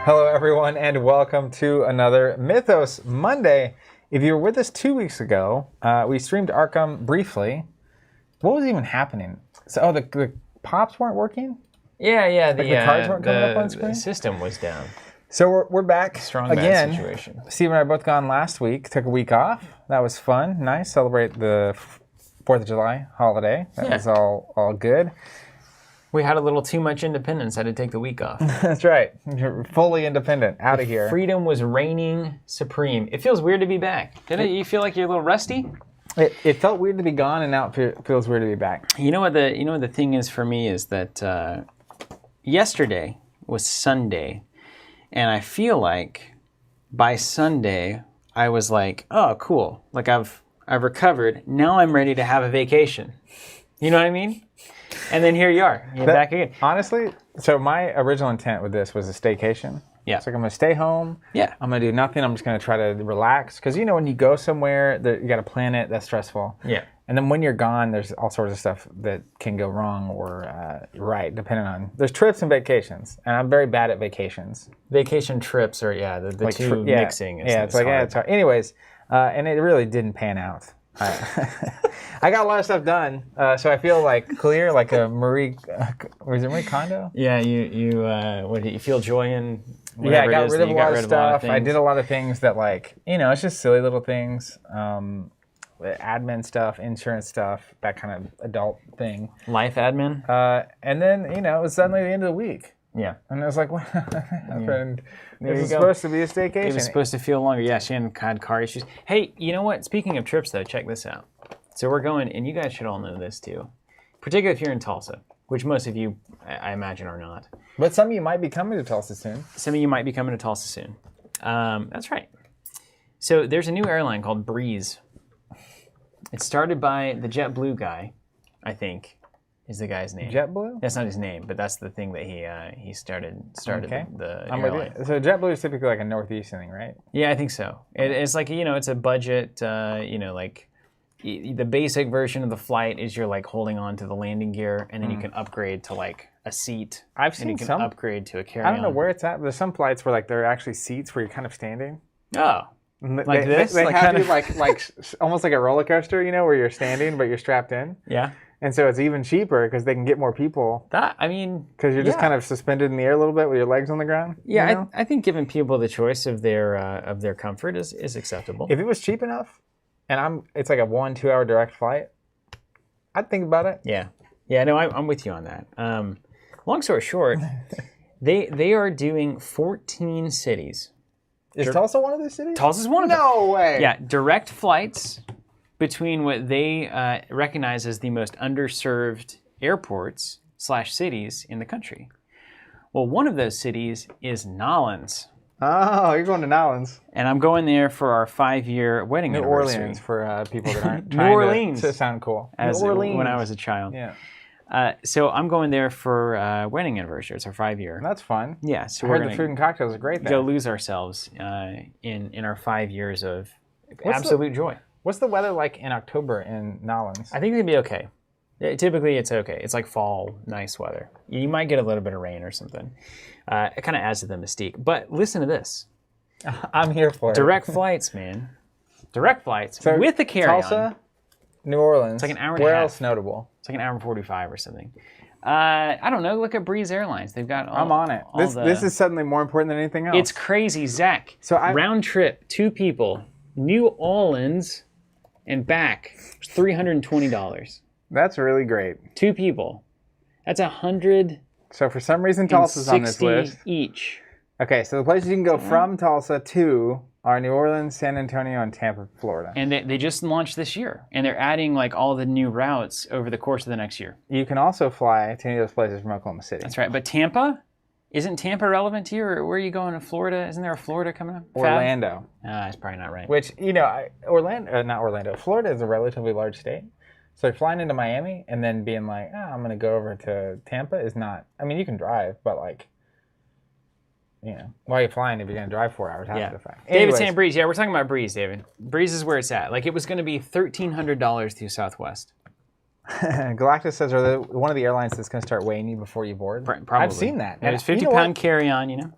Hello, everyone, and welcome to another Mythos Monday. If you were with us 2 weeks ago, we streamed Arkham briefly. What was even happening? So, the pops weren't working? Yeah. The cards weren't coming up on screen? The system was down. So we're back Strong again. bad situation. Steve and I both gone last week. Took a week off. That was fun. Nice. Celebrate the 4th of July holiday. That was all good. We had a little too much independence. Had to take the week off. That's right. You're fully independent. Out of here. Freedom was reigning supreme. It feels weird to be back. Didn't it? You feel like you're a little rusty? It felt weird to be gone, and now it feels weird to be back. You know what the thing is for me is that yesterday was Sunday, and I feel like by Sunday I was like, oh, cool. Like I've recovered. Now I'm ready to have a vacation. You know what I mean? And then here you are. You're back again. Honestly, so my original intent with this was a staycation. Yeah. It's like I'm going to stay home. Yeah. I'm going to do nothing. I'm just going to try to relax. Because, when you go somewhere, you got to plan it. That's stressful. Yeah. And then when you're gone, there's all sorts of stuff that can go wrong or right, depending on... There's trips and vacations. And I'm very bad at vacations. Vacation trips are, the like two mixing. It's like, it's hard. Anyways, and it really didn't pan out. I got a lot of stuff done, so I feel like clear, like a Marie. Was it Marie Kondo? Yeah, what did you feel joy in? Yeah, I got rid of a lot of stuff. I did a lot of things that, it's just silly little things, admin stuff, insurance stuff, that kind of adult thing. Life admin. And then it was suddenly the end of the week. Yeah, and I was like, what happened? There This is supposed to be a staycation. It was supposed to feel longer. Yeah, she had car issues. Hey, you know what? Speaking of trips, though, check this out. So we're going, and you guys should all know this, too. Particularly if you're in Tulsa, which most of you, I imagine, are not. But some of you might be coming to Tulsa soon. Some of you might be coming to Tulsa soon. That's right. So there's a new airline called Breeze. It's started by the JetBlue guy, I think. Is the guy's name. JetBlue? That's not his name, but that's the thing that he started okay. the I'm airline. with you. So JetBlue is typically like a Northeast thing, right? Yeah, I think so. It's like, it's a budget, like the basic version of the flight is you're like holding on to the landing gear, and then you can upgrade to like a seat. I've seen and you can some upgrade to a carry-on. I don't know where it's at, but there's some flights where there are actually seats where you're kind of standing. Oh. Like this? They have you like almost like a roller coaster, where you're standing, but you're strapped in. Yeah. And so it's even cheaper because they can get more people. Because you're just kind of suspended in the air a little bit with your legs on the ground. Yeah, I think giving people the choice of their comfort is acceptable. If it was cheap enough, and it's like a 1-2 hour direct flight, I'd think about it. Yeah. No, I'm with you on that. Long story short, they are doing 14 cities. Is Tulsa one of those cities? Tulsa's one of them. No way. Yeah, direct flights between what they recognize as the most underserved airports / cities in the country. Well, one of those cities is Nolens. Oh, you're going to Nolens. And I'm going there for our 5-year wedding anniversary. New Orleans for people that aren't New Orleans to sound cool. As New Orleans. When I was a child. Yeah. So I'm going there for wedding anniversary. It's our 5-year. That's fun. Yeah. So I heard the food and cocktails are great there. Go lose ourselves in our 5 years of absolute joy. What's the weather like in October in Nolens? I think it'd be okay. Typically, it's okay. It's like fall, nice weather. You might get a little bit of rain or something. It kind of adds to the mystique. But listen to this. I'm here for it. Direct flights, man. Direct flights so with the carry-on. Tulsa, New Orleans. It's like an hour and a half. Where else notable? It's like an hour and 45 or something. I don't know. Look at Breeze Airlines. They've got all, I'm on it. This is suddenly more important than anything else. It's crazy, Zach. So round trip, 2 people, New Orleans and back, $320. That's really great. 2 people. That's 100. So for some reason, Tulsa's on this list. Each. Okay, so the places you can go from Tulsa to are New Orleans, San Antonio, and Tampa, Florida. And they just launched this year, and they're adding all the new routes over the course of the next year. You can also fly to any of those places from Oklahoma City. That's right, but Tampa. Isn't Tampa relevant to you, or where are you going to Florida? Isn't there a Florida coming up? Orlando. That's probably not right. Which, not Orlando. Florida is a relatively large state. So flying into Miami and then being like, I'm going to go over to Tampa is not, you can drive, but why are you flying if you're going to drive 4 hours after the fact? David's saying Breeze. Yeah, we're talking about Breeze, David. Breeze is where it's at. It was going to be $1,300 through Southwest. Galactus says, are they one of the airlines that's going to start weighing you before you board? Probably. I've seen that. Yeah, it's 50-pound carry-on,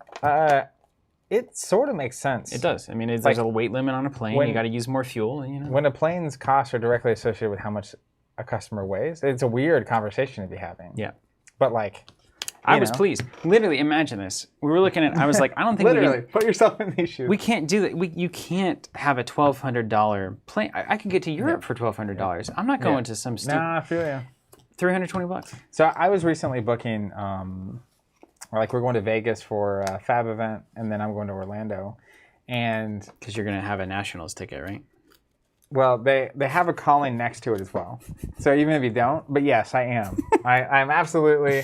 it sort of makes sense. It does. I mean, there's a weight limit on a plane. You got to use more fuel. You know, when a plane's costs are directly associated with how much a customer weighs, it's a weird conversation to be having. Yeah. But like, I was pleased. Literally, imagine this. We were looking at. I was like, I don't think literally put yourself in these shoes. We can't do that. You can't have a $1,200 plane. I could get to Europe for $1,200. I'm not going to some stupid. Nah, I feel you. $320. So I was recently booking. Like we're going to Vegas for a Fab event, and then I'm going to Orlando, and because you're going to have a Nationals ticket, right? Well, they have a calling next to it as well. So even if you don't, but yes, I am. I'm absolutely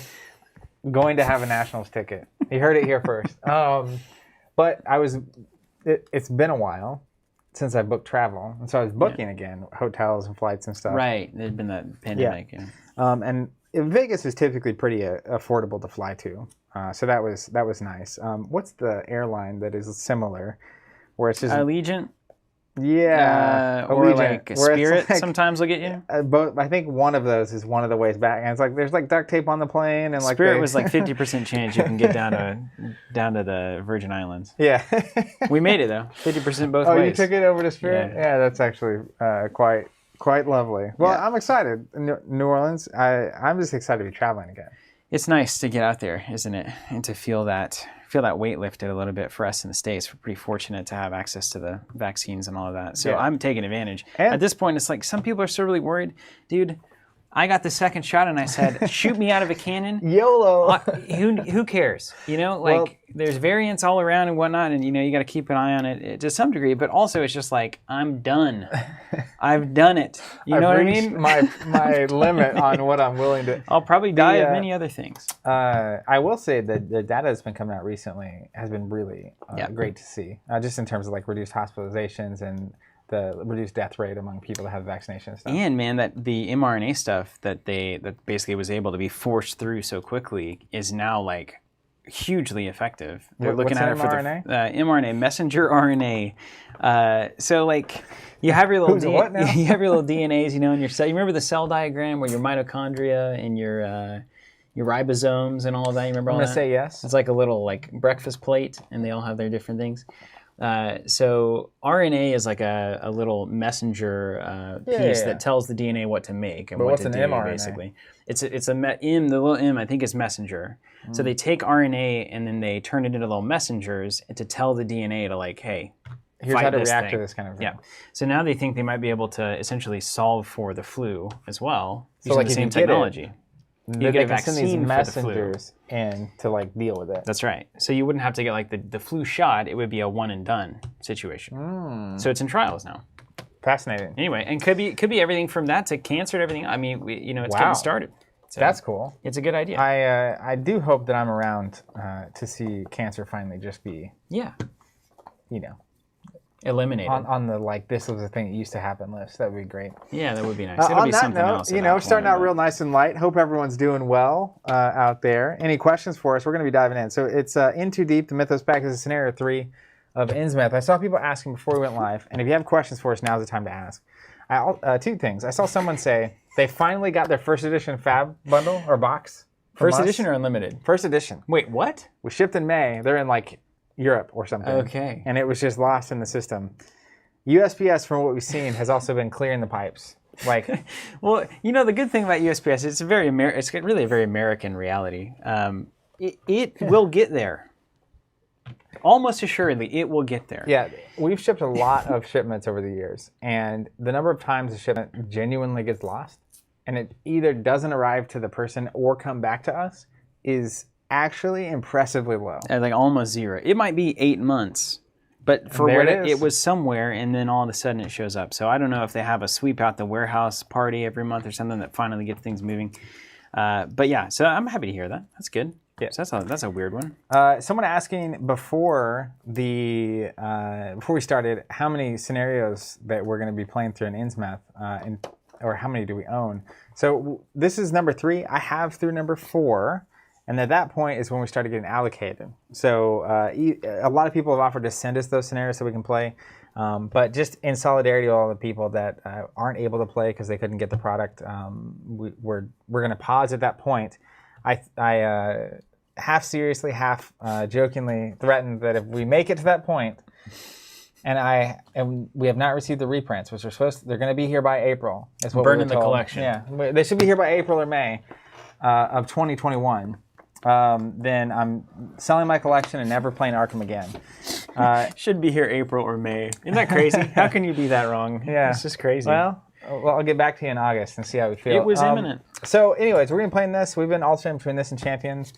going to have a Nationals ticket. You heard it here first. But it's been a while since I booked travel, and so I was booking again, hotels and flights and stuff. Right, there's been that pandemic. Yeah. And Vegas is typically pretty affordable to fly to, so that was nice. What's the airline that is similar, where it's just Allegiant? Yeah, or like Spirit sometimes will get you. But I think one of those is one of the ways back, and it's like there's like duct tape on the plane, and like Spirit was like 50% chance you can get down to the Virgin Islands. Yeah, we made it though, 50% both ways. Oh, you took it over to Spirit? Yeah, that's actually quite lovely. Well, yeah. I'm excited. New Orleans. I'm just excited to be traveling again. It's nice to get out there, isn't it, and to feel that weight lifted a little bit for us in the States. We're pretty fortunate to have access to the vaccines and all of that. So I'm taking advantage. And at this point, it's like some people are still really worried. Dude, I got the second shot and I said, shoot me out of a cannon. YOLO. Who cares? You know, like there's variants all around and whatnot, and you know, you got to keep an eye on it to some degree, but also it's just like, I'm done. I've done it. You know what I mean? my limit on what I'm willing to. I'll probably die of many other things. I will say that the data that's been coming out recently has been really great to see, just in terms of like reduced hospitalizations and the reduced death rate among people that have vaccination and stuff. And man, that the mRNA stuff that basically was able to be forced through so quickly is now like hugely effective. They're looking at it for the mRNA, messenger RNA. So like you have your little you have your little DNAs, you know, in your cell. You remember the cell diagram where your mitochondria and your ribosomes and all of that. You remember all that? I'm gonna say yes. It's like a little like breakfast plate, and they all have their different things. So RNA is like a little messenger piece that tells the DNA what to make and what to do. mRNA? Basically, the little M I think is messenger. So they take RNA and then they turn it into little messengers to tell the DNA to like, hey, here's how to react to this kind of thing. Yeah. So now they think they might be able to essentially solve for the flu as well using like the same technology. You get a vaccine send these messengers in to like deal with it. That's right. So you wouldn't have to get like the flu shot. It would be a one and done situation. So it's in trials now. Fascinating. Anyway, and could be everything from that to cancer and everything. I mean, it's getting started. So that's cool. It's a good idea. I do hope that I'm around to see cancer finally just be eliminated on the like this was the thing that used to happen list. That would be great. Yeah, that would be nice. It'll on be that something note, else. Starting out real nice and light. Hope everyone's doing well out there. Any questions for us? We're going to be diving in. So it's In Too Deep. The Mythos Pack is scenario 3 of Innsmouth. I saw people asking before we went live, and if you have questions for us, now's the time to ask. Two things. I saw someone say they finally got their first edition Fab bundle or box. First edition or unlimited? First edition. Wait, what? We shipped in May. They're in like Europe or something. Okay. And it was just lost in the system. USPS, from what we've seen, has also been clearing the pipes. Like, well, the good thing about USPS is it's really a very American reality. It will get there. Almost assuredly, it will get there. Yeah, we've shipped a lot of shipments over the years, and the number of times a shipment genuinely gets lost, and it either doesn't arrive to the person or come back to us, is actually impressively low. Like almost zero. It might be 8 months. But for what it was somewhere, and then all of a sudden it shows up. So I don't know if they have a sweep out the warehouse party every month or something that finally gets things moving. But yeah, so I'm happy to hear that. That's good. Yeah, so that's a weird one. Someone asking before we started how many scenarios that we're going to be playing through in Innsmouth, or how many do we own? So this is number 3. I have through number 4. And at that point is when we started getting allocated. So a lot of people have offered to send us those scenarios so we can play. But just in solidarity with all the people that aren't able to play because they couldn't get the product, we're going to pause at that point. half seriously, half jokingly threatened that if we make it to that point, and we have not received the reprints, which they're going to be here by April. Is what Burning we were the told. collection. Yeah, they should be here by April or May of 2021. Then I'm selling my collection and never playing Arkham again. Should be here April or May. Isn't that crazy? How can you be that wrong? Yeah. It's just crazy. Well, I'll get back to you in August and see how we feel. It was imminent. So anyways, we're going to be playing this. We've been alternating between this and Champions.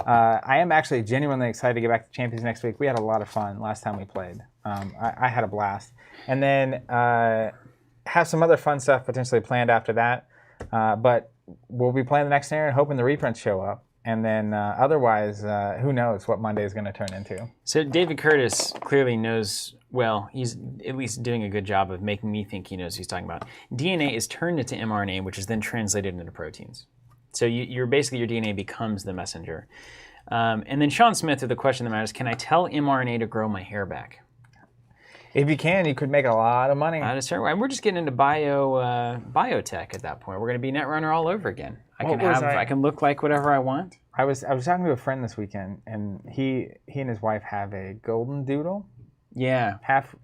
I am actually genuinely excited to get back to Champions next week. We had a lot of fun last time we played. I had a blast. And then have some other fun stuff potentially planned after that. But we'll be playing the next scenario and hoping the reprints show up. And then otherwise, who knows what Monday is going to turn into. So David Curtis clearly knows, well, he's at least doing a good job of making me think he knows what he's talking about. DNA is turned into mRNA, which is then translated into proteins. So you're basically, your DNA becomes the messenger. And then Sean Smith with the question that matters, can I tell mRNA to grow my hair back? If you can, you could make a lot of money. We're just getting into biotech at that point. We're going to be Netrunner all over again. I can look like whatever I want. I was talking to a friend this weekend, and he and his wife have a golden doodle. Yeah. Half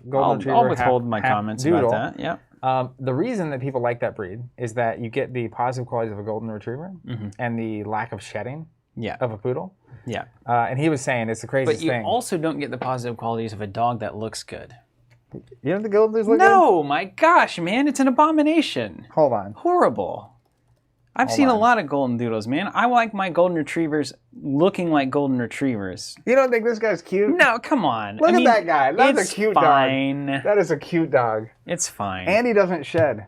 golden retriever. I'll withhold my comments doodle. about that. Yeah. The reason that people like that breed is that you get the positive qualities of a golden retriever and the lack of shedding of a poodle. Yeah. And he was saying it's the craziest thing. But you also don't get the positive qualities of a dog that looks good. You don't think golden doodles look good? No, my gosh, man, it's an abomination. Hold on. Horrible. I've seen a lot of golden doodles, man. I like my golden retrievers looking like golden retrievers. You don't think this guy's cute? No, come on. Look at that guy. That's a cute fine. dog. That is a cute dog. It's fine. And he doesn't shed.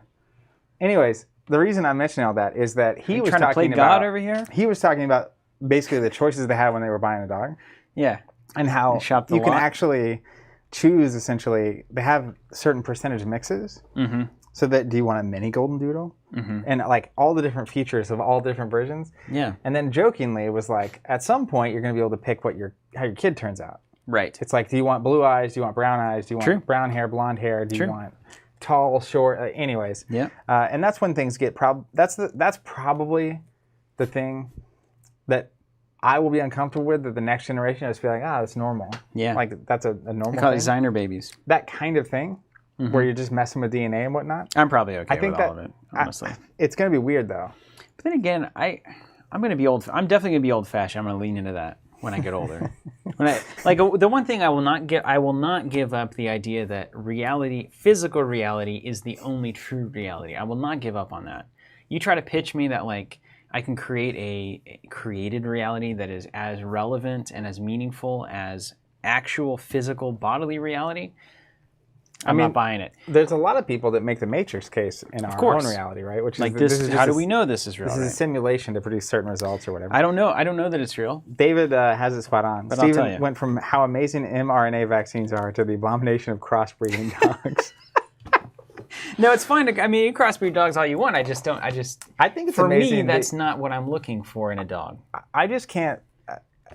Anyways, the reason I'm mentioning all that is that he was trying to play God over here? He was talking about basically the choices they had when they were buying a dog. Yeah. And how you can actually choose, essentially, they have certain percentage mixes. Mm-hmm. So that, do you want a mini golden doodle? Mm-hmm. And like all the different features of all different versions. Yeah. And then jokingly, it was like, at some point, you're going to be able to pick how your kid turns out. Right. It's like, do you want blue eyes? Do you want brown eyes? Do you want brown hair, blonde hair? Do you want tall, short? Anyways. Yeah. And that's when things get that's probably the thing that I will be uncomfortable with, that the next generation I just feel like, that's normal. Yeah. Like that's a normal they call thing. it designer babies. That kind of thing, where you're just messing with DNA and whatnot. I'm probably okay with all of it, honestly. It's going to be weird, though. But then again, I'm going to be old. I'm definitely going to be old-fashioned. I'm going to lean into that when I get older. The one thing I will not give up the idea that physical reality is the only true reality. I will not give up on that. You try to pitch me that I can create a created reality that is as relevant and as meaningful as actual physical bodily reality. I'm not buying it. There's a lot of people that make the Matrix case in our own reality, right? Which is this is how do we know this is real? This is a simulation to produce certain results or whatever. I don't know that it's real. David has it spot on. But Steven went from how amazing mRNA vaccines are to the abomination of crossbreeding dogs. No, it's fine. You crossbreed dogs all you want. I think it's for amazing. For me, that's not what I'm looking for in a dog. I just can't.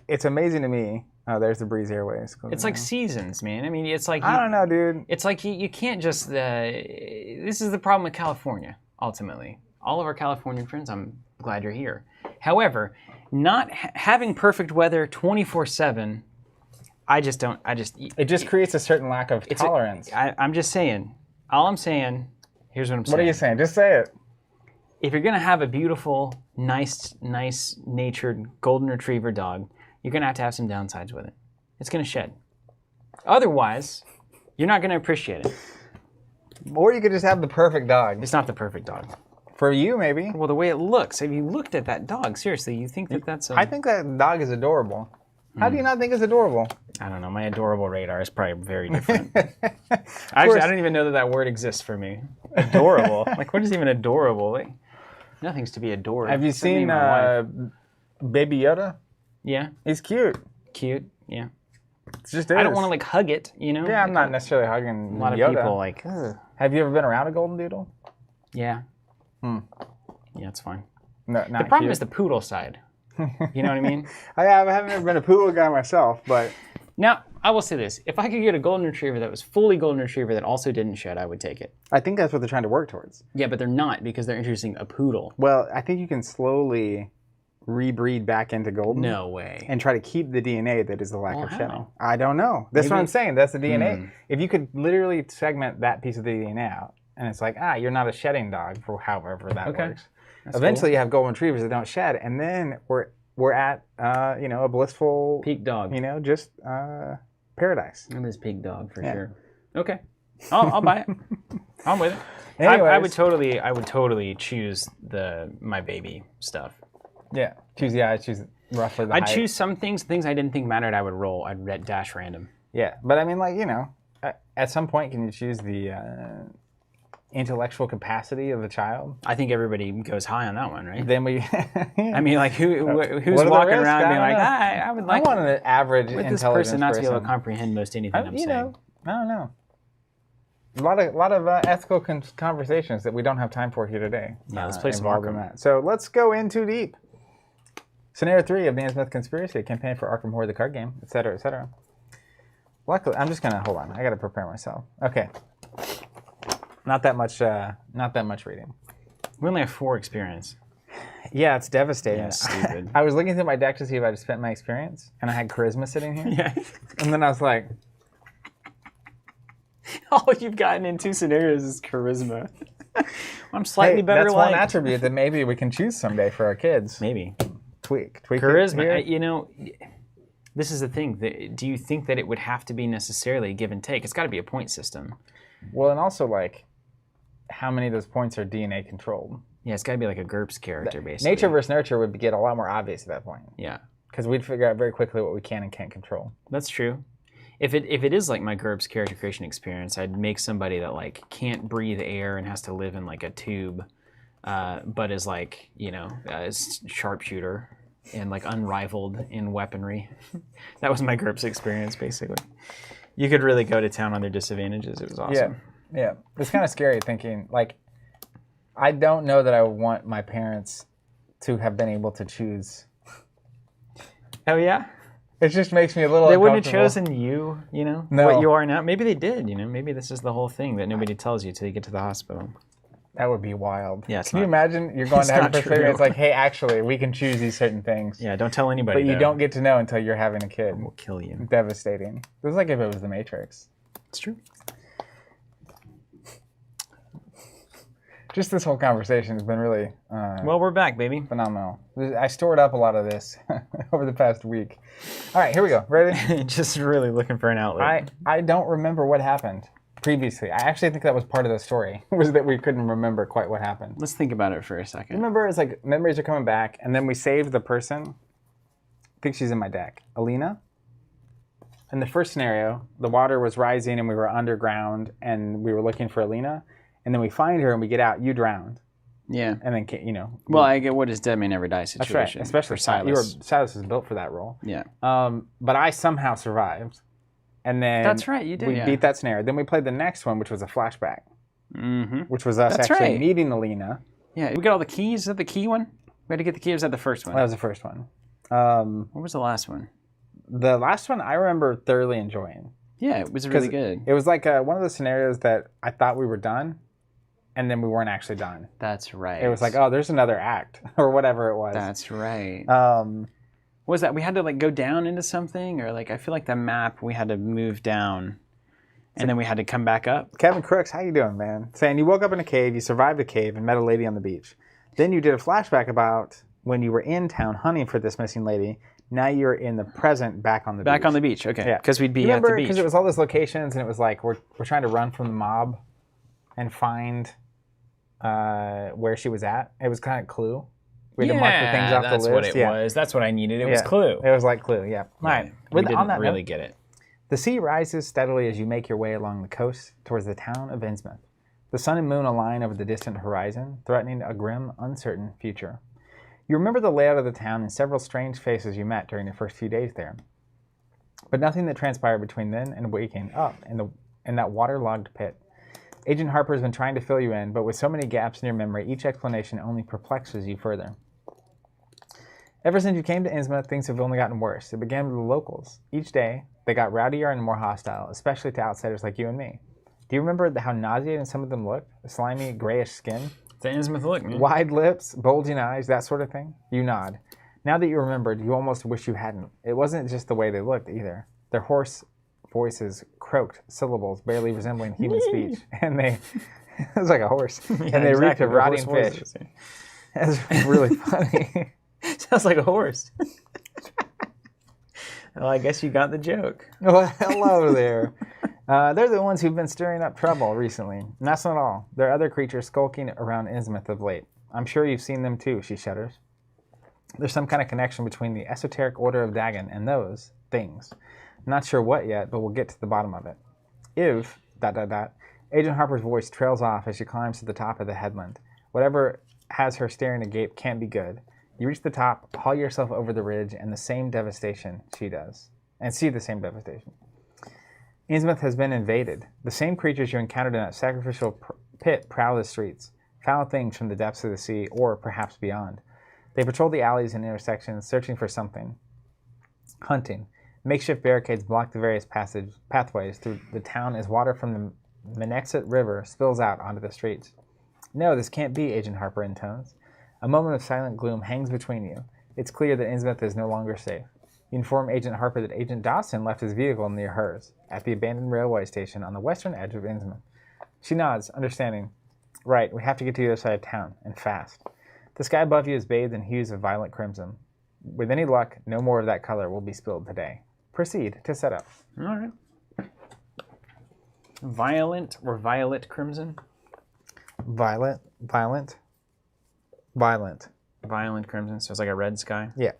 It's amazing to me. Oh, there's the Breeze Airways. It's like seasons, man. It's like I don't know, dude. It's like you can't just. This is the problem with California. Ultimately, all of our California friends, I'm glad you're here. However, not having perfect weather 24/7, It just creates a certain lack of tolerance. I'm just saying. All I'm saying. Here's what I'm saying. What are you saying? Just say it. If you're gonna have a beautiful, nice-natured golden retriever dog, you're going to have some downsides with it. It's going to shed. Otherwise, you're not going to appreciate it. Or you could just have the perfect dog. It's not the perfect dog. For you, maybe. Well, the way it looks. If you looked at that dog, seriously, you think that's I think that dog is adorable. How do you not think it's adorable? I don't know. My adorable radar is probably very different. Actually, I don't even know that word exists for me. Adorable. What is even adorable? Nothing's to be adored. Have you seen Baby Yoda? Yeah. He's cute. Cute, yeah. It's just I don't want to hug it, Yeah, I'm not necessarily hugging a lot of Yoda. people ugh. Have you ever been around a golden doodle? Yeah. Yeah, it's fine. No, not the problem cute. is the poodle side. You know what I mean? I haven't ever been a poodle guy myself, but now I will say this: if I could get a golden retriever that was fully golden retriever that also didn't shed, I would take it. I think that's what they're trying to work towards. Yeah, but they're not because they're introducing a poodle. Well, I think you can slowly rebreed back into golden. No way. And try to keep the DNA that is the lack of how? shedding. I don't know. That's what I'm saying. That's the DNA. Hmm. If you could literally segment that piece of the DNA out, and it's like, you're not a shedding dog for however that works. That's Eventually, you have golden retrievers that don't shed, and then we're at a blissful peak dog. Just paradise. It is peak dog for sure. Okay, I'll buy it. I'm with it. Anyways, I would totally choose my baby stuff. Yeah, choose roughly the I'd height. choose some things I didn't think mattered. I would roll. I'd dash random. Yeah, but I mean, at some point, can you choose the intellectual capacity of a child? I think everybody goes high on that one, right? Then we. I mean, like who's What are the walking risks? around being I like, don't know. I would like I want an average with intelligence this person not to be able to person. comprehend most anything I'm saying. I don't know. A lot of ethical conversations that we don't have time for here today. Yeah, let's play some involved in Arkham. that. So let's go in too deep. Scenario 3 of the Innsmouth Conspiracy, a campaign for Arkham Horror the card game, etc., etc. Luckily, I'm just gonna hold on. I gotta prepare myself. Okay. Not that much reading. We only have 4 experience. Yeah, it's devastating. Yeah, stupid. I was looking through my deck to see if I'd spent my experience, and I had charisma sitting here. Yeah. And then I was like, All you've gotten in 2 scenarios is charisma. I'm slightly hey, better that's like. one attribute that maybe we can choose someday for our kids. Maybe. Tweak Charisma, it here. this is the thing. Do you think that it would have to be necessarily a give and take? It's got to be a point system. Well, and also, how many of those points are DNA controlled? Yeah, it's got to be like a GURPS character, basically. Nature versus nurture would get a lot more obvious at that point. Yeah, Because we'd figure out very quickly what we can and can't control. that's true. If it is like my GURPS character creation experience, I'd make somebody that can't breathe air and has to live in a tube, but is a sharpshooter and unrivaled in weaponry. That was my GURPS experience, basically. You could really go to town on their disadvantages. It was awesome. Yeah. It's kind of scary thinking, I don't know that I would want my parents to have been able to choose. Oh, yeah? It just makes me a little They wouldn't have uncomfortable. chosen you, No. what you are now. Maybe they did, Maybe this is the whole thing that nobody tells you till you get to the hospital. That would be wild. Yeah, it's Can you not- imagine you're going it's to have not a true. experience like, hey, actually, we can choose these certain things. Yeah, don't tell anybody. But you though. don't get to know until you're having a kid. We'll kill you. Devastating. It was like if it was the Matrix. It's true. Just this whole conversation has been really Well, we're back, baby. phenomenal. I stored up a lot of this over the past week. All right, here we go. Ready? Just really looking for an outlet. I don't remember what happened previously. I actually think that was part of the story, was that we couldn't remember quite what happened. Let's think about it for a second. Remember, it's like memories are coming back, and then we saved the person. I think she's in my deck. Alina. In the first scenario, the water was rising and we were underground and we were looking for Alina. And then we find her and we get out. You drowned. Yeah. And then, Well, I get what is dead may never die That's situation. right. Especially for Silas. Silas was built for that role. Yeah. But I somehow survived. And then That's right, you did, we yeah. beat that scenario. Then we played the next one, which was a flashback, Mm-hmm. which was us That's actually right. meeting Alina. Yeah. We got all the keys. Is that the key one? We had to get the key. Or was that the first one? That was the first one. What was the last one? The last one I remember thoroughly enjoying. Yeah, it was really good. It was like one of the scenarios that I thought we were done, and then we weren't actually done. That's right. It was like, oh, there's another act, or whatever it was. That's right. Um, What was that? We had to go down into something, or I feel like the map we had to move down, and then we had to come back up. Kevin Crooks, how you doing, man? Saying you woke up in a cave, you survived a cave, and met a lady on the beach. Then you did a flashback about when you were in town hunting for this missing lady. Now you're in the present, back on the beach. Back on the beach, okay. Yeah. Because we'd be Remember, at the beach. because it was all those locations, and it was like we're trying to run from the mob and find where she was at. It was kind of Clue. We had to mark the things off the list. that's what it was. That's what I needed. It was Yeah. Clue. It was like Clue, yeah. All right. We On didn't that really note, get it. the sea rises steadily as you make your way along the coast towards the town of Innsmouth. The sun and moon align over the distant horizon, threatening a grim, uncertain future. You remember the layout of the town and several strange faces you met during the first few days there. But nothing that transpired between then and waking up in that waterlogged pit. Agent Harper has been trying to fill you in, but with so many gaps in your memory, each explanation only perplexes you further. Ever since you came to Innsmouth, things have only gotten worse. It began with the locals. Each day, they got rowdier and more hostile, especially to outsiders like you and me. Do you remember how nauseating some of them looked? Slimy, grayish skin? It's the Innsmouth look, man. Wide lips, bulging eyes, that sort of thing? You nod. Now that you remembered, you almost wish you hadn't. It wasn't just the way they looked either. Their hoarse voices croaked syllables barely resembling human speech, and they it was like a horse, and they reeked of rotting fish. That's really funny. Sounds like a horse. Well, I guess you got the joke. Well, hello there. They're the ones who've been stirring up trouble recently. And that's not all. There are other creatures skulking around Innsmouth of late. I'm sure you've seen them too, she shudders. There's some kind of connection between the esoteric Order of Dagon and those things. Not sure what yet, but we'll get to the bottom of it. If, ... Agent Harper's voice trails off as she climbs to the top of the headland. Whatever has her staring agape can't be good. You reach the top, haul yourself over the ridge, and the same devastation she does. And see the same devastation. Innsmouth has been invaded. The same creatures you encountered in that sacrificial pit prowl the streets. Foul things from the depths of the sea, or perhaps beyond. They patrol the alleys and intersections, searching for something. Hunting. Makeshift barricades block the various pathways through the town as water from the Menexet River spills out onto the streets. No, this can't be, Agent Harper intones. A moment of silent gloom hangs between you. It's clear that Innsmouth is no longer safe. You inform Agent Harper that Agent Dawson left his vehicle near hers, at the abandoned railway station on the western edge of Innsmouth. She nods, understanding. Right, we have to get to the other side of town, and fast. The sky above you is bathed in hues of violent crimson. With any luck, no more of that color will be spilled today. Proceed to set up. All right. Violent or violet crimson? Violent. Violent crimson, so it's like a red sky? Yeah.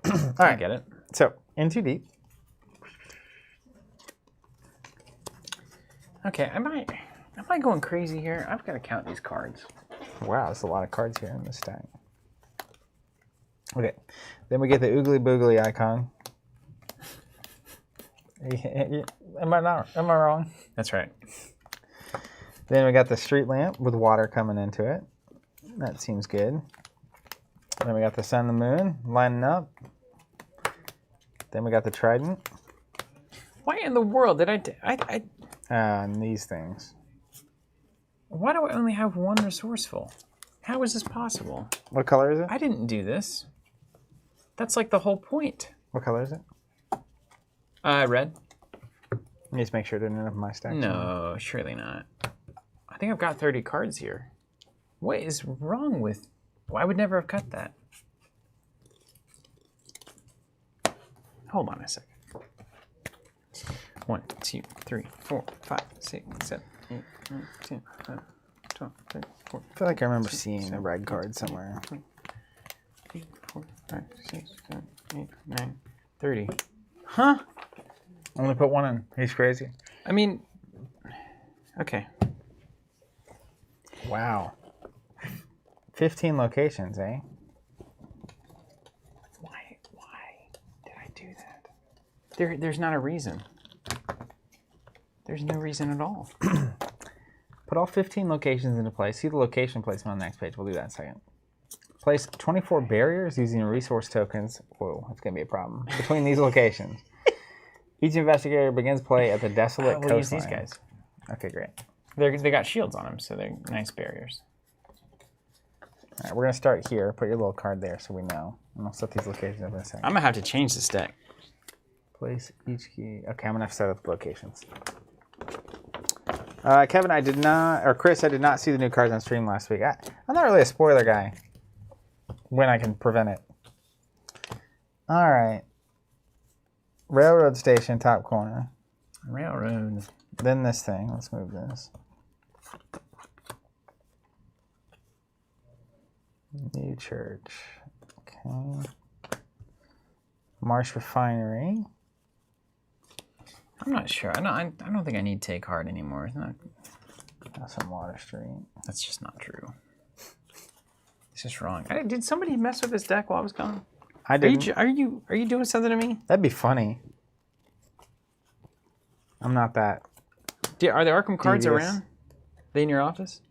All right. I get it. So, in too deep. Okay, am I going crazy here? I've got to count these cards. Wow, there's a lot of cards here in this stack. Okay, then we get the oogly boogly icon. Am I wrong? That's right. Then we got the street lamp with water coming into it. That seems good. Then we got the sun and the moon lining up. Then we got the trident. Why in the world did And these things. Why do I only have one resourceful? How is this possible? What color is it? I didn't do this. That's like the whole point. What color is it? Red. Let me just make sure it didn't end up in my stack. No, surely not. I think I've got 30 cards here. What is wrong with... Well, I would never have cut that. Hold on a second. 1, 2, 3, 4, 5, 6, 7, 8, 9, 10, 11, 12, 13, 14. I feel like I remember seeing a red card somewhere. 3, 4, 5, 6, 7, 8, 9, 30. Huh? I'm going to put one in. He's crazy. I mean... Okay. Wow. 15 locations, eh? Why did I do that? There's not a reason. There's no reason at all. Put all 15 locations into place. See the location placement on the next page. We'll do that in a second. Place 24 barriers using resource tokens. Whoa, that's going to be a problem. Between these locations. Each investigator begins play at the desolate we'll coastline. use these guys. Okay, great. They got shields on them, so they're nice barriers. All right, we're going to start here. Put your little card there so we know. And I'll set these locations up in a second. I'm going to have to change this deck. Place each key. Okay, I'm going to have to set up the locations. Kevin, I did not, or Chris, I did not see the new cards on stream last week. I'm not really a spoiler guy when I can prevent it. All right. Railroad station, top corner. Railroad. Then this thing. Let's move this. New church. Okay. Marsh Refinery. I'm not sure. I don't think I need Take Heart anymore. It's not. That's on Water Street. That's just not true. It's just wrong. Did somebody mess with this deck while I was gone? I didn't. Are you doing something to me? That'd be funny. I'm not that. Are the Arkham cards devious. around? Are they in your office?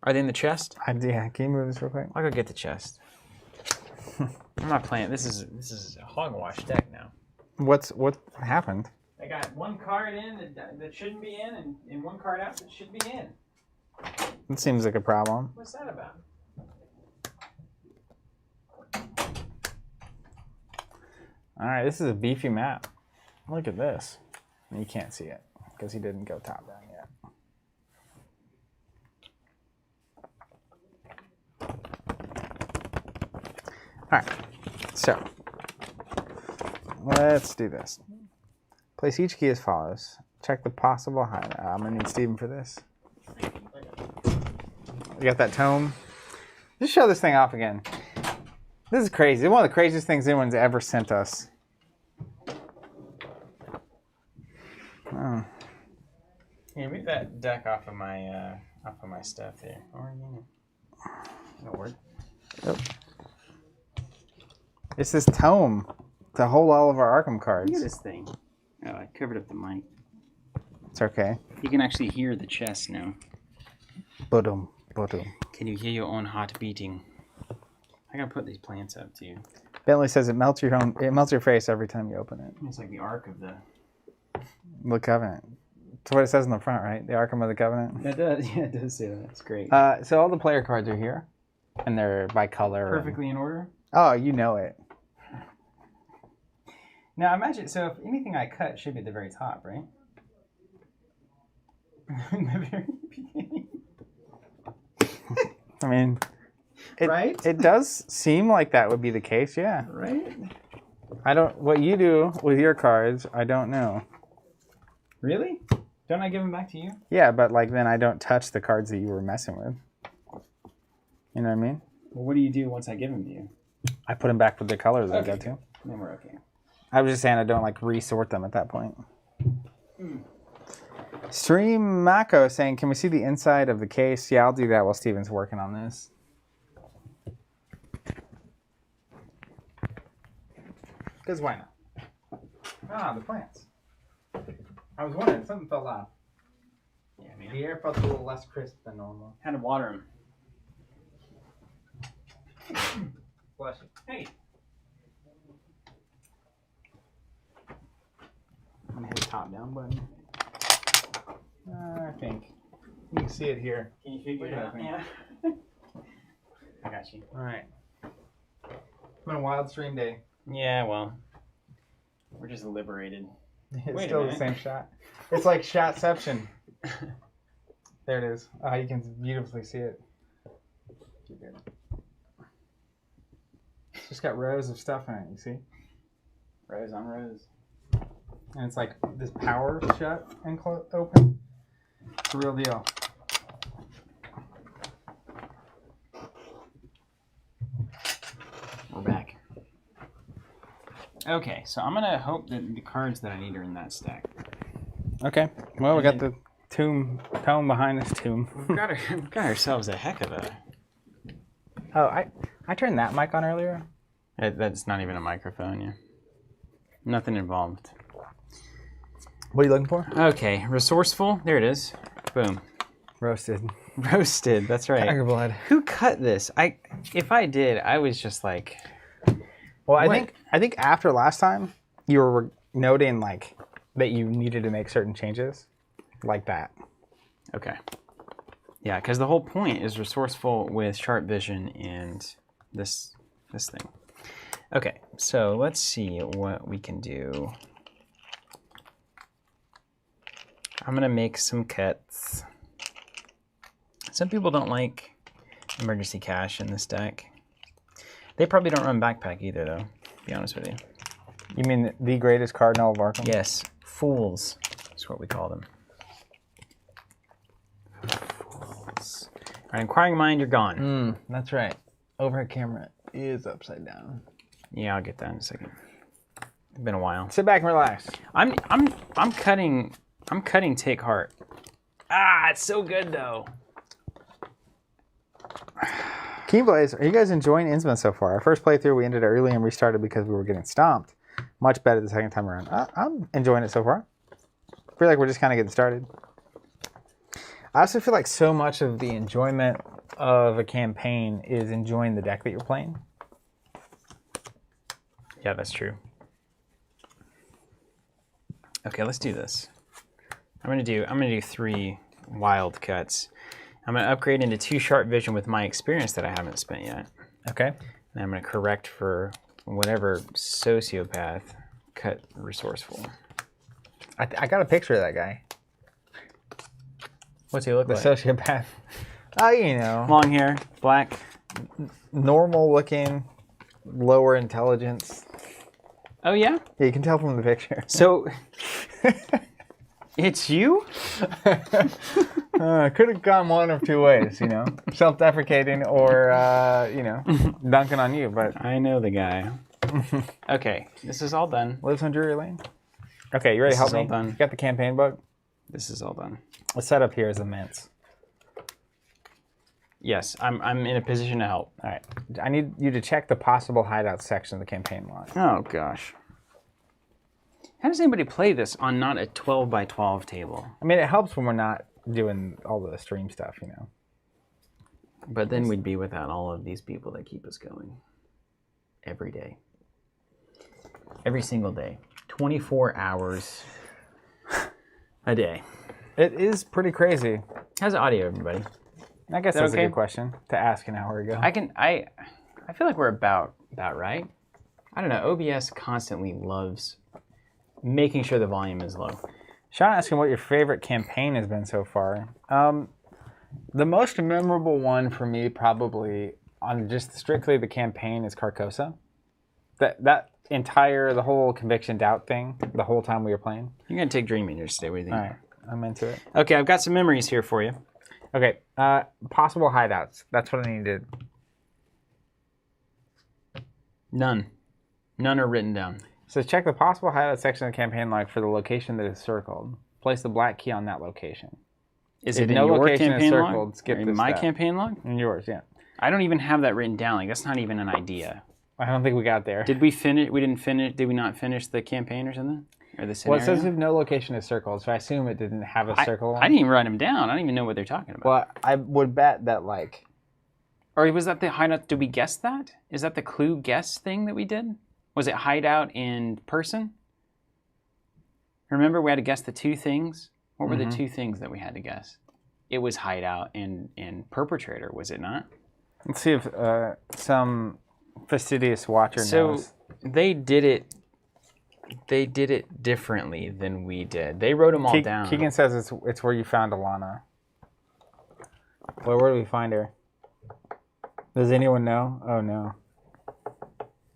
Are they in the chest? Yeah, can you move this real quick? I'll go get the chest. I'm not playing. This is a hogwash deck now. What happened? I got one card in that shouldn't be in, and one card out that should be in. It seems like a problem. What's that about? All right, this is a beefy map. Look at this. You can't see it because he didn't go top down yet. All right, so let's do this. Place each key as follows. Check the possible hide. I'm gonna need Steven for this. You got that tome? Just show this thing off again. This is crazy. One of the craziest things anyone's ever sent us. Oh. Yeah, move that deck off of my stuff there. Or that'll work. Oh. It's this tome to hold all of our Arkham cards. Look at this thing. Oh, I covered up the mic. It's okay. You can actually hear the chest now. Boom, boom. Can you hear your own heart beating? I gotta put these plants up too. Bentley says it melts your face every time you open it. It's like the Ark of the Covenant. That's what it says in the front, right? The Arkham of the Covenant. It does. Yeah, it does say that. It's great. So all the player cards are here, and they're by color. Perfectly in order. Oh, you know it. Now imagine. So if anything I cut should be at the very top, right? In the very beginning. I mean, right? It does seem like that would be the case, yeah. Right? What you do with your cards, I don't know. Really? Don't I give them back to you? Yeah, but like then I don't touch the cards that you were messing with. You know what I mean? Well, what do you do once I give them to you? I put them back with the color that Okay. I go to. Then we're okay. I was just saying I don't like resort them at that point. Stream Mako saying, can we see the inside of the case? Yeah, I'll do that while Steven's working on this. Because why not? Ah, the plants. I was wondering, something fell off. Yeah, man. The air felt a little less crisp than normal. Had to water them. Bless you. Hey. I'm going to hit the top down button. I think. You can see it here. Can you figure it out? Yeah. I got you. All right. It's been a wild stream day. Yeah, well, we're just liberated. It's Wait a still the minute. same shot. It's like shotception. There it is. Oh, you can beautifully see it. It's just got rows of stuff in it, you see? Rows on rows. And it's like this power shut and open. It's a real deal. We're back. Okay, so I'm gonna hope that the cards that I need are in that stack. Okay. Well, we got the tome behind this tomb. We've got ourselves a heck of a. Oh, I turned that mic on earlier. That's not even a microphone, yeah. Nothing involved. What are you looking for? Okay, resourceful. There it is. Boom. Roasted. Roasted. That's right. Tiger blood. Who cut this? If I did, I was just like. Well, What? I think after last time you were noting like that you needed to make certain changes, like that. Okay. Yeah, because the whole point is resourceful with sharp vision and this thing. Okay, so let's see what we can do. I'm gonna make some cuts. Some people don't like emergency cash in this deck. They probably don't run backpack either, though. To be honest with you. You mean the greatest cardinal of Arkham? Yes, fools is what we call them. Fools. All right, inquiring mind, you're gone. That's right. Overhead camera is upside down. Yeah, I'll get that in a second. It's been a while. Sit back and relax. I'm cutting Take Heart. Ah, it's so good though. Keenblaze, are you guys enjoying Innsmouth so far? Our first playthrough, we ended early and restarted because we were getting stomped. Much better the second time around. I'm enjoying it so far. I feel like we're just kind of getting started. I also feel like so much of the enjoyment of a campaign is enjoying the deck that you're playing. Yeah, that's true. Okay, let's do this. I'm gonna do 3 wild cuts. I'm gonna upgrade into 2 sharp vision with my experience that I haven't spent yet. Okay. And I'm gonna correct for whatever sociopath cut resourceful. I got a picture of that guy. What's he look The like? sociopath. Oh, you know. Long hair, black. Normal looking, lower intelligence. Oh, yeah? Yeah, you can tell from the picture. So, it's you? Could have gone one of two ways, you know. Self-deprecating or, dunking on you, but... I know the guy. Okay, this is all done. Lives on Drury Lane. Okay, you ready to help me? All done. You got the campaign book? This is all done. The setup here is immense. Yes, I'm in a position to help. All right. I need you to check the possible hideout section of the campaign log. Oh, gosh. How does anybody play this on not a 12 by 12 table? I mean, it helps when we're not doing all the stream stuff, you know. But then we'd be without all of these people that keep us going. Every day. Every single day. 24 hours a day. It is pretty crazy. How's the audio, everybody? I guess that that's okay? a good question to ask an hour ago. I feel like we're about right. I don't know. OBS constantly loves making sure the volume is low. Sean asking what your favorite campaign has been so far. The most memorable one for me, probably on just strictly the campaign, is Carcosa. That entire, the whole conviction doubt thing, the whole time we were playing. You're gonna take Dream in your stay with you. All right, I'm into it. Okay, I've got some memories here for you. Okay, possible hideouts. That's what I needed. None are written down. So check the possible hideout section of the campaign log for the location that is circled. Place the black key on that location. Is If it in no your location is campaign circled, log? skip Or in this my step. campaign log? In yours, yeah. I don't even have that written down. Like that's not even an idea. I don't think we got there. Did we finish? We didn't finish. Did we not finish the campaign or something? Or the Well, scenario? it says if no location is circled, so I assume it didn't have a circle. I didn't even write them down. I don't even know what they're talking about. Well, I would bet that, like... Or was that the hideout? Did we guess that? Is that the clue guess thing that we did? Was it hideout in person? Remember we had to guess the two things? What were the two things that we had to guess? It was hideout and perpetrator, was it not? Let's see if some fastidious watcher knows. So they did it differently than we did. They wrote them all down. Keegan says it's where you found Alana. Well, where do we find her? Does anyone know? Oh, no.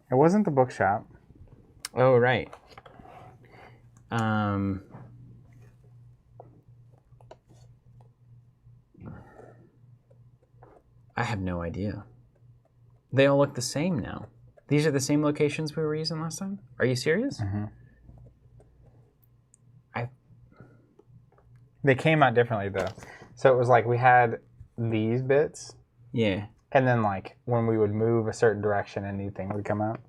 It wasn't the bookshop. Oh, right. I have no idea. They all look the same now. These are the same locations we were using last time? Are you serious? Mm-hmm. They came out differently, though. So it was like we had these bits, Yeah. and then like when we would move a certain direction, a new thing would come out.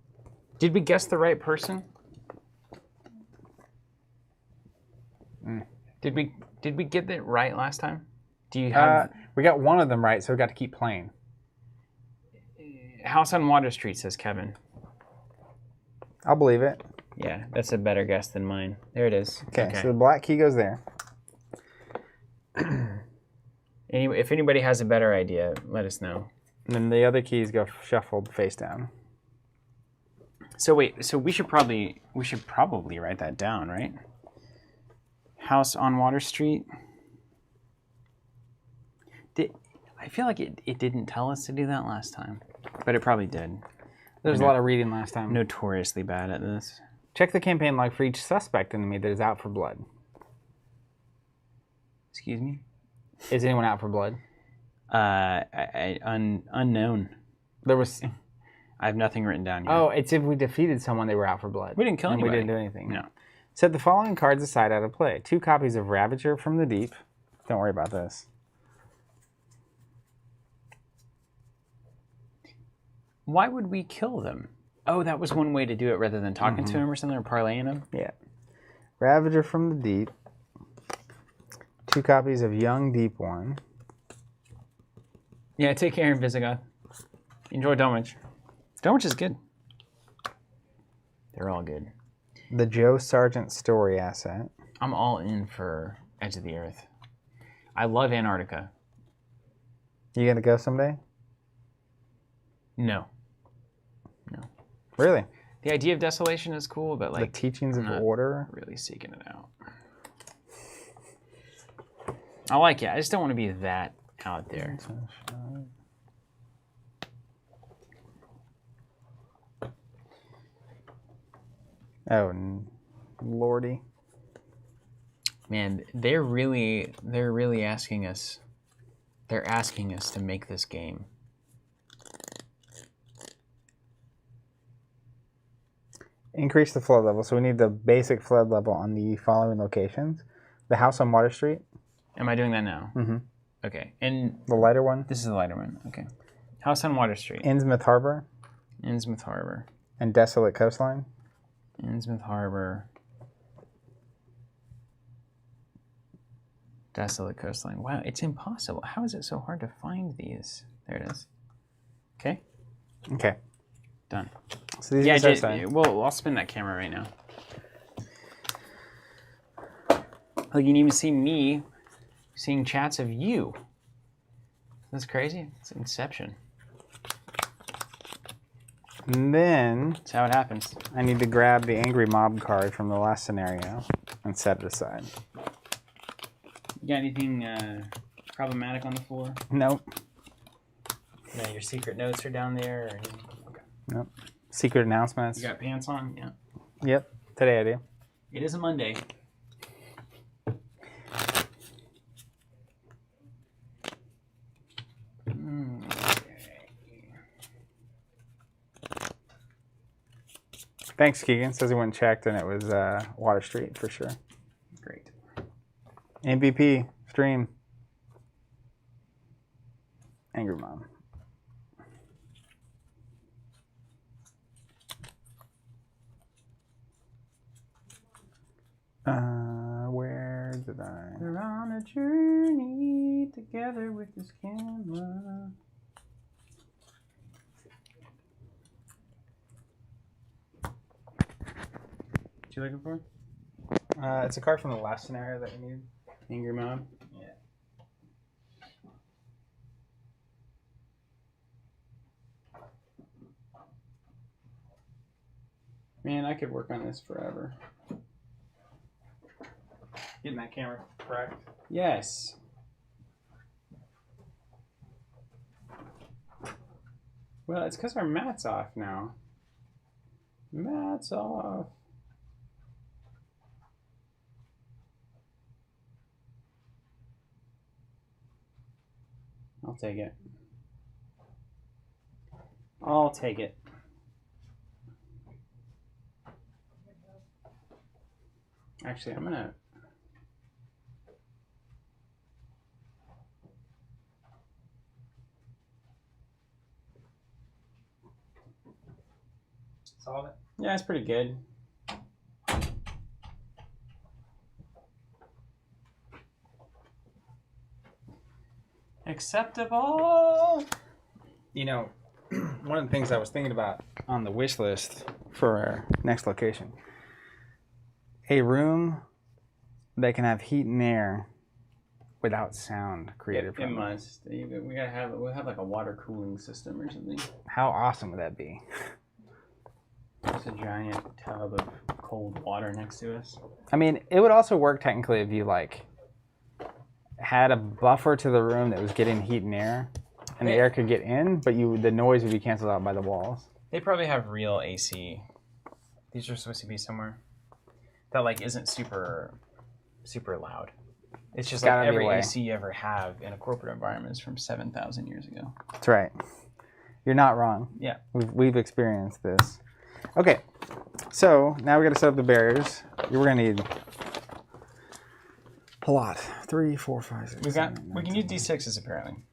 Did we guess the right person? Did we get it right last time? Do you have We got one of them right, so we got to keep playing. House on Water Street, says Kevin. I'll believe it. Yeah, that's a better guess than mine. There it is. Okay, so the black key goes there. Anyway, if anybody has a better idea, let us know. And then the other keys go shuffled face down. So wait, so we should probably write that down, right? House on Water Street. I feel like it didn't tell us to do that last time, but it probably did. There was a lot of reading last time. Notoriously bad at this. Check the campaign log for each suspect enemy that is out for blood. Excuse me? Is anyone out for blood? Unknown. There was. I have nothing written down yet. Oh, it's if we defeated someone, they were out for blood. We didn't kill anybody. We didn't do anything. No. Set the following cards aside out of play. 2 copies of Ravager from the Deep. Don't worry about this. Why would we kill them? Oh, that was one way to do it rather than talking to him or something or parlaying him? Yeah. Ravager from the Deep. 2 copies of Young Deep One. Yeah, take care, Visigoth. Enjoy Dunwich. Dunwich is good. They're all good. The Joe Sargent story asset. I'm all in for Edge of the Earth. I love Antarctica. You gonna go someday? No. Really? The idea of desolation is cool, but The like teachings of I'm not order. really seeking it out. I like it. I just don't want to be that out there. Oh, lordy. Man, they're really asking us. They're asking us to make this game. Increase the flood level. So we need the basic flood level on the following locations. The house on Water Street. Am I doing that now? Mm-hmm. Okay. And The lighter one. this is the lighter one. Okay. House on Water Street. Innsmouth Harbor. Innsmouth Harbor. And Desolate Coastline. Innsmouth Harbor. Desolate Coastline. Wow, it's impossible. How is it so hard to find these? There it is. Okay. Okay. Done. So these Yeah, are well, I'll spin that camera right now. Like, you can even see me seeing chats of you. That's crazy. It's Inception. And then That's how it happens. I need to grab the Angry Mob card from the last scenario and set it aside. You got anything problematic on the floor? Nope. No, your secret notes are down there? Or anything? Okay. Nope. Secret announcements. You got pants on? Yeah. Yep. Today I do. It is a Monday. Thanks, Keegan. Says he went and checked and it was Water Street for sure. Great. MVP stream. Angry Mom. Where did I? We're on a journey together with this camera. What you looking for? It's a card from the last scenario that we need. Angry Mom? Yeah. Man, I could work on this forever. Getting that camera correct. Yes. Well, it's because our mat's off now. Mat's off. I'll take it. I'll take it. Actually, I'm gonna... Solve it. Yeah, it's pretty good. Acceptable. You know, one of the things I was thinking about on the wish list for our next location, a room that can have heat and air without sound created from It must. We gotta have. We'll have like a water cooling system or something. How awesome would that be? Just a giant tub of cold water next to us. I mean, it would also work technically if you like had a buffer to the room that was getting heat and air, and the air could get in, but the noise would be canceled out by the walls. They probably have real AC. These are supposed to be somewhere that like isn't super loud. It's just like every AC you ever have in a corporate environment is from 7,000 years ago. That's right. You're not wrong. Yeah. We've experienced this. Okay, so now we got to set up the barriers. We're gonna need a lot. 3, 4, 5, 6. We can use D6s apparently.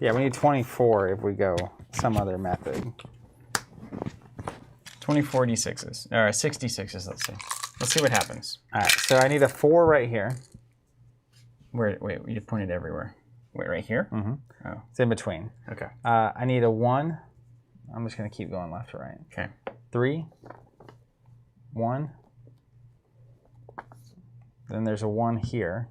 Yeah, we need 24 if we go some other method. 24 D6s or 66s. Let's see. Let's see what happens. All right, so I need a 4 right here. Wait, you pointed everywhere. Wait, right here? Mm-hmm. Oh, it's in between. Okay. I need a 1. I'm just gonna keep going left to right. Okay. 3, 1. Then there's a 1 here.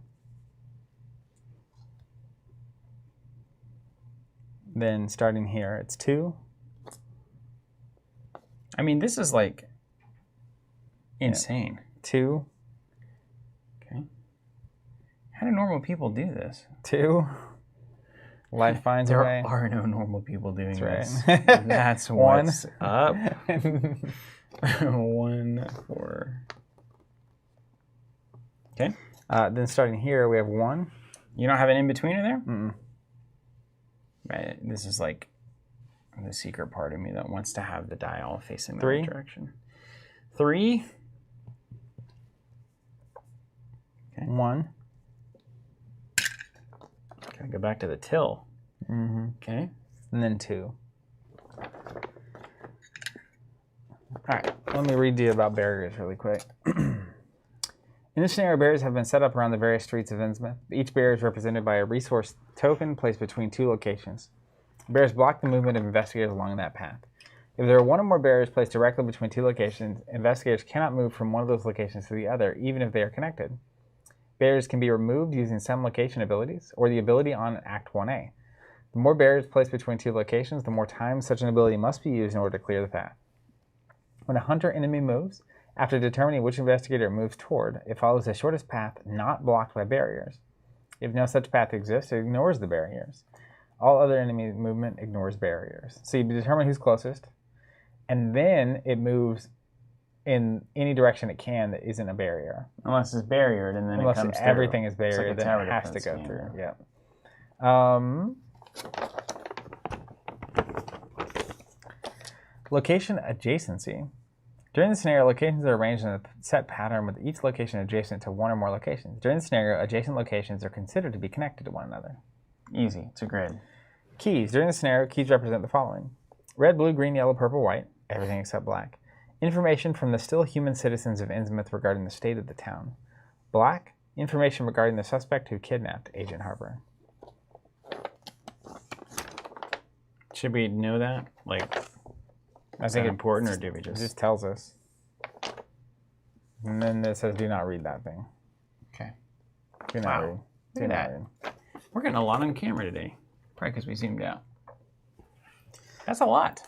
Then starting here, it's 2, I mean, this is like insane. 2. Okay. How do normal people do this? 2. Life finds a way. There are no normal people doing That's this. right. That's 1. what's up. 1, 4. Okay. Then starting here, we have 1. You don't have an in-betweener there? Mm-mm. Right. This is like the secret part of me that wants to have the die all facing the 3. right direction. 3. Okay. 1. Gotta go back to the till. Mm-hmm. Okay. And then 2. All right, let me read you about barriers really quick. In this scenario, barriers have been set up around the various streets of Innsmouth. Each barrier is represented by a resource token placed between 2 locations. Barriers block the movement of investigators along that path. If there are 1 or more barriers placed directly between 2 locations, investigators cannot move from one of those locations to the other, even if they are connected. Barriers can be removed using some location abilities, or the ability on Act 1A. The more barriers placed between 2 locations, the more time such an ability must be used in order to clear the path. When a hunter enemy moves, after determining which investigator it moves toward, it follows the shortest path not blocked by barriers. If no such path exists, it ignores the barriers. All other enemy movement ignores barriers. So you determine who's closest, and then it moves in any direction it can that isn't a barrier. Unless it's barriered, and then Unless it comes through. everything is barriered, like a then tower it has to defense go game. through. Yeah. Location adjacency. During the scenario, locations are arranged in a set pattern with each location adjacent to 1 or more locations. During the scenario, adjacent locations are considered to be connected to one another. Easy. It's a grid. Keys. During the scenario, keys represent the following: red, blue, green, yellow, purple, white, everything except black. Information from the still human citizens of Innsmouth regarding the state of the town. Black, information regarding the suspect who kidnapped Agent Harper. Should we know that? Like, is it important, or do we It just... just tells us. And then it says, do not read that thing. Okay. Do not Wow. read. Do Look not at read. We're getting a lot on camera today. Probably because we zoomed out. That's a lot.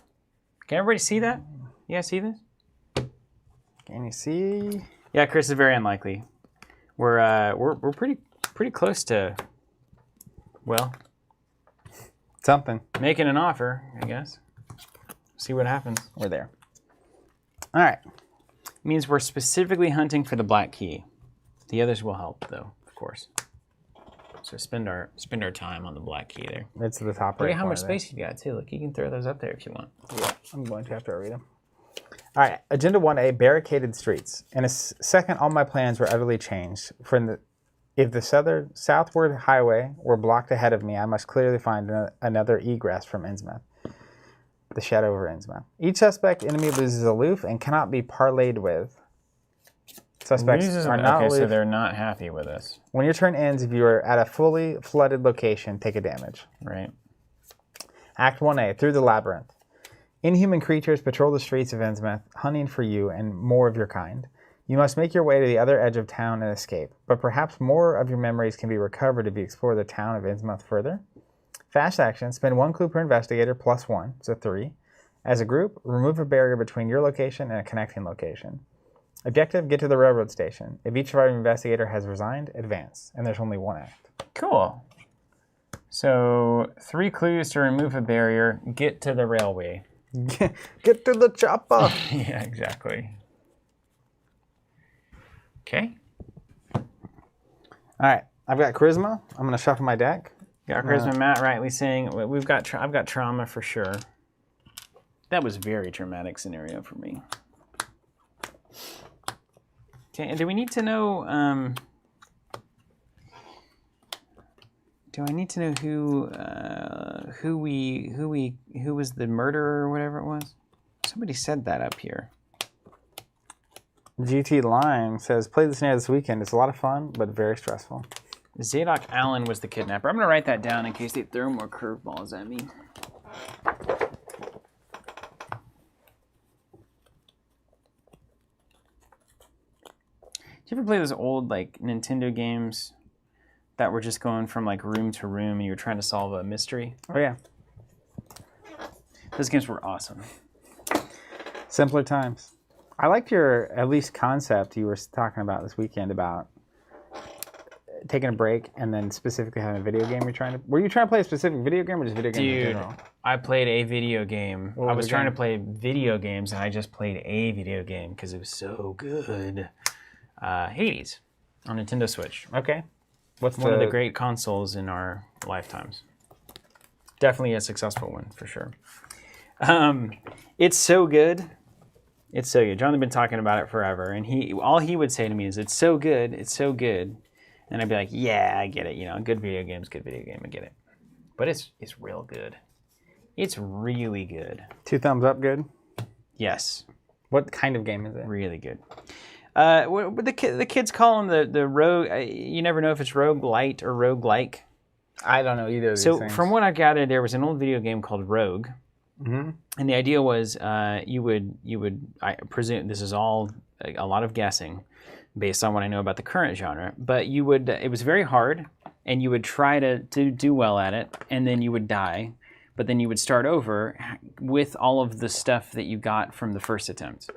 Can everybody see that? You guys see this? Can you see? Yeah, Chris, is very unlikely. We're pretty close to, well, Something. making an offer, I guess. See what happens. We're there. All right. Means we're specifically hunting for the black key. The others will help, though, of course. So spend our time on the black key there. It's to the top Look right at how much corner there. space you got too. Look, you can throw those up there if you want. Yeah, I'm going to after I read them. All right, Agenda 1A, barricaded streets. In a second, all my plans were utterly changed. If the southward highway were blocked ahead of me, I must clearly find another egress from Innsmouth. The shadow over Innsmouth. Each suspect enemy loses aloof and cannot be parlayed with. Suspects are not okay, aloof. so they're not happy with us, When your turn ends, if you are at a fully flooded location, take a damage. right? Act 1A, Through the Labyrinth. Inhuman creatures patrol the streets of Innsmouth, hunting for you and more of your kind. You must make your way to the other edge of town and escape, but perhaps more of your memories can be recovered if you explore the town of Innsmouth further. Fast action, spend 1 clue per investigator plus 1, so 3. As a group, remove a barrier between your location and a connecting location. Objective, get to the railroad station. If each surviving investigator has resigned, advance. And there's only 1 act. Cool. So 3 clues to remove a barrier. Get to the railway. Get to the chopper! Yeah, exactly. Okay. All right, I've got charisma. I'm going to shuffle my deck. Got charisma. Matt rightly saying I've got trauma for sure. That was a very traumatic scenario for me. Okay, and do we need to know? Do I need to know who was the murderer or whatever it was? Somebody said that up here. GT Lime says, play the scenario this weekend. It's a lot of fun, but very stressful. Zadok Allen was the kidnapper. I'm going to write that down in case they throw more curveballs at me. Did you ever play those old like Nintendo games that were just going from like room to room and you were trying to solve a mystery? Oh, yeah. Those games were awesome. Simpler times. I liked your, at least, concept you were talking about this weekend about taking a break and then specifically having a video game you're trying to... Were you trying to play a specific video game or just video games in general? I played a video game. I was trying game? to play video games, and I just played a video game because it was so good. Hades on Nintendo Switch. Okay. What's One of the great consoles in our lifetimes. Definitely a successful one, for sure. It's so good. It's so good. John had been talking about it forever, and all he would say to me is, "It's so good. It's so good." And I'd be like, "Yeah, I get it. You know, good video game, I get it." But it's real good. It's really good. 2 thumbs up good? Yes. What kind of game is it? Really good. What the kids call them the rogue. You never know if it's rogue light or rogue like. I don't know either of these So things. from what I gathered, there was an old video game called Rogue, and the idea was you would I presume this is all a lot of guessing based on what I know about the current genre, but it was very hard, and you would try to do well at it, and then you would die, but then you would start over with all of the stuff that you got from the first attempt.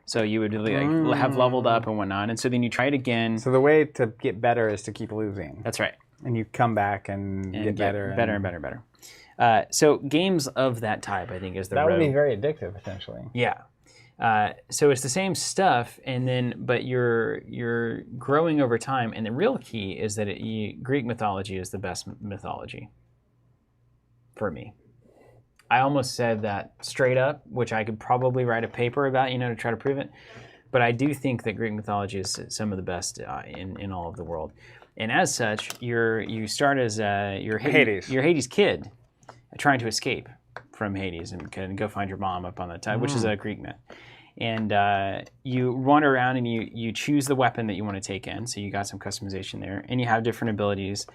So you would have leveled up and whatnot, and so then you try it again. So the way to get better is to keep losing. That's right. And you come back and get better. Better and better. So games of that type, I think, is the That road. would be very addictive, potentially. Yeah. So it's the same stuff, but you're growing over time, and the real key is that Greek mythology is the best mythology for me. I almost said that straight up, which I could probably write a paper about, to try to prove it. But I do think that Greek mythology is some of the best in all of the world. And as such, you start as you're Hades kid, trying to escape from Hades and go find your mom up on the top, which is a Greek myth. And you run around and you choose the weapon that you want to take in. So you got some customization there, and you have different abilities.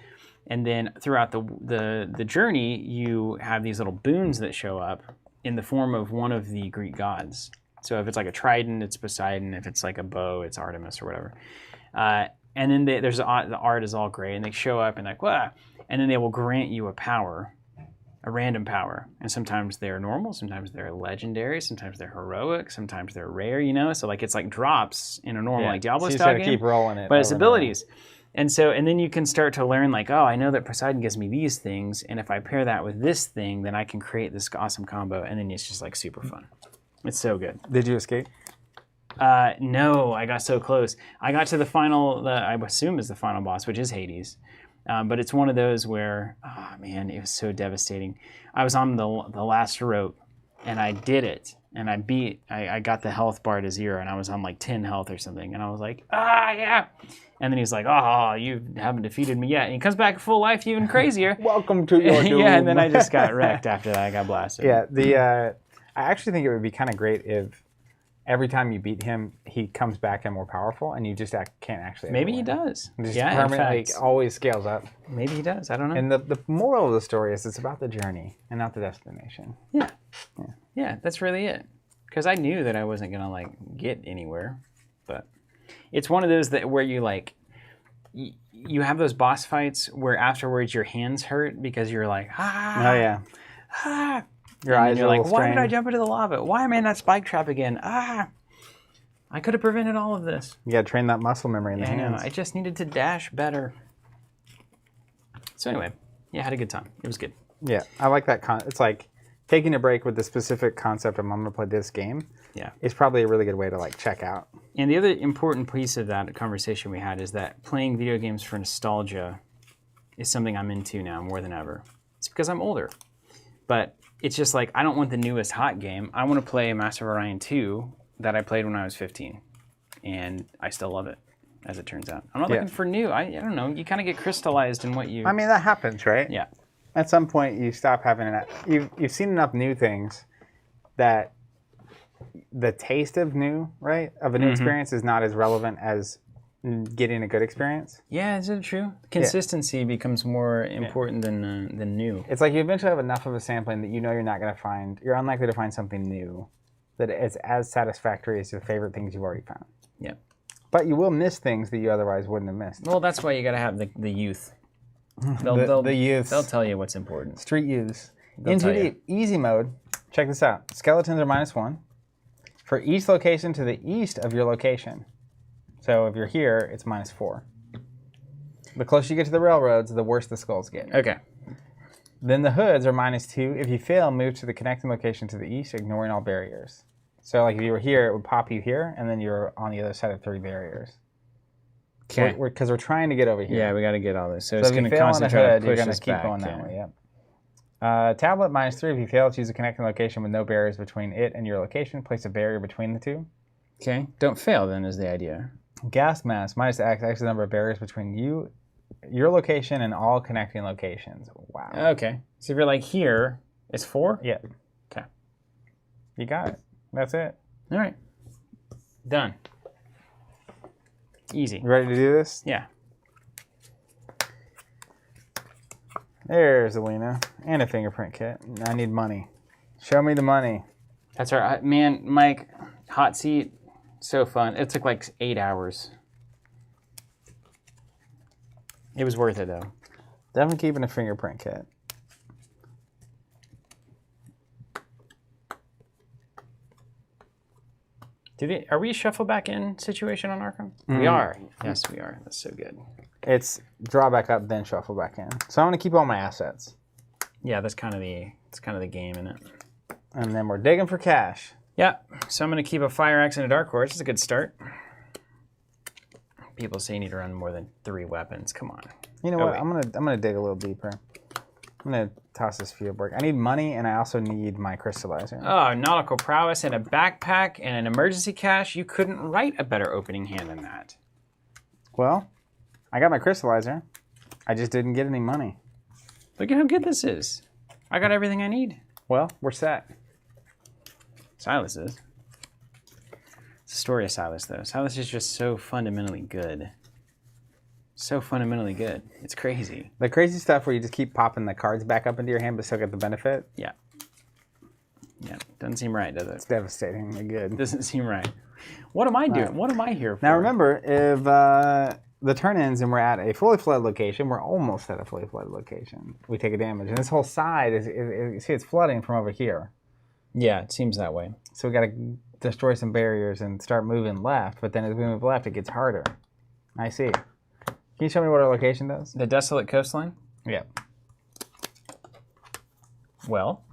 And then throughout the journey, you have these little boons that show up in the form of one of the Greek gods. So if it's like a trident, it's Poseidon. If it's like a bow, it's Artemis or whatever. And then the art is all great, and they show up and like, wow. And then they will grant you a power, a random power. And sometimes they're normal, sometimes they're legendary, sometimes they're heroic, sometimes they're rare, So like it's like drops in a normal like Diablo so you style just game. Keep rolling it. But it's abilities. And then you can start to learn like, oh, I know that Poseidon gives me these things, and if I pair that with this thing, then I can create this awesome combo, and then it's just like super fun. It's so good. Did you escape? No, I got so close. I got to the final, I assume is the final boss, which is Hades. But it's one of those where, oh man, it was so devastating. I was on the last rope, and I did it. And I got the health bar to 0, and I was on like 10 health or something. And I was like, yeah. And then he's like, oh, you haven't defeated me yet. And he comes back full life, even crazier. Welcome to your doom. Yeah, and then I just got wrecked after that. I got blasted. Yeah, I actually think it would be kind of great if every time you beat him, he comes back and more powerful, and you just can't actually. Maybe he does. Just permanently always scales up. Maybe he does. I don't know. And the moral of the story is it's about the journey and not the destination. Yeah, that's really it. Because I knew that I wasn't gonna like get anywhere, but it's one of those where you like you have those boss fights where afterwards your hands hurt because you're like Your eyes are like, why did I jump into the lava? Why am I in that spike trap again? I could have prevented all of this. You gotta train that muscle memory in the hands. I just needed to dash better. So anyway, I had a good time. It was good. Yeah, I like that. It's like taking a break with the specific concept of I'm gonna play this game. Yeah, it's probably a really good way to like check out. And the other important piece of that conversation we had is that playing video games for nostalgia is something I'm into now more than ever. It's because I'm older, but it's just like I don't want the newest hot game. I want to play Master of Orion 2 that I played when I was 15, and I still love it, as it turns out. I'm not looking for new. I don't know. You kind of get crystallized in what you... I mean, that happens, right? Yeah. At some point, you stop having enough... You've seen enough new things that the taste of new, right, of a new experience is not as relevant as getting a good experience. Yeah, is it true? Consistency becomes more important than new. It's like you eventually have enough of a sampling that you know you're unlikely to find something new that is as satisfactory as your favorite things you've already found. Yeah. But you will miss things that you otherwise wouldn't have missed. Well, that's why you got to have the youth. The youth. They'll tell you what's important. Street youths. Into the easy mode, check this out. Skeletons are -1. for each location to the east of your location. So if you're here, it's -4. The closer you get to the railroads, the worse the skulls get. Okay. Then the hoods are -2. If you fail, move to the connecting location to the east, ignoring all barriers. So like if you were here, it would pop you here, and then you're on the other side of 3 barriers. Okay. Because we're trying to get over here. Yeah, we got to get all this. So So it's if going you to fail on the concentrate hood, to you're push going to us keep back. going that way. Yep. Tablet -3. If you fail, choose a connecting location with no barriers between it and your location. Place a barrier between the two. Okay. Don't fail, then, is the idea. Gas mask -X. X is the number of barriers between you, your location, and all connecting locations. Wow. Okay. So if you're like here, it's 4? Yeah. Okay. You got it. That's it. All right. Done. Easy. You ready to do this? Yeah. There's Alina. And a fingerprint kit. I need money. Show me the money. That's all right. Man, Mike, hot seat, so fun. It took like 8 hours. It was worth it, though. Definitely keeping a fingerprint kit. Are we a shuffle back in situation on Arkham? We are. Yes, we are. That's so good. It's draw back up, then shuffle back in. So I'm going to keep all my assets. Yeah, that's kind of the game, isn't it? And then we're digging for cash. Yeah. So I'm going to keep a fire axe and a dark horse. It's a good start. People say you need to run more than 3 weapons. Come on. You know what? I'm gonna dig a little deeper. I'm gonna toss this field work. I need money, and I also need my crystallizer. Oh, nautical prowess and a backpack and an emergency cache. You couldn't write a better opening hand than that. Well, I got my crystallizer. I just didn't get any money. Look at how good this is. I got everything I need. Well, we're set. Silas is. It's the story of Silas, though. Silas is just so fundamentally good. So fundamentally good. It's crazy. The crazy stuff where you just keep popping the cards back up into your hand but still get the benefit. Yeah. Yeah. Doesn't seem right, does it? It's devastatingly good. Doesn't seem right. What am I doing? Right. What am I here for? Now remember, if the turn ends and we're at a fully flooded location, we're almost at a fully flooded location. We take a damage. And this whole side is see, it's flooding from over here. Yeah, it seems that way. So we got to destroy some barriers and start moving left. But then as we move left, it gets harder. I see. Can you show me what our location does? The desolate coastline? Yeah. Well,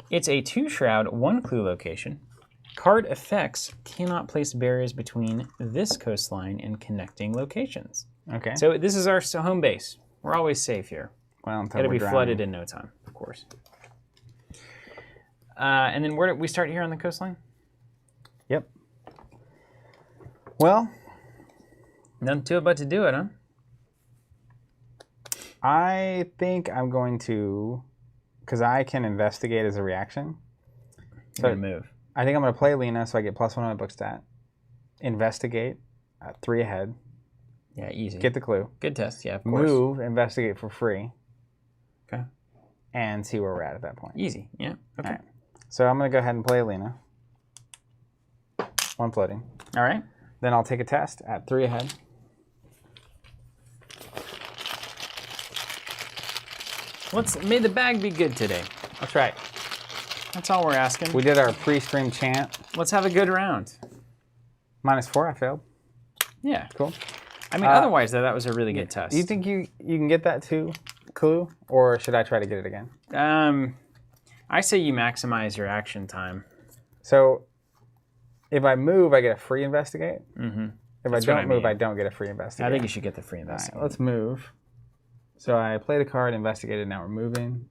it's a 2-shroud, 1-clue location. Card effects cannot place barriers between this coastline and connecting locations. Okay. So this is our home base. We're always safe here. Well, until It'll we're be drowning. flooded in no time, of course. And then where do we start here on the coastline? Yep. Well, Nothing to it but to do it, huh? I think I'm going to, because I can investigate as a reaction. You're going to move. I think I'm going to play Lena so I get +1 on my book stat. Investigate, 3 ahead. Yeah, easy. Get the clue. Good test, yeah, of course. Move, investigate for free. Okay. And see where we're at that point. Easy, yeah. Okay. All right. So I'm going to go ahead and play Lena. 1 floating. All right. Then I'll take a test at 3 ahead. May the bag be good today. That's right. That's all we're asking. We did our pre-stream chant. Let's have a good round. -4, I failed. Yeah. Cool. I mean, otherwise, though, that was a really good test. Do you think you can get that too, clue? Or should I try to get it again? I say you maximize your action time. So if I move, I get a free investigate. Mm-hmm. If That's I what don't I move, mean. I don't get a free investigate. I think you should get the free All investigate. right, let's move. So I play the card, investigated, now we're moving.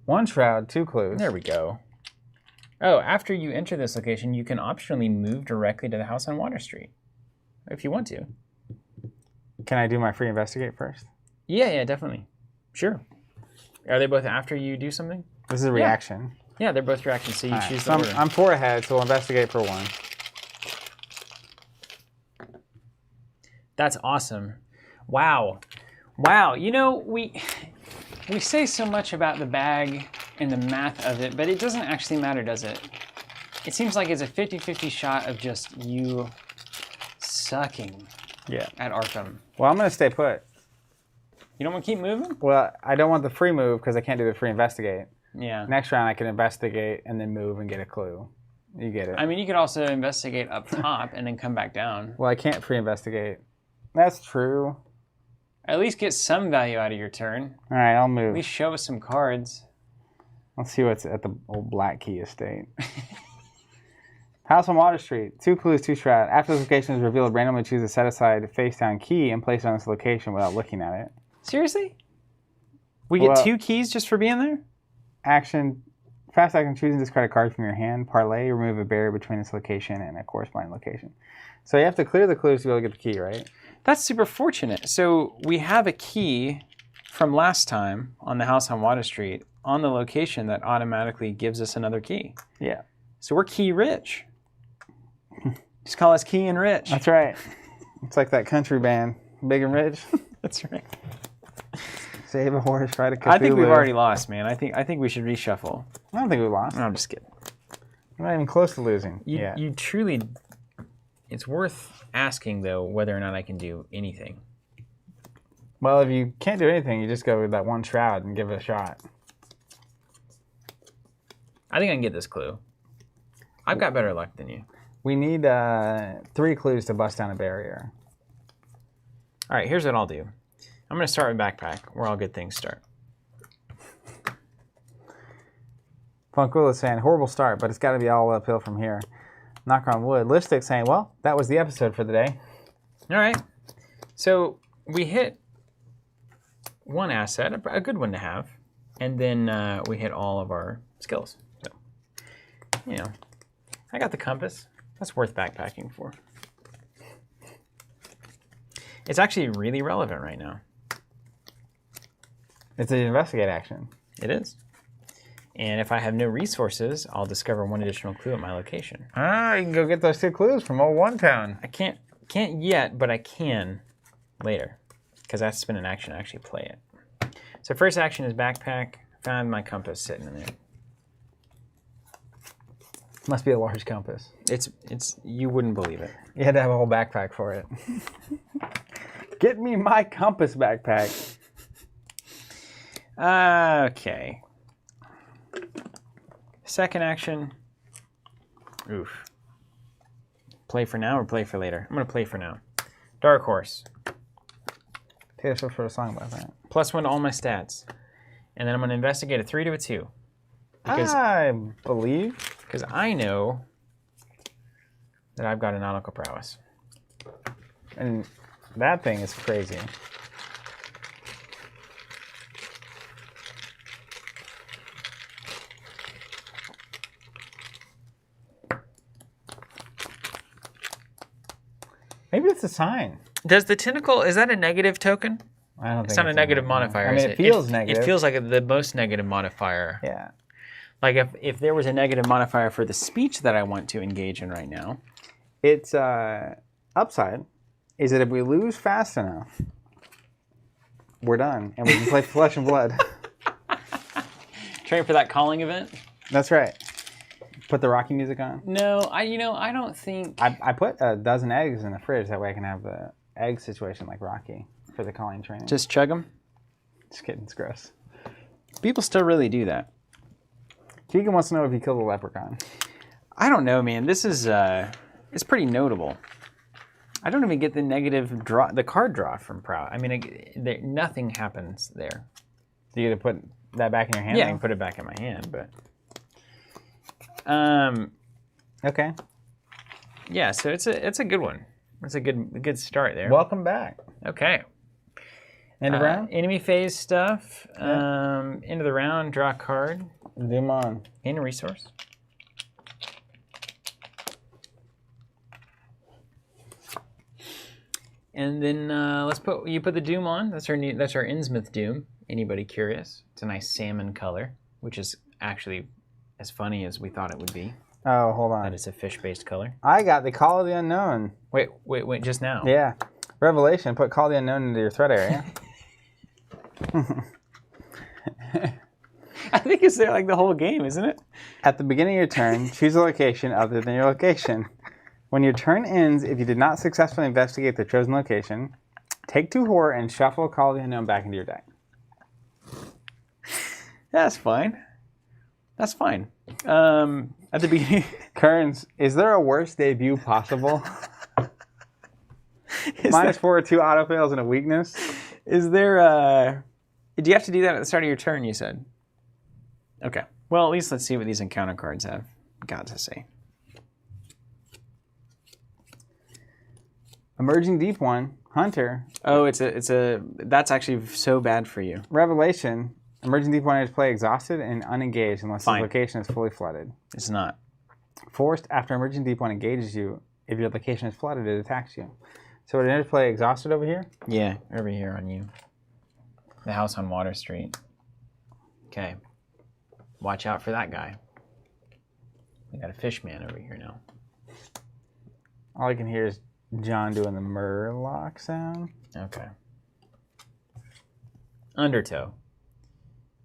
1 shroud, 2 clues. There we go. Oh, after you enter this location, you can optionally move directly to the house on Water Street, if you want to. Can I do my free investigate first? Yeah, definitely. Sure. Are they both after you do something? This is a reaction. Yeah, they're both reactions, so you All right, choose so the order. I'm 4 ahead, so we'll investigate for 1. That's awesome. Wow. Wow. You know, we say so much about the bag and the math of it, but it doesn't actually matter, does it? It seems like it's a 50-50 shot of just you sucking at Arkham. Well, I'm going to stay put. You don't want to keep moving? Well, I don't want the free move because I can't do the free investigate. Yeah. Next round, I can investigate and then move and get a clue. You get it. I mean, you could also investigate up top and then come back down. Well, I can't pre-investigate. That's true. At least get some value out of your turn. All right, I'll At move. least show us some cards. Let's see what's at the old Black Key estate. House on Water Street. 2 clues, 2 shroud. After this location is revealed, randomly choose a set-aside face-down key and place it on this location without looking at it. Seriously? We get Well- 2 keys just for being there? Action. Fast action, choose and discard a card from your hand. Parlay, remove a barrier between this location and a corresponding location. So you have to clear the clues to be able to get the key, right? That's super fortunate. So we have a key from last time on the House on Water Street on the location that automatically gives us another key. Yeah. So we're key rich. Just call us Key and Rich. That's right. It's like that country band, Big and Rich. That's right. Save a horse, ride a Cthulhu. I think we've already lost, man. I think we should reshuffle. I don't think we lost. No, I'm just kidding. We're not even close to losing. You truly. It's worth asking though whether or not I can do anything. Well, if you can't do anything, you just go with that 1 shroud and give it a shot. I think I can get this clue. I've got better luck than you. We need 3 clues to bust down a barrier. All right, here's what I'll do. I'm going to start with backpack, where all good things start. Funkula is saying, horrible start, but it's got to be all uphill from here. Knock on wood. Lipstick saying, well, that was the episode for the day. All right. So we hit 1 asset, a good one to have, and then we hit all of our skills. So, you know, I got the compass. That's worth backpacking for. It's actually really relevant right now. It's an investigate action. It is. And if I have no resources, I'll discover 1 additional clue at my location. Ah, you can go get those 2 clues from old One Town. I can't yet, but I can later, because I have to spend an action to actually play it. So first action is backpack. Found my compass sitting in there. Must be a large compass. It's you wouldn't believe it. You had to have a whole backpack for it. Get me my compass backpack. Okay. Second action. Oof. Play for now or play for later? I'm going to play for now. Dark Horse. Taylor Swift wrote a song about that. +1 to all my stats. And then I'm going to investigate a 3 to a 2. I believe. Because I know that I've got a nautical prowess. And that thing is crazy. Maybe it's a sign. Does the tentacle, is that a negative token? I don't think It's not a negative modifier. I mean, is it feels negative. It feels like the most negative modifier. Yeah. Like if there was a negative modifier for the speech that I want to engage in right now. Its upside is that if we lose fast enough, we're done, and we can play Flesh and Blood. Train for that calling event? That's right. Put the Rocky music on. No, I don't think. I put a dozen eggs in the fridge. That way I can have the egg situation like Rocky for the calling training. Just chug them? Just kidding. It's gross. People still really do that. Keegan wants to know if you killed a leprechaun. I don't know, man. This is it's pretty notable. I don't even get the negative draw, the card draw from Proud. I mean, nothing happens there. Do you get to put that back in your hand? Yeah, I can put it back in my hand, but Okay. yeah. So it's a good one. It's a good start there. Welcome back. Okay. End of round? Enemy phase stuff. Yeah. End of the round. Draw a card. Doom on. Gain a resource. And then you put the Doom on. That's our Innsmouth Doom. Anybody curious? It's a nice salmon color, which is actually as funny as we thought it would be. Oh, hold on. That it's a fish-based color. I got the Call of the Unknown. Wait, just now. Yeah. Revelation. Put Call of the Unknown into your threat area. I think it's there like the whole game, isn't it? At the beginning of your turn, choose a location other than your location. When your turn ends, if you did not successfully investigate the chosen location, take 2 horror and shuffle Call of the Unknown back into your deck. That's fine. That's fine. At the beginning, Kearns, is there a worse debut possible? -4, 2 auto fails, and a weakness. is there? Do you have to do that at the start of your turn? You said. Okay. Well, at least let's see what these encounter cards have got to say. Emerging Deep One, Hunter. Oh, it's a. That's actually so bad for you. Revelation. Emerging Deep One enters play exhausted and unengaged unless Fine. the location is fully flooded. It's not. Forced after Emerging Deep One engages you, if your location is flooded, it attacks you. So it enters play exhausted over here? Yeah, over here on you. The house on Water Street. Okay. Watch out for that guy. We got a fish man over here now. All I can hear is John doing the Murloc sound. Okay. Undertow.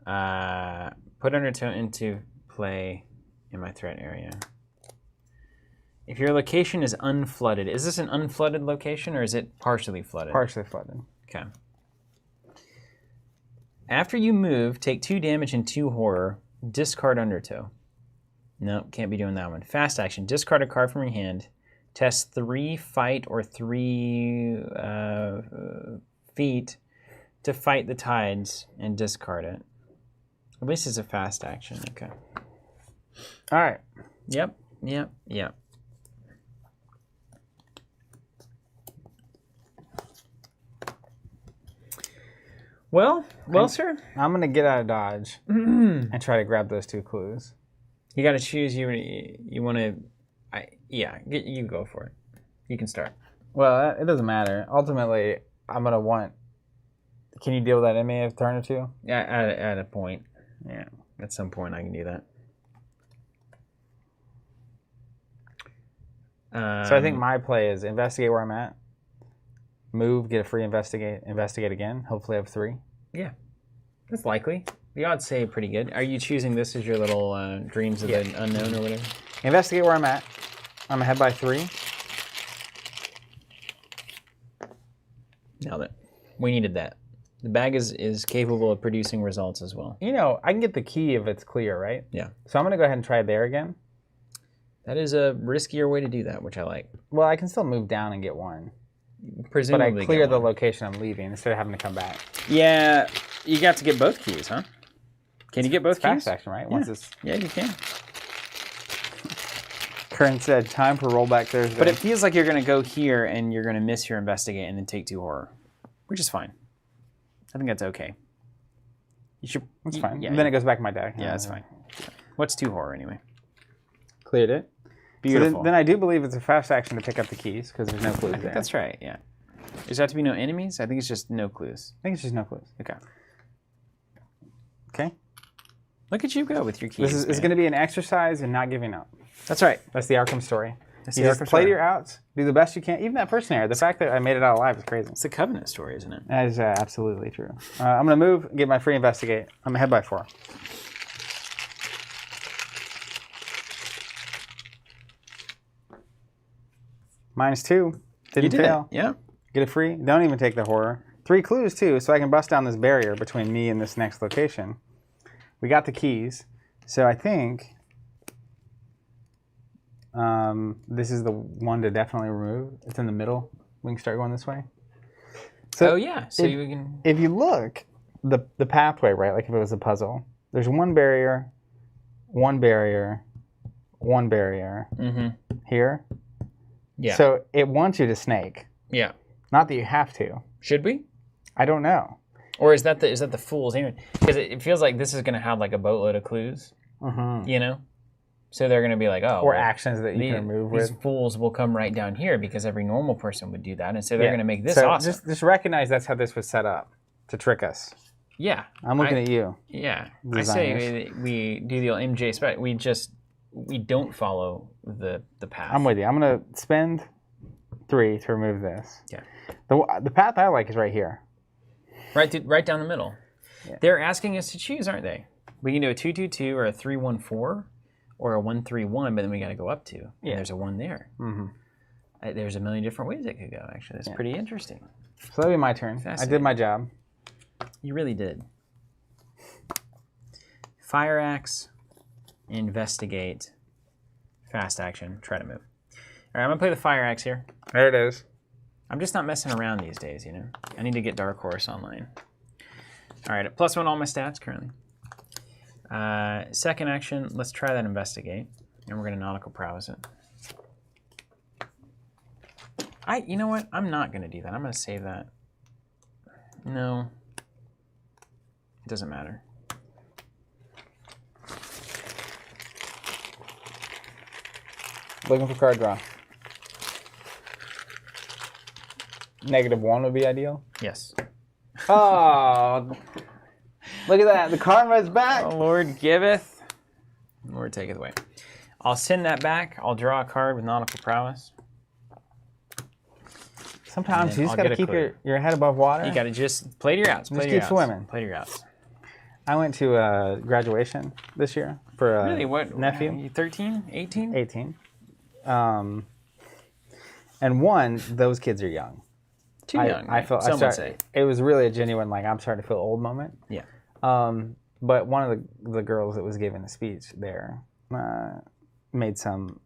Put Undertow into play in my threat area. If your location is unflooded, is this an unflooded location or is it partially flooded? Partially flooded. Okay. After you move, take 2 damage and 2 horror. Discard Undertow. No, can't be doing that one. Fast action. Discard a card from your hand. Test 3 fight or 3 feet to fight the tides and discard it. At least it's a fast action. Okay. All right. Yep. Well, sir. I'm going to get out of dodge and try to grab those 2 clues. You got to choose. You want to. You go for it. You can start. Well, it doesn't matter. Ultimately, I'm going to want... Can you deal with that enemy a turn or 2? Yeah, at a point. Yeah. At some point, I can do that. So I think my play is investigate where I'm at, move, get a free investigate again. Hopefully I have 3. Yeah, that's likely. The odds say pretty good. Are you choosing this as your little dreams of the unknown or whatever? Investigate where I'm at. I'm ahead by 3. Nailed it. We needed that. The bag is capable of producing results as well. You know, I can get the key if it's clear, right? Yeah. So I'm going to go ahead and try there again. That is a riskier way to do that, which I like. Well, I can still move down and get 1. Presumably, but I clear the location I'm leaving instead of having to come back. Yeah, you got to get both keys, huh? Can you get both keys? Fast action, right? Once it's... Yeah, you can. Kern said, time for rollback Thursday. But it feels like you're going to go here and you're going to miss your investigate and then take 2 horror, which is fine. I think that's okay. You should. That's fine. Yeah, and then it goes back to my deck. Yeah, that's fine. What's 2 horror anyway? Cleared it. Beautiful. So then I do believe it's a fast action to pick up the keys because there's no clues there. That's right, yeah. Does there have to be no enemies? I think it's just no clues. I think it's just no clues. Okay. Okay. Look at you go with your keys. This is going to be an exercise in not giving up. That's right. That's the Arkham story. That's You just play to your outs, do the best you can. Even that first scenario, the fact that I made it out alive is crazy. It's the Covenant story, isn't it? That is absolutely true. I'm going to move, get my free investigate. I'm ahead by 4. -2. Didn't fail. Yeah. Get a free. Don't even take the horror. 3 clues, too, so I can bust down this barrier between me and this next location. We got the keys. So I think this is the one to definitely remove. It's in the middle. We can start going this way. So yeah. So you can... If you look, the pathway, right, like if it was a puzzle, there's 1 barrier, 1 barrier, 1 barrier here. Yeah. So it wants you to snake. Yeah. Not that you have to. Should we? I don't know. Or is that the fool's errand? Because it feels like this is going to have like a boatload of clues. You know? So they're going to be like, oh. Or actions that you can remove with. These fools will come right down here because every normal person would do that. And so they're going to make this awesome. Just recognize that's how this was set up to trick us. Yeah. I'm looking at you. Yeah. Designers. I say we do the old MJ spec. We don't follow the path. I'm with you. I'm going to spend 3 to remove this. Yeah. The path I like is right here. Right down the middle. Yeah. They're asking us to choose, aren't they? We can do a 2-2-2 or a 3-1-4 or a 1-3-1, but then we got to go up 2. And there's a 1 there. There's a million different ways it could go, actually. That's pretty interesting. So that'll be my turn. I did my job. You really did. Fire Axe. investigate, fast action, try to move. All right, I'm going to play the Fire Axe here. There it is. I'm just not messing around these days, you know? I need to get Dark Horse online. All right, +1 all my stats currently. Second action, let's try that investigate. And we're going to nautical prowess it. You know what? I'm not going to do that. I'm going to save that. No. It doesn't matter. Looking for card draw. -1 would be ideal. Yes. Oh, look at that. The karma is back. The Lord giveth, Lord taketh away. I'll send that back. I'll draw a card with nautical prowess. Sometimes you just got to keep your head above water. You got to just play to your outs. Just keep swimming. Play to your outs. I went to a graduation this year for a really? What nephew. You 13, 18? 18. And one, those kids are young. Too young. I felt. Some would say. It was really a genuine, like, I'm starting to feel old moment. Yeah. But one of the girls that was giving the speech there made some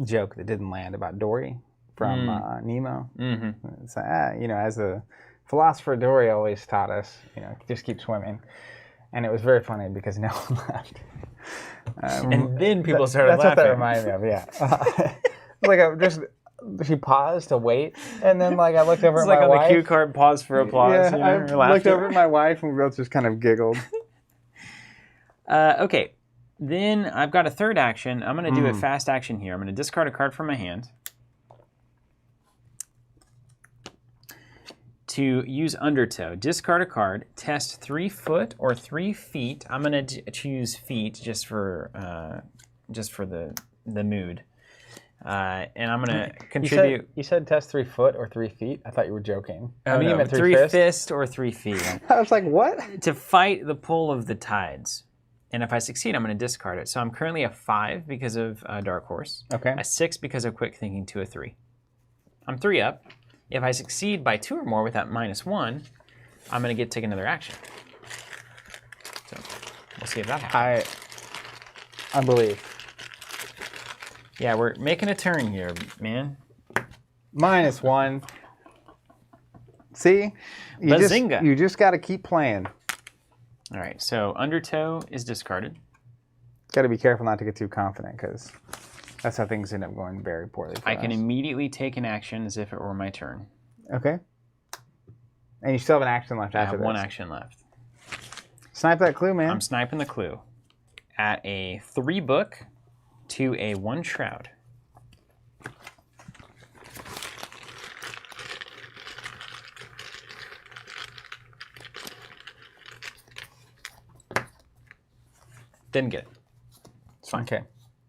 joke that didn't land about Dory from Nemo. Mm-hmm. It's you know, as the philosopher Dory always taught us, you know, just keep swimming. And it was very funny because no one laughed. And then people started laughing. That's what that reminded me of, yeah. She paused to wait, and then I looked over at my wife. It's like on the cue card, pause for applause. Yeah, you know, I looked over at my wife, and we both just kind of giggled. Okay, then I've got a third action. I'm going to do a fast action here. I'm going to discard a card from my hand to use Undertow. Discard a card, test 3 foot or 3 feet. I'm going to choose feet just for the mood. And I'm going to contribute. You said test 3 foot or 3 feet? I thought you were joking. Oh, no, you meant 3 fists or 3 feet. I was like, what? To fight the pull of the tides. And if I succeed, I'm going to discard it. So I'm currently a 5 because of Dark Horse. Okay. A 6 because of Quick Thinking to a 3. I'm 3 up. If I succeed by 2 or more with that -1, I'm going to take another action. So we'll see if that happens. I believe. Yeah, we're making a turn here, man. -1. See? Bazinga. You just got to keep playing. All right, so Undertow is discarded. Got to be careful not to get too confident because that's how things end up going very poorly for I us. can immediately take an action as if it were my turn. Okay. And you still have an action left after this. I have 1 action left. Snipe that clue, man. I'm sniping the clue. At a 3 book to a 1 shroud. Didn't get it. It's fine. Okay.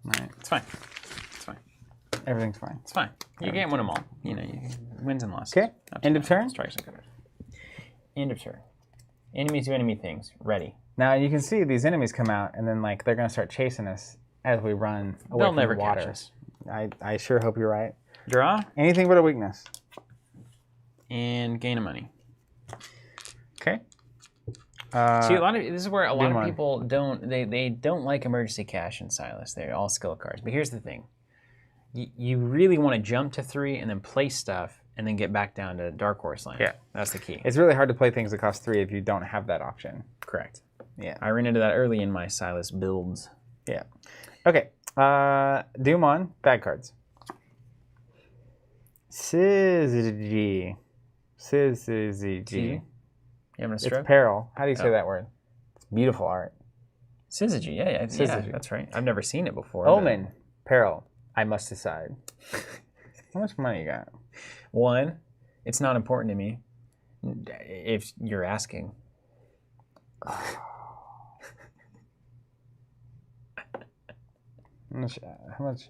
All right. It's fine. It's fine. Everything's fine. It's fine. You can't win them all. You know, wins and losses. Okay. End of turn? Strikes and covers. End of turn. Enemies do enemy things. Ready. Now you can see these enemies come out, and then they're going to start chasing us as we run away They'll from never the water. catch us. I sure hope you're right. Draw. Anything but a weakness. And gain a money. Okay. See, this is where a lot of one. people they don't like emergency cash in Silas. They're all skill cards. But here's the thing. You really want to jump to 3 and then play stuff and then get back down to Dark Horse land. Yeah. That's the key. It's really hard to play things that cost 3 if you don't have that option. Correct. Yeah. I ran into that early in my Silas builds. Yeah. Okay. Doom on. Bad cards. Syzygy. Syzygy. You having a stroke? It's peril. How do you say that word? It's beautiful art. Syzygy. Yeah, Syzygy. that's right. I've never seen it before. Omen. Peril. I must decide. How much money you got? 1, it's not important to me. If you're asking. How much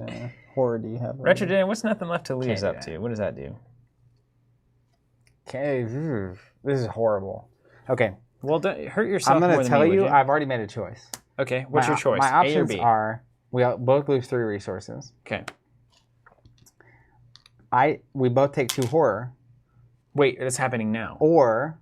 horror do you have? Retro Dinner, what's Nothing Left to Lose up to? What does that do? Okay, this is horrible. Okay. Well, don't hurt yourself. I'm going to tell you, would I've already made a choice. Okay, what's your choice? My options A or B? are, we both lose 3 resources. Okay. We both take 2 horror. Wait, it's happening now. Or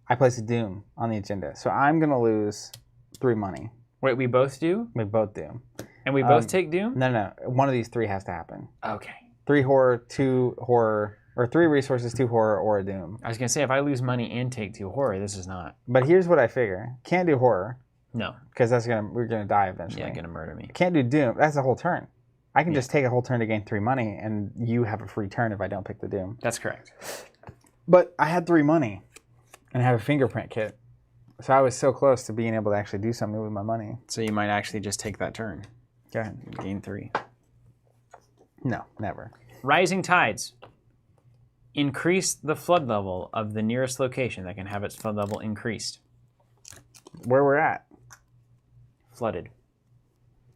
I place a Doom on the agenda. So I'm going to lose 3 money. Wait, we both do? We both do. And we both take Doom? No. One of these three has to happen. Okay. 3 horror, 2 horror, or 3 resources, 2 horror, or a Doom. I was going to say, if I lose money and take 2 horror, this is not. But here's what I figure. Can't do horror. No. Because we're gonna die eventually. Yeah, going to murder me. Can't do Doom. That's a whole turn. I can just take a whole turn to gain 3 money, and you have a free turn if I don't pick the Doom. That's correct. But I had 3 money, and I have a fingerprint kit. So I was so close to being able to actually do something with my money. So you might actually just take that turn. Go ahead. Gain 3. No, never. Rising tides. Increase the flood level of the nearest location that can have its flood level increased. Where we're at. Flooded.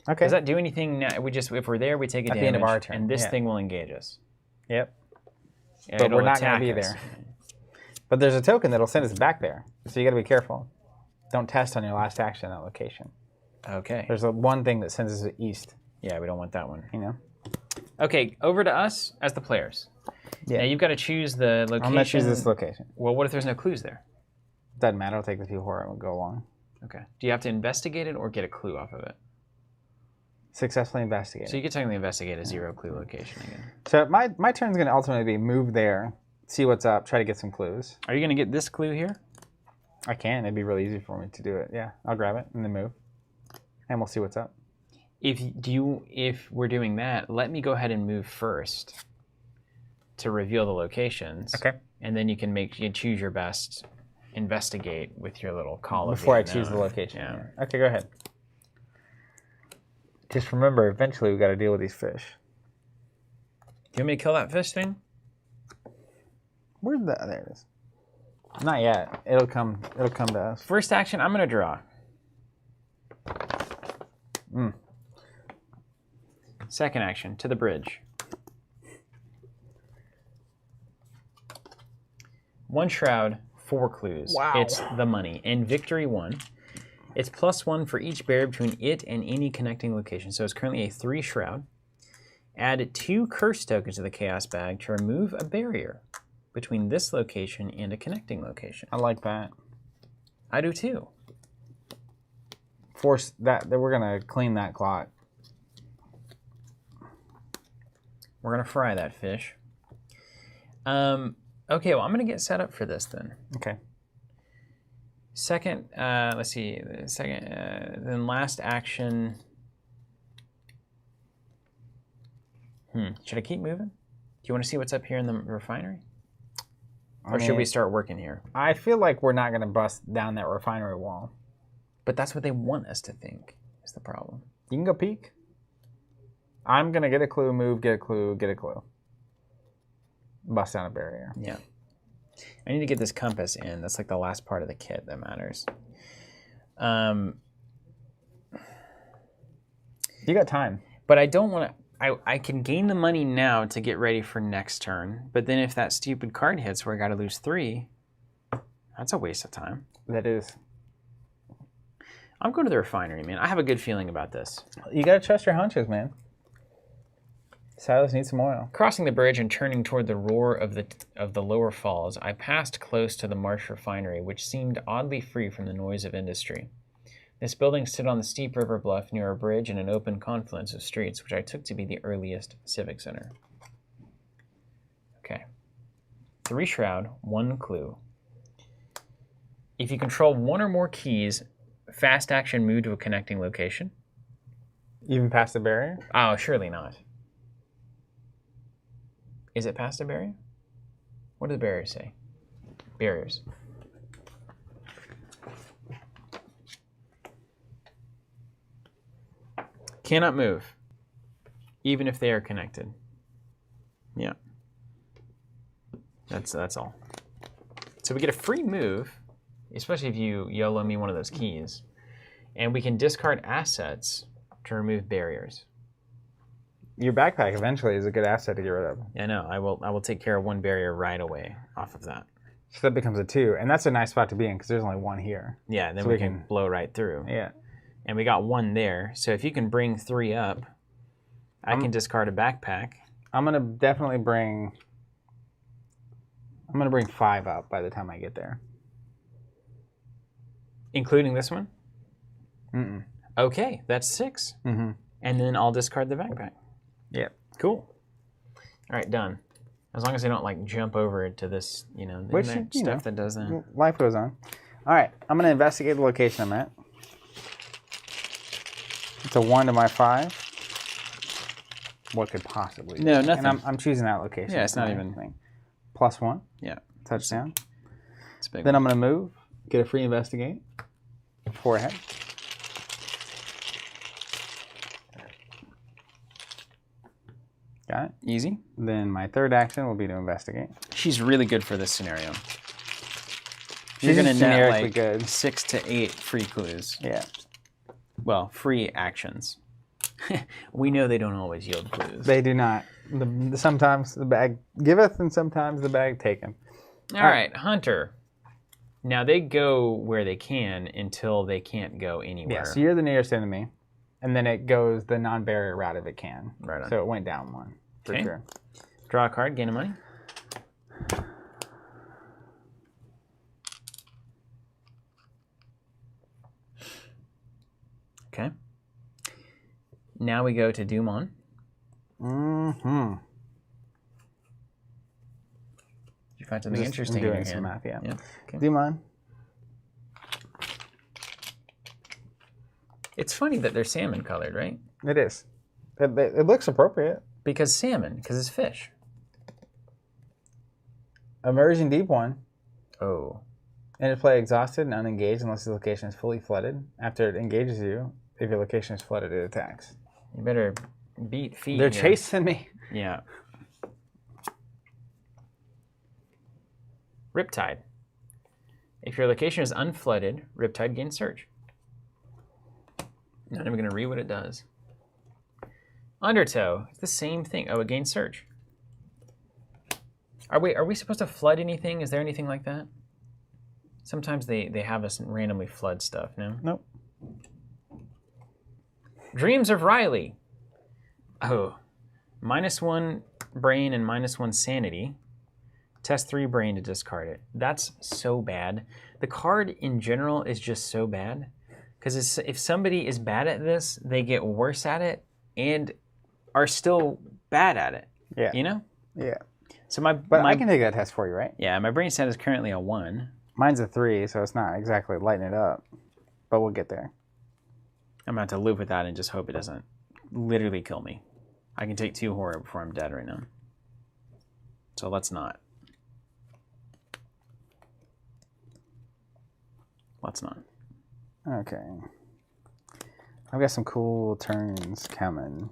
Okay. Does that do anything? If we're there, we take a At damage, the end of our turn, and this yeah. thing will engage us. Yep. And But it'll we're not going attack to be us. there. But there's a token that'll send us back there. So you got to be careful. Don't test on your last action at that location. Okay. There's one thing that sends us east, Yeah, we don't want that one. you know? Okay, over to us as the players. Yeah. Now you've got to choose the location. I'm going to choose this location. Well, what if there's no clues there? Doesn't matter. I'll take the 2 horror and we'll go along. Okay. Do you have to investigate it or get a clue off of it? Successfully investigate. So you could technically investigate a 0 clue location again. So my turn's going to ultimately be move there, see what's up, try to get some clues. Are you going to get this clue here? I can. It'd be really easy for me to do it. Yeah, I'll grab it and then move, and we'll see what's up. If we're doing that, let me go ahead and move first to reveal the locations. Okay. And then you choose your best investigate with your little call of Before I the choose the unknown. location. Yeah. Yeah. Okay, go ahead. Just remember, eventually we got to deal with these fish. Do you want me to kill that fish thing? There it is. Not yet. It'll come to us. First action, I'm going to draw. Second action, to the bridge. 1 shroud, 4 clues. Wow. It's the money. And victory 1. It's +1 for each barrier between it and any connecting location. So it's currently a 3 shroud. Add 2 curse tokens to the chaos bag to remove a barrier between this location and a connecting location. I like that. I do too. Force that we're gonna clean that clock. We're gonna fry that fish. Okay, well I'm gonna get set up for this then. Okay. Second, let's see. Then last action. Should I keep moving? Do you want to see what's up here in the refinery? Or should we start working here? I feel like we're not gonna bust down that refinery wall. But that's what they want us to think is the problem. You can go peek. I'm gonna get a clue, move, get a clue, get a clue. Bust down a barrier. Yeah. I need to get this compass in. That's like the last part of the kit that matters. You got time. But I don't want to... I can gain the money now to get ready for next turn. But then if that stupid card hits where I got to lose 3, that's a waste of time. That is. I'm going to the refinery, man. I have a good feeling about this. You gotta trust your hunches, man. Silas needs some oil. Crossing the bridge and turning toward the roar of the lower falls, I passed close to the Marsh refinery, which seemed oddly free from the noise of industry. This building stood on the steep river bluff near a bridge and an open confluence of streets, which I took to be the earliest civic center. Okay. 3 shroud, 1 clue. If you control 1 or more keys, fast action move to a connecting location. Even past the barrier? Oh, surely not. Is it past a barrier? What do the barriers say? Barriers. Cannot move, even if they are connected. Yeah. That's all. So we get a free move, especially if you YOLO me one of those keys, and we can discard assets to remove barriers. Your backpack eventually is a good asset to get rid of. Yeah, no, I will take care of 1 barrier right away off of that. So that becomes a 2, and that's a nice spot to be in because there's only 1 here. Yeah, and then So we we can blow right through. Yeah. And we got 1 there. So if you can bring 3 up, I can discard a backpack. I'm gonna definitely bring. I'm gonna bring 5 up by the time I get there. Including this one? Mm-mm. Okay, that's 6. Mm-hmm. And then I'll discard the backpack. Yep. Cool. All right, done. As long as I don't like jump over to this, you know, Which, stuff that does that. Life goes on. All right, I'm going to investigate the location I'm at. It's a 1 to my 5. What could possibly be? No, nothing. And I'm choosing that location. Yeah, it's not even anything. +1. Yeah. Touchdown. It's a big. Then I'm going to move. Get a free investigate. 4 ahead. Got it. Easy. Then my third action will be to investigate. She's really good for this scenario. She's You're going to net generically like good. 6 to 8 free clues. Yeah. Well, free actions. We know they don't always yield clues. They do not. Sometimes the bag giveth and sometimes the bag taketh. All right, Hunter. Now they go where they can until they can't go anywhere. Yeah, so you're the nearest enemy. And then it goes the non-barrier route if it can. Right on. So it went down 1 for Okay. sure. Draw a card, gain a money. Okay. Now we go to Dumont. Mm-hmm. Did you find something interesting doing in your some hand? math, yeah. Okay. Dumont. It's funny that they're salmon colored, right? It is. It looks appropriate. Because salmon, because it's fish. Immersion deep 1. Oh. Interplay exhausted and unengaged unless the location is fully flooded. After it engages you, if your location is flooded, it attacks. You better beat feet. They're here. chasing me. Yeah. Riptide. If your location is unflooded, Riptide gains surge. Not even going to read what it does. Undertow. It's the same thing. Oh, it gains surge. Are we supposed to flood anything? Is there anything like that? Sometimes they have us randomly flood stuff, no? Nope. Dreams of Riley. Oh. -1 brain and -1 sanity. Test 3 brain to discard it. That's so bad. The card in general is just so bad. Because if somebody is bad at this, they get worse at it and are still bad at it. Yeah. You know? Yeah. So But I can take that test for you, right? Yeah, my brain stat is currently a 1. Mine's a 3, so it's not exactly lighting it up. But we'll get there. I'm about to live with that and just hope it doesn't literally kill me. I can take 2 horror before I'm dead right now. So let's not. Let's not. Okay. I've got some cool turns coming.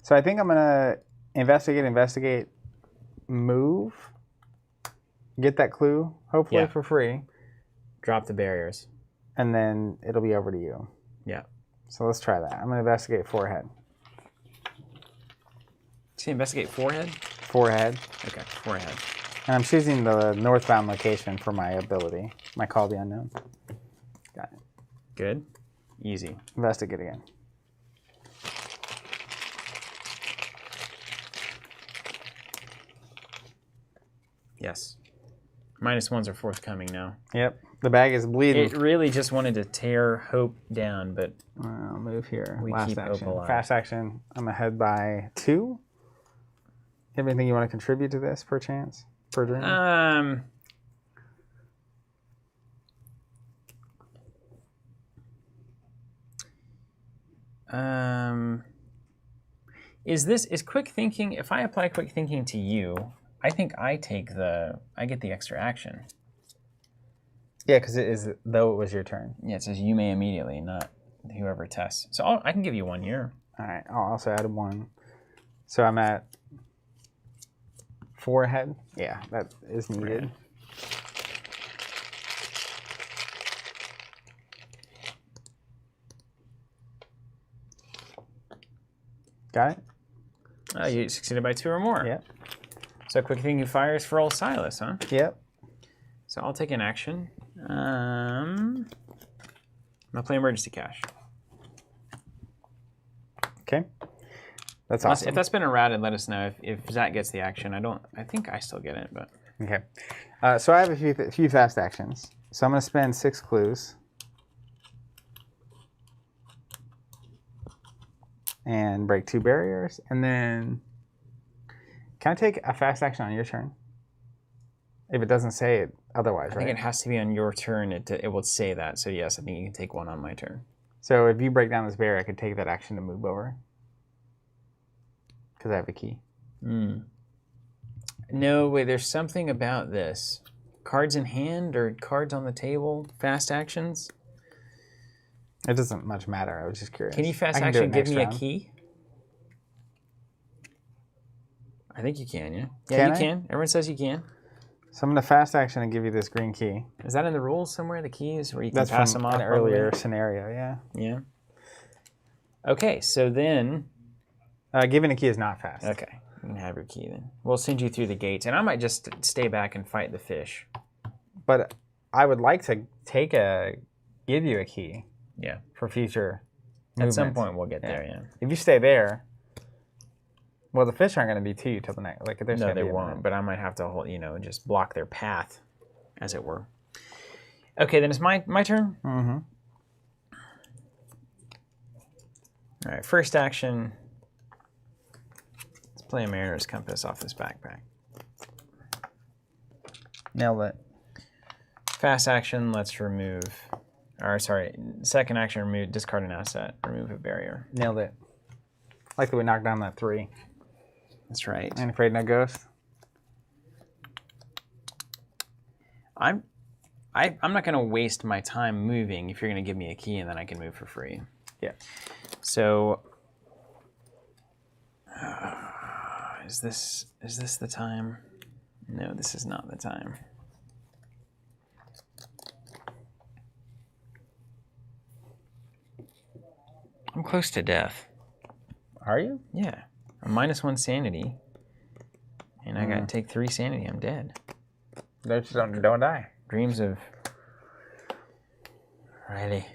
So I think I'm going to investigate, move, get that clue, hopefully Yeah. for free, Drop the barriers. and then it'll be over to you. Yeah. So let's try that. I'm going to investigate 4 ahead. See, investigate 4 head? 4 ahead. Okay, 4 head. And I'm choosing the northbound location for my ability, my Call the Unknown. Got it. Good. Easy. Investigate again. Yes. -1s are forthcoming now. Yep. The bag is bleeding. It really just wanted to tear Hope down, but I'll move here. We Last keep Hope action. alive. Fast action. I'm ahead by 2. You have anything you want to contribute to this, perchance? Per dream? Is quick thinking, if I apply quick thinking to you, I think I get the extra action. Yeah, because it is, though it was your turn. Yeah, it says you may immediately, not whoever tests. So I can give you 1 here. All right. I'll also add 1. So I'm at 4 ahead. Yeah, that is needed. Got it? Oh, you succeeded by 2 or more. Yep. So quick thinking fires for old Silas, huh? Yep. So I'll take an action. I'm gonna play emergency cash. Okay. That's awesome. If that's been errated, let us know. If Zach gets the action, I think I still get it, but Okay. So I have a few fast actions. So I'm going to spend 6 clues. and break 2 barriers. And then, can I take a fast action on your turn? If it doesn't say it otherwise, I right? think it has to be on your turn. It will say that. So yes, I think you can take one on my turn. So if you break down this barrier, I could take that action to move over. Because I have a key. No, wait, there's something about this. Cards in hand or cards on the table, fast actions? It doesn't much matter. I was just curious. Can you fast action give me a key? I think you can, yeah. Yeah, you can. Everyone says you can. So I'm going to fast action and give you this green key. Is that in the rules somewhere, the keys, where you can That's pass from them off? an earlier scenario, yeah. Yeah. Okay, so then... giving a key is not fast. Okay, you can have your key then. We'll send you through the gates, and I might just stay back and fight the fish. But I would like to give you a key. Yeah. For future movements. At some point we'll get there, yeah. If you stay there, well, the fish aren't going to be to you till the next. Like, no, they won't. But I might have to hold, just block their path, as it were. Okay, then it's my turn. Mm-hmm. All right, first action. Let's play a Mariner's Compass off this backpack. Nailed it. Fast action. Let's remove. Or sorry, second action. Remove. Discard an asset. Remove a barrier. Nailed it. Like that we knocked down that 3. That's right. Ain't afraid no ghost. I'm not going to waste my time moving if you're going to give me a key and then I can move for free. Yeah. So, is this the time? No, this is not the time. I'm close to death. Are you? Yeah. I'm -1 sanity. And I got to take 3 sanity. I'm dead. Don't die. Dreams of... Riley.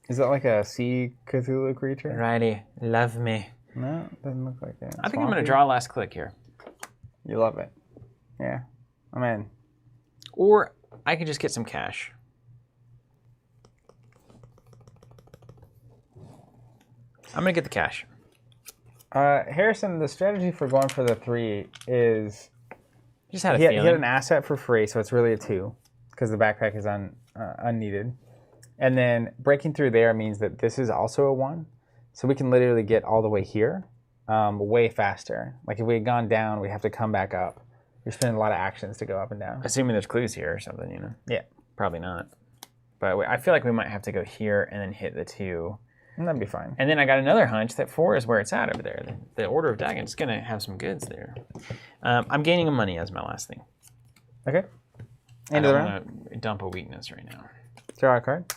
Is that like a sea Cthulhu creature? Riley, love me. No, it doesn't look like it. I think I'm going to draw last click here. You love it. Yeah. I'm in. Or I could just get some cash. I'm going to get the cash. Harrison, the strategy for going for the 3 is... Just had a feeling. He had an asset for free, so it's really a 2, because the backpack is unneeded. And then breaking through there means that this is also a 1, so we can literally get all the way here way faster. Like if we had gone down, we have to come back up. We're spending a lot of actions to go up and down. Assuming there's clues here or something, Yeah. Probably not. But I feel like we might have to go here and then hit the 2. And that'd be fine. And then I got another hunch that 4 is where it's at over there. The Order of Dagon is going to have some goods there. I'm gaining a money as my last thing. Okay. I don't want to dump a weakness right now. Draw a card.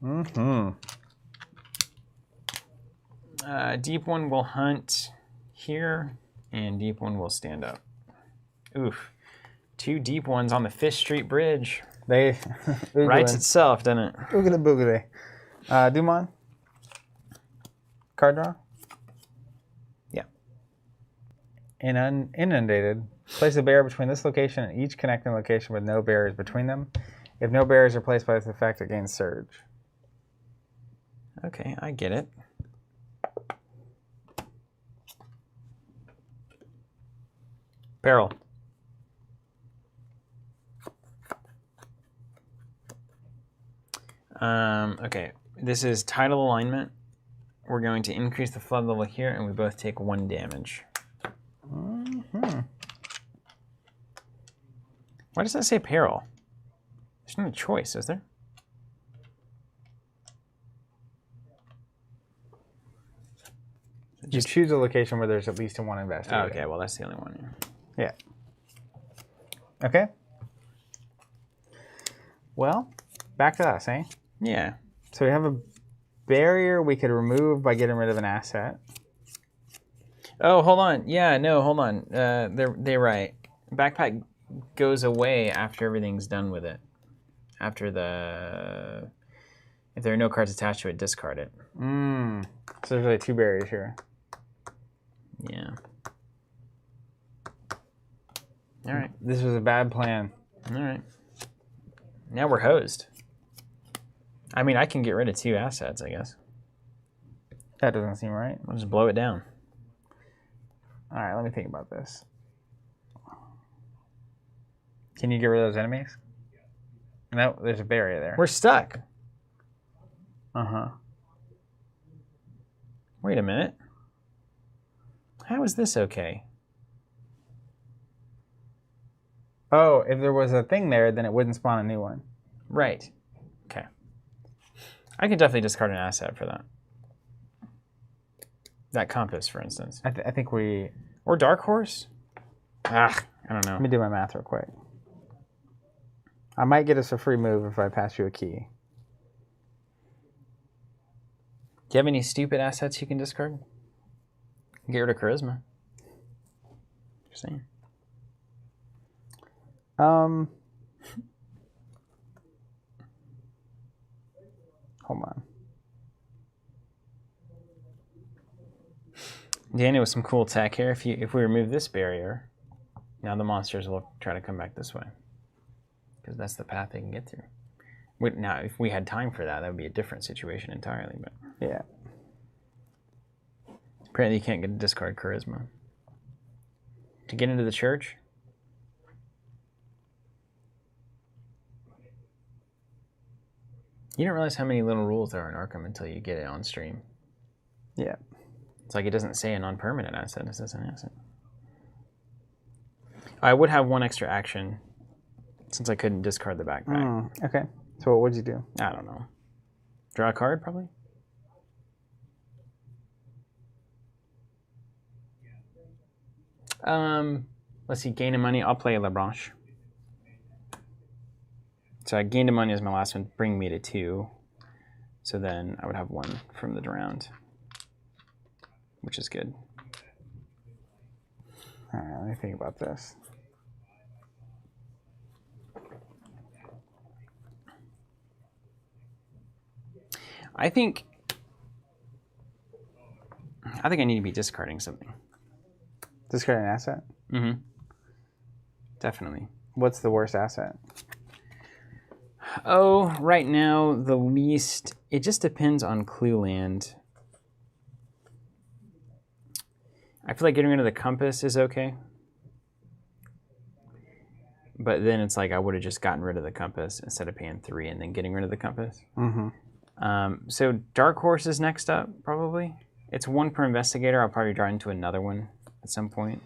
Mm-hmm. Deep One will hunt here, and Deep One will stand up. Oof. 2 Deep Ones on the Fish Street Bridge. They writes itself, doesn't it? Oogly boogly. Dumont. Card draw. Yeah. Inundated. Place a barrier between this location and each connecting location with no barriers between them. If no barriers are placed by this effect, it gains surge. Okay, I get it. Barrel. Okay, this is tidal alignment. We're going to increase the flood level here, and we both take 1 damage. Mm-hmm. Why does that say peril? There's no choice, is there? You choose a location where there's at least one investigator. Oh, okay, well, that's the only one here. Yeah. Okay. Well, back to us, eh? Yeah. So we have a barrier we could remove by getting rid of an asset. Oh, hold on. Yeah, no, hold on. They're right. Backpack goes away after everything's done with it. After the... If there are no cards attached to it, discard it. So there's really 2 barriers here. Yeah. All right. This was a bad plan. All right. Now we're hosed. I mean, I can get rid of 2 assets, I guess. That doesn't seem right. I'll just blow it down. All right, let me think about this. Can you get rid of those enemies? No, there's a barrier there. We're stuck. Uh-huh. Wait a minute. How is this okay? Oh, if there was a thing there, then it wouldn't spawn a new one. Right. Okay. I could definitely discard an asset for that. That compass, for instance. I think we... Or Dark Horse? I don't know. Let me do my math real quick. I might get us a free move if I pass you a key. Do you have any stupid assets you can discard? Get rid of Charisma. Just saying. Hold on. Danny, with some cool tech here. If we remove this barrier, now the monsters will try to come back this way. Because that's the path they can get through. Now, if we had time for that, that would be a different situation entirely. But Yeah. apparently you can't get discard Charisma. To get into the church? You don't realize how many little rules there are in Arkham until you get it on stream. Yeah. It's like it doesn't say a non-permanent asset, it says an asset. I would have one extra action since I couldn't discard the backpack. Okay. So what would you do? I don't know. Draw a card, probably? Let's see, gain a money. I'll play La Branche. So I gained a money as my last one, bring me to 2. So then I would have 1 from the round, which is good. All right, let me think about this. I think I need to be discarding something. Discard an asset? Mm-hmm. Definitely. What's the worst asset? Oh, right now, the least... It just depends on Clue Land. I feel like getting rid of the compass is okay. But then it's like I would have just gotten rid of the compass instead of paying 3 and then getting rid of the compass. Mm-hmm. So Dark Horse is next up, probably. It's 1 per investigator. I'll probably draw into another one at some point.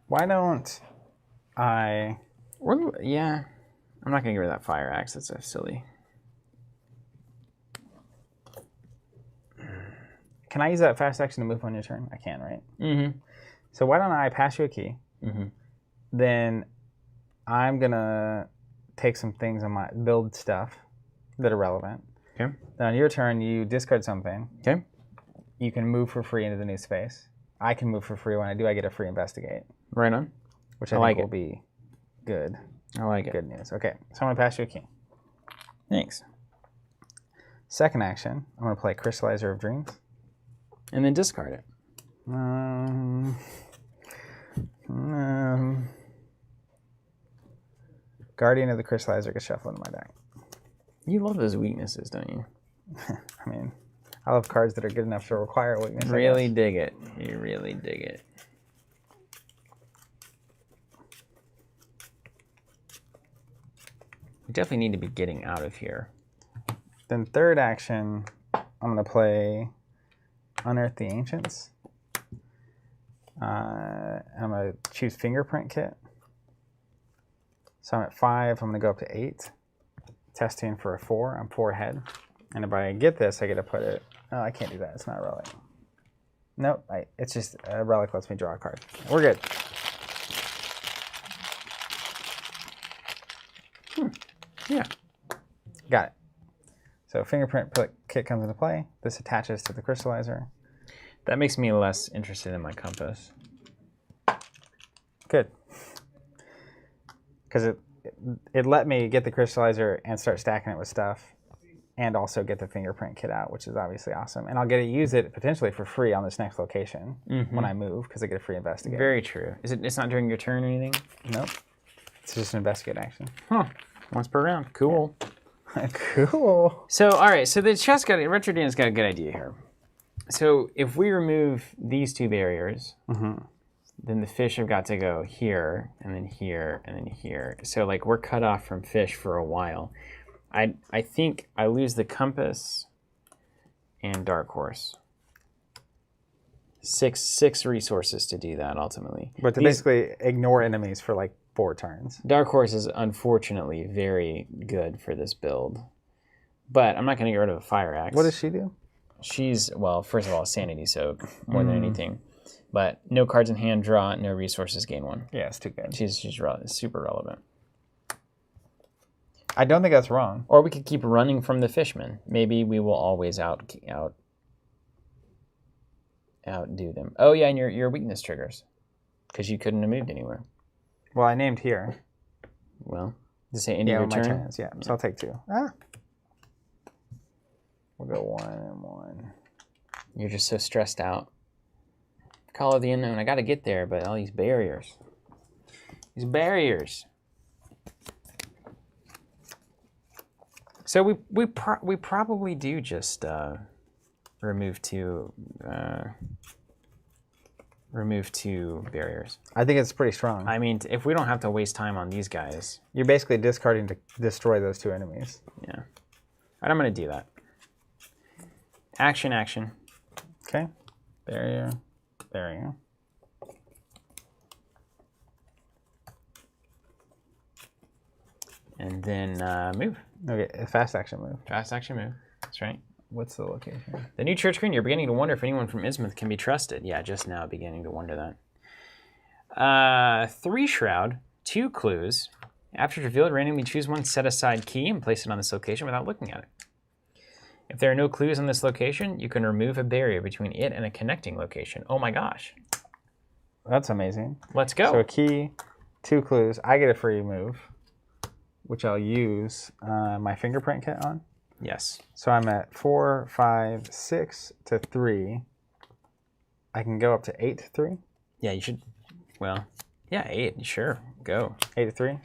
Why don't I... Yeah. I'm not going to get rid of that fire axe. That's so silly. Can I use that fast action to move on your turn? I can, right? Mm-hmm. So why don't I pass you a key? Mm-hmm. Then I'm going to take some things on my... build stuff that are relevant. Okay. Then on your turn, you discard something. Okay. You can move for free into the new space. I can move for free. When I do, I get a free investigate. Right on. Which I think will be good. I like it. Good news. Okay, so I'm going to pass you a key. Thanks. Second action, I'm going to play Crystallizer of Dreams. And then discard it. Guardian of the Crystallizer gets shuffled into my deck. You love those weaknesses, don't you? I mean, I love cards that are good enough to require a weakness. Really dig it. You really dig it. We definitely need to be getting out of here. Then third action, I'm going to play Unearth the Ancients. I'm going to choose Fingerprint Kit. So I'm at 5. I'm going to go up to 8. Testing for a 4. I'm 4 ahead. And if I get this, I get to put it... Oh, I can't do that. It's not a relic. Nope. It's just a relic lets me draw a card. We're good. Yeah. Got it. So Fingerprint Kit comes into play. This attaches to the Crystallizer. That makes me less interested in my compass. Good. Because it let me get the Crystallizer and start stacking it with stuff, and also get the Fingerprint Kit out, which is obviously awesome. And I'll get to use it potentially for free on this next location when I move, because I get a free investigate. Very true. It's not during your turn or anything? Nope. It's just an investigate action. Huh. Once per round. Cool. Cool. So, all right. So Retro Dan's got a good idea here. So if we remove these two barriers, then the fish have got to go here, and then here, and then here. So like we're cut off from fish for a while. I think I lose the compass and dark horse. Six resources to do that ultimately. But to basically ignore enemies for like 4 turns. Dark horse is unfortunately very good for this build. But I'm not going to get rid of a fire axe. What does she do? She's, well, first of all, sanity soak more than anything. But no cards in hand, draw, no resources, gain 1. Yeah, it's too good. She's super relevant. I don't think that's wrong. Or we could keep running from the fishmen. Maybe we will always outdo them. Oh yeah, and your weakness triggers, because you couldn't have moved anywhere. Well, I named here. Well, does it say end of your my turn? turns. Yeah, so I'll take 2. We'll go 1 and 1. You're just so stressed out. Call of the unknown. I got to get there, but all these barriers. These barriers. So we probably do just remove two barriers. I think it's pretty strong. I mean, if we don't have to waste time on these guys. You're basically discarding to destroy those 2 enemies. Yeah. All right, I'm going to do that. Action. Okay. Barrier. And then move. Okay, a fast action move. Fast action move. That's right. What's the location? The new church screen, you're beginning to wonder if anyone from Innsmouth can be trusted. Yeah, just now beginning to wonder that. 3 shroud, 2 clues. After it's revealed, randomly choose one set-aside key and place it on this location without looking at it. If there are no clues on this location, you can remove a barrier between it and a connecting location. Oh my gosh. That's amazing. Let's go. So a key, 2 clues. I get a free move, which I'll use my fingerprint kit on. Yes. So I'm at 4, 5, 6 to 3. I can go up to 8 to 3. Yeah, you should. Well, yeah, 8. Sure, go. 8 to 3.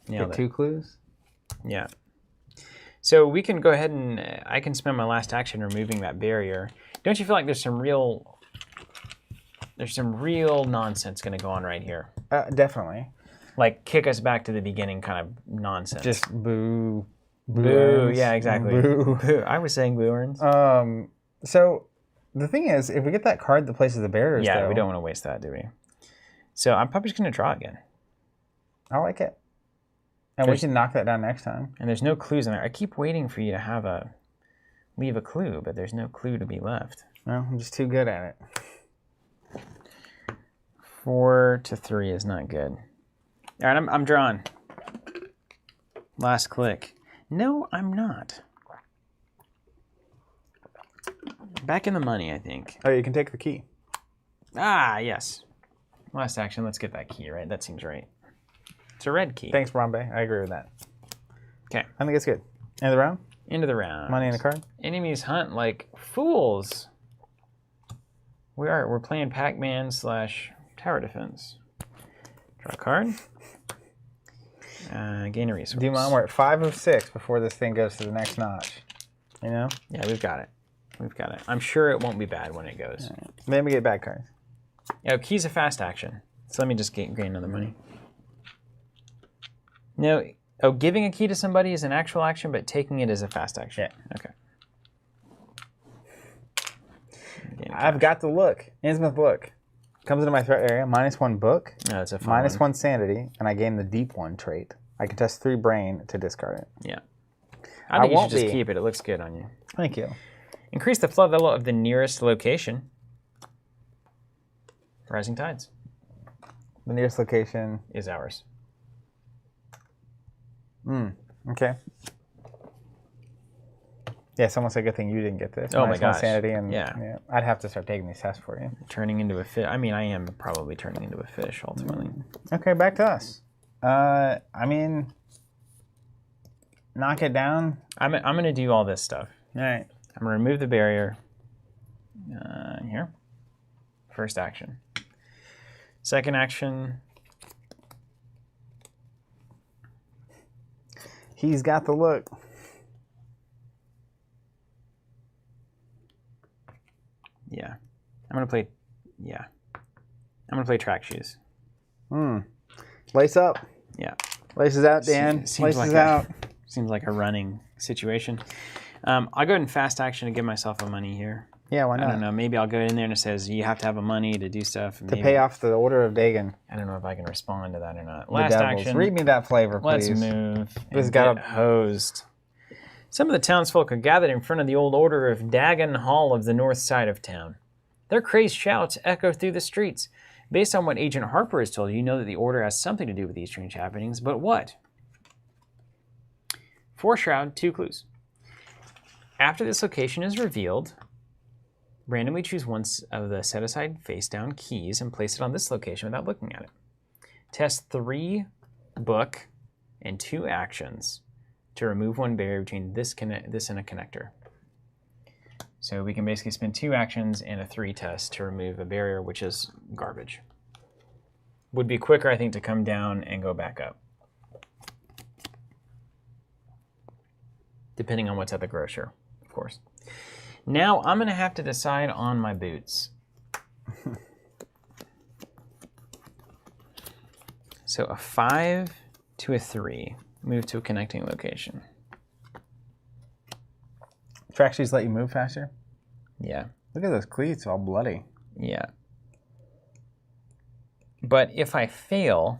Nailed Get it. 2 clues. Yeah. So we can go ahead and I can spend my last action removing that barrier. Don't you feel like there's some real nonsense going to go on right here? Definitely. Like kick us back to the beginning kind of nonsense. Just boo. Boo. Yeah, exactly. Boo. Boo. I was saying boo earns. So the thing is, if we get that card that places the barriers, Yeah, though, we don't want to waste that, do we? So I'm probably just going to draw again. I like it. And we can knock that down next time. And there's no clues in there. I keep waiting for you to leave a clue, but there's no clue to be left. Well, I'm just too good at it. 4 to 3 is not good. All right, I'm drawing. Last click. No, I'm not. Back in the money, I think. Oh, you can take the key. Ah, yes. Last action. Let's get that key, right? That seems right. It's a red key. Thanks, Brombe. I agree with that. Okay. I think it's good. End of the round? End of the round. Money in the card? Enemies hunt like fools. We're playing Pac-Man / Tower Defense. Draw a card. Gain a resource. Dumont, we're at 5 of 6 before this thing goes to the next notch. You know? Yeah, we've got it. We've got it. I'm sure it won't be bad when it goes. Right. Then we get bad cards. Yeah, key's a fast action. So let me just gain another money. No, giving a key to somebody is an actual action, but taking it is a fast action. Yeah. Okay. I've got the look. Innsmouth look. Comes into my threat area. -1 book. No, it's a fun -1 sanity, and I gain the deep 1 trait. I can test 3 brain to discard it. Yeah. I think you should just keep it. It looks good on you. Thank you. Increase the flood level of the nearest location. Rising tides The nearest location. is ours. Okay. Yeah, someone said good thing you didn't get this. Oh my -1 gosh. sanity and Yeah. I'd have to start taking these tests for you. Turning into a fish. I mean, I am probably turning into a fish ultimately. Okay, back to us. I mean, knock it down. I'm going to do all this stuff. All right. I'm going to remove the barrier. Here. First action. Second action. He's got the look. Yeah. I'm going to play... Yeah. I'm going to play track shoes. Lace up. Yeah. Laces out, Dan. Laces out. Seems like a running situation. I'll go ahead and fast action to give myself a money here. Yeah, why not? I don't know. Maybe I'll go in there and it says you have to have a money to do stuff. To pay off the Order of Dagon. I don't know if I can respond to that or not. Last action. Read me that flavor, please. Let's move. This and got get hosed. Some of the townsfolk are gathered in front of the old Order of Dagon Hall of the north side of town. Their crazed shouts echo through the streets. Based on what Agent Harper has told you, you know that the Order has something to do with these strange happenings, but what? 4 shroud, 2 clues. After this location is revealed, randomly choose one of the set-aside face-down keys and place it on this location without looking at it. Test 3 book and 2 actions to remove one barrier between this and a connector. So we can basically spend 2 actions and a 3 test to remove a barrier, which is garbage. Would be quicker, I think, to come down and go back up, depending on what's at the grocer, of course. Now I'm going to have to decide on my boots. So a 5 to a 3. Move to a connecting location. Track shoes let you move faster? Yeah. Look at those cleats, all bloody. Yeah. But if I fail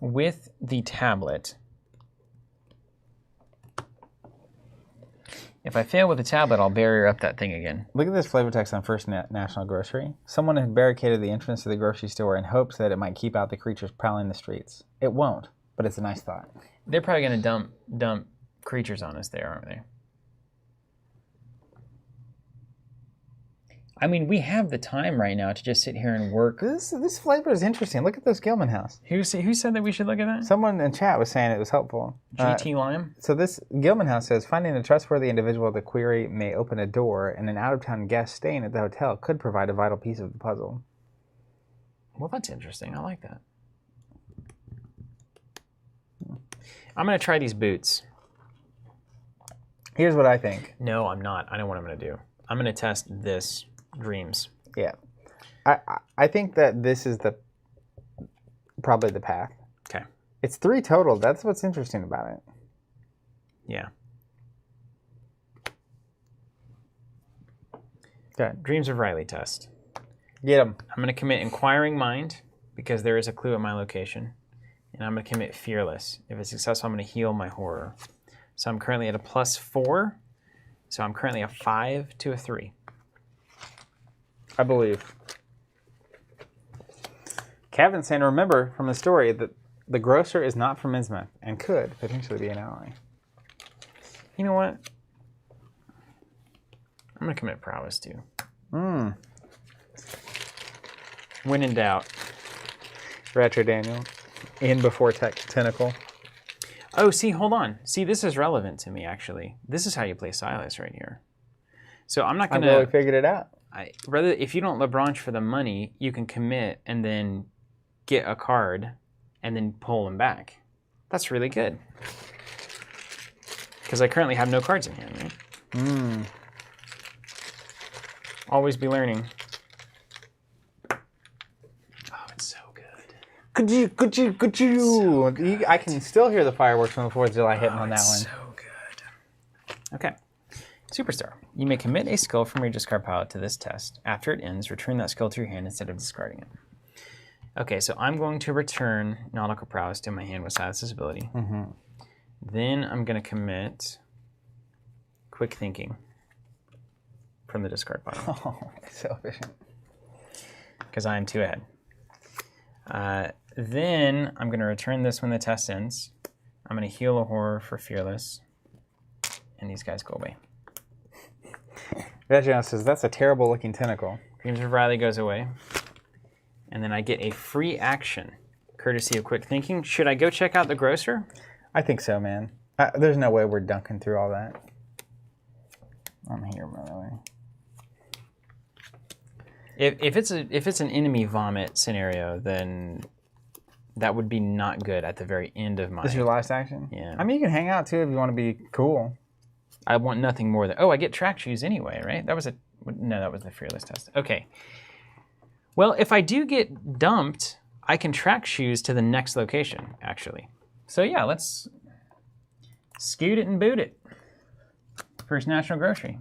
with the tablet... If I fail with the tablet, I'll barrier up that thing again. Look at this flavor text on First National Grocery. Someone has barricaded the entrance to the grocery store in hopes that it might keep out the creatures prowling the streets. It won't, but it's a nice thought. They're probably going to dump creatures on us there, aren't they? I mean, we have the time right now to just sit here and work. This flavor is interesting. Look at this Gilman house. Who said that we should look at that? Someone in chat was saying it was helpful. GT Lime? So this Gilman house says, finding a trustworthy individual to query may open a door, and an out-of-town guest staying at the hotel could provide a vital piece of the puzzle. Well, that's interesting. I like that. I'm going to try these boots. Here's what I think. No, I'm not. I know what I'm going to do. I'm going to test this. Dreams. Yeah. I think that this is probably the path. Okay. It's 3 total. That's what's interesting about it. Yeah. Okay. Dreams of Riley test. Get them. I'm going to commit Inquiring Mind because there is a clue at my location. And I'm going to commit Fearless. If it's successful, I'm going to heal my horror. So I'm currently at a +4. So I'm currently a 5 to a 3. I believe. Kevin's saying, remember from the story that the grocer is not from Innsmouth and could potentially be an ally. You know what? I'm going to commit Prowess too. When in doubt. Retro Daniel. In before tentacle. Oh, see, hold on. See, this is relevant to me, actually. This is how you play Silas right here. So I'm not going to... I really figured it out. Rather, if you don't LeBranch for the money, you can commit and then get a card and then pull them back. That's really good. Because I currently have no cards in hand, right? Always be learning. Oh, it's so good. Could you? I can still hear the fireworks from the 4th of July hitting on that one. So good. Okay. Superstar. You may commit a skill from your discard pile to this test. After it ends, return that skill to your hand instead of discarding it. Okay, so I'm going to return Nautical Prowess to my hand with Silas's ability. Then I'm going to commit Quick Thinking from the discard pile. Oh, so efficient. Because I am 2 ahead. Then I'm going to return this when the test ends. I'm going to heal a horror for Fearless. And these guys go away. Reginald says, that's a terrible looking tentacle. Dreams of Riley goes away. And then I get a free action, courtesy of Quick Thinking. Should I go check out the grocer? I think so, man. There's no way we're dunking through all that. I'm here, by the way. If it's an enemy vomit scenario, then that would be not good at the very end of my... This is your last action? Yeah. I mean, you can hang out, too, if you want to be cool. I want nothing more than... Oh, I get track shoes anyway, right? That was a... No, that was the fearless test. Okay. Well, if I do get dumped, I can track shoes to the next location, actually. So yeah, let's scoot it and boot it. First National Grocery.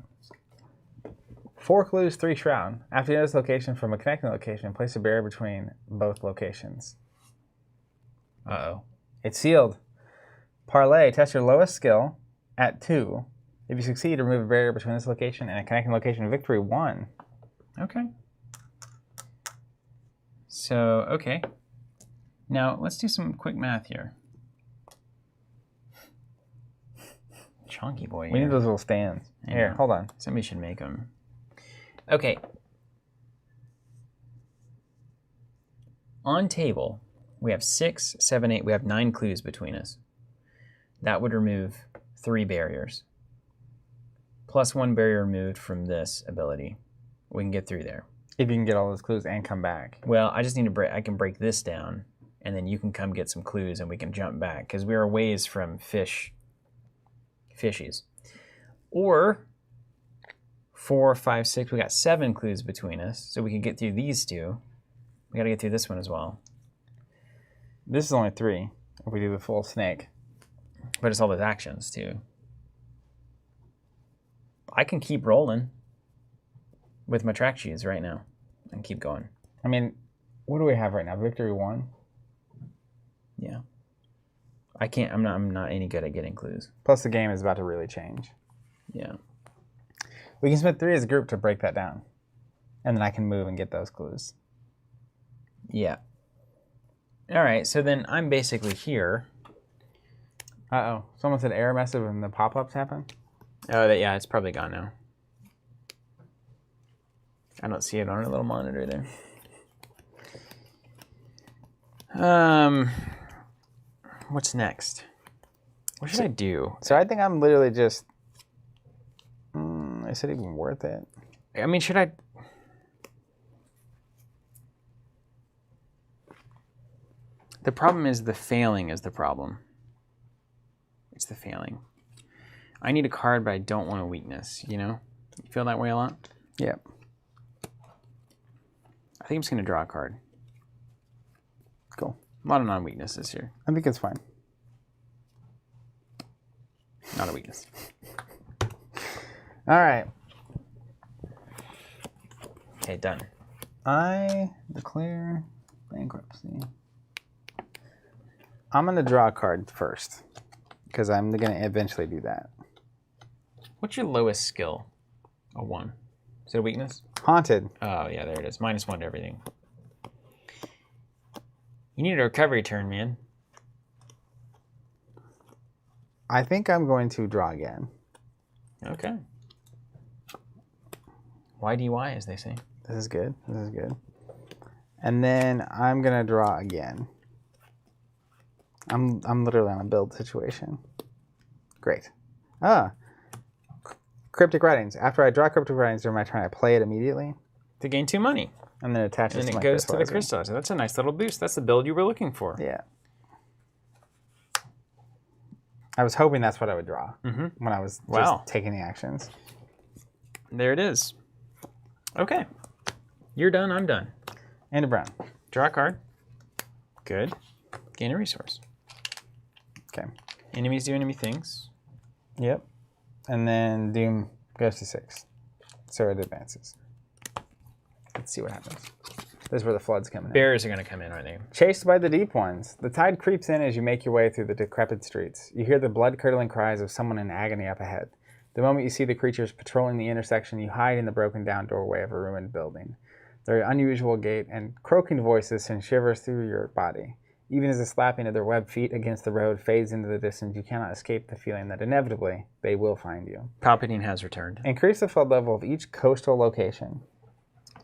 4 clues, 3 shroud. After you know this location from a connecting location, place a barrier between both locations. Uh-oh. It's sealed. Parlay, test your lowest skill at 2. If you succeed, remove a barrier between this location and a connecting location. Victory 1. Okay. So, okay. Now, let's do some quick math here. Chunky boy. We need those little stands. Here, hold on. Somebody should make them. Okay. On table, we have 6, 7, 8. We have 9 clues between us. That would remove 3 barriers. Plus 1 barrier removed from this ability. We can get through there. If you can get all those clues and come back. Well, I just need to break. I can break this down, and then you can come get some clues, and we can jump back because we are a ways from fishies. Or 4, 5, 6. We got 7 clues between us, so we can get through these 2. We got to get through this one as well. This is only 3. If we do the full snake. But it's all those actions too. I can keep rolling with my track shoes right now and keep going. I mean, what do we have right now? Victory 1? Yeah. I can't, I'm not any good at getting clues. Plus the game is about to really change. Yeah. We can spend 3 as a group to break that down. And then I can move and get those clues. Yeah. All right, so then I'm basically here. Uh-oh. Someone said error message when the pop-ups happen? Oh, yeah, it's probably gone now. I don't see it on our little monitor there. What's next? What should I do? So I think I'm literally just... is it even worth it? I mean, should I... The problem is the failing is the problem. It's the failing. I need a card, but I don't want a weakness, you know? You feel that way a lot? Yeah. I think I'm just going to draw a card. Cool. A lot of non-weaknesses here. I think it's fine. Not a weakness. All right. Okay, done. I declare bankruptcy. I'm going to draw a card first, because I'm going to eventually do that. What's your lowest skill? A 1. Is it a weakness? Haunted. Oh, yeah, there it is. -1 to everything. You need a recovery turn, man. I think I'm going to draw again. Okay. YDY, as they say. This is good. This is good. And then I'm going to draw again. I'm literally on a build situation. Great. Cryptic writings. After I draw cryptic writings during my turn, I play it immediately. To gain 2 money. And then attach it And to then my it goes to the crystallizer. crystallizer. That's a nice little boost. That's the build you were looking for. Yeah. I was hoping that's what I would draw when I was just taking the actions. There it is. Okay. You're done. I'm done. And a brown. Draw a card. Good. Gain a resource. Okay. Enemies do enemy things. Yep. And then Doom goes to 6. So it advances. Let's see what happens. This is where the flood's coming in. Bears are going to come in, aren't they? Chased by the deep ones. The tide creeps in as you make your way through the decrepit streets. You hear the blood-curdling cries of someone in agony up ahead. The moment you see the creatures patrolling the intersection, you hide in the broken-down doorway of a ruined building. Their unusual gait and croaking voices send shivers through your body. Even as the slapping of their webbed feet against the road fades into the distance, you cannot escape the feeling that inevitably they will find you. Palpatine has returned. Increase the flood level of each coastal location.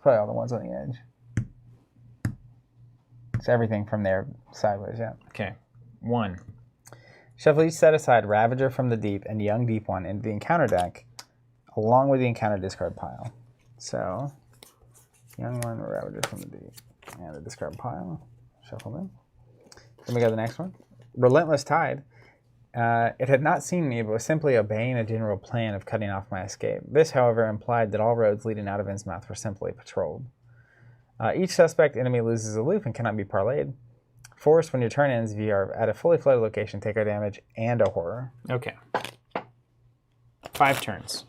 Probably all the ones on the edge. It's everything from there sideways, yeah. Okay. 1. Shuffle each set aside Ravager from the Deep and Young Deep One into the encounter deck, along with the encounter discard pile. So, Young one, ravager from the deep. And the discard pile. Shuffle them. Then we got the next one. Relentless Tide. It had not seen me, but was simply obeying a general plan of cutting off my escape. This, however, implied that all roads leading out of Innsmouth were simply patrolled. Each suspect enemy loses a loop and cannot be parlayed. Force, when your turn ends, if you are at a fully flooded location, take a damage and a horror. Okay. 5 turns.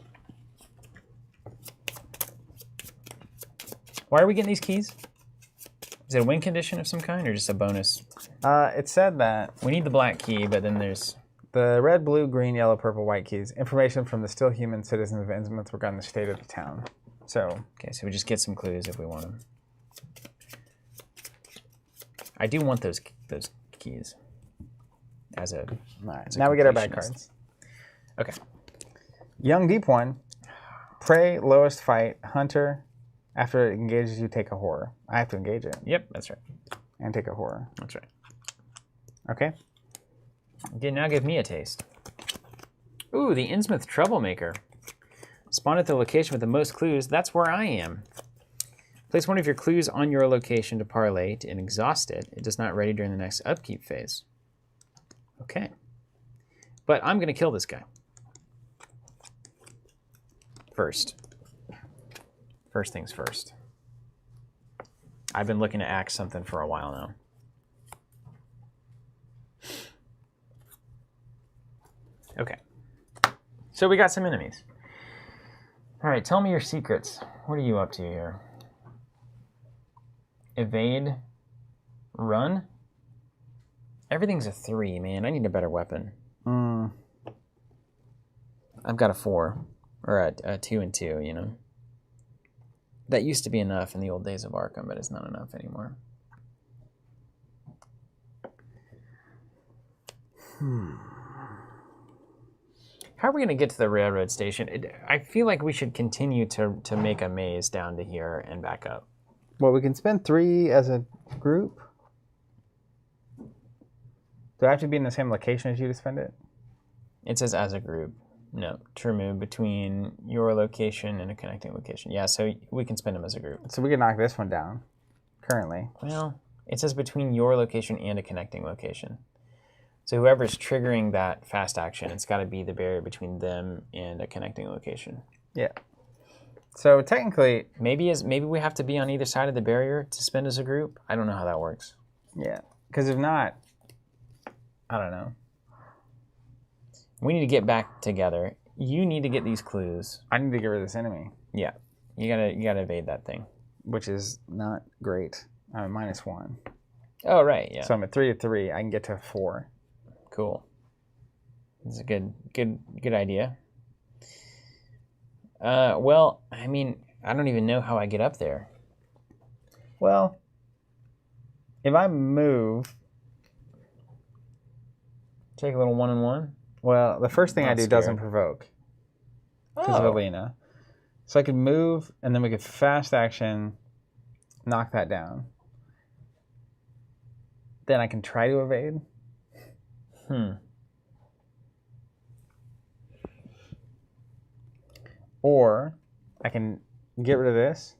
Why are we getting these keys? Is it a win condition of some kind or just a bonus? It said that We need the black key, but then there's... the red, blue, green, yellow, purple, white keys. Information from the still human citizens of Innsmouth regarding the state of the town. So, Okay, so we just get some clues if we want them. I do want those keys as a... all right. Now we get our bad completionist. cards. Okay. Young Deep One. Prey, lowest fight, hunter. After it engages you, take a horror. I have to engage it Yep, that's right. and take a horror. That's right. Okay. Okay, now give me a taste. Ooh, the Innsmouth Troublemaker. Spawn at the location with the most clues. That's where I am. Place one of your clues on your location to parlay and exhaust it. It does not ready during the next upkeep phase. Okay. But I'm going to kill this guy. First. First things first. I've been looking to axe something for a while now. Okay. So we got some enemies. All right, tell me your secrets. What are you up to here? Evade. Run. Everything's a 3, man. I need a better weapon. I've got a 4. Or a 2 and 2, you know. That used to be enough in the old days of Arkham, but it's not enough anymore. How are we going to get to the railroad station? I feel like we should continue to make a maze down to here and back up. Well, we can spend 3 as a group. Do I have to be in the same location as you to spend it? It says as a group. No, to remove between your location and a connecting location. Yeah, so we can spend them as a group. So we can knock this one down, currently. Well, it says between your location and a connecting location. So whoever's triggering that fast action, it's got to be the barrier between them and a connecting location. Yeah. So technically... Maybe we have to be on either side of the barrier to spend as a group? I don't know how that works. Yeah. Because if not, I don't know. We need to get back together. You need to get these clues. I need to get rid of this enemy. Yeah. You gotta evade that thing. Which is not great. I'm at -1. Oh, right, yeah. So I'm at 3 to 3. I can get to 4. Cool. That's a good idea. Well, I mean, I don't even know how I get up there. Well, if I move... Take a little 1-on-1. Well, the first thing I do doesn't scared. provoke. Because of Alina. So I could move, and then we could fast action, knock that down. Then I can try to evade. Or I can get rid of this.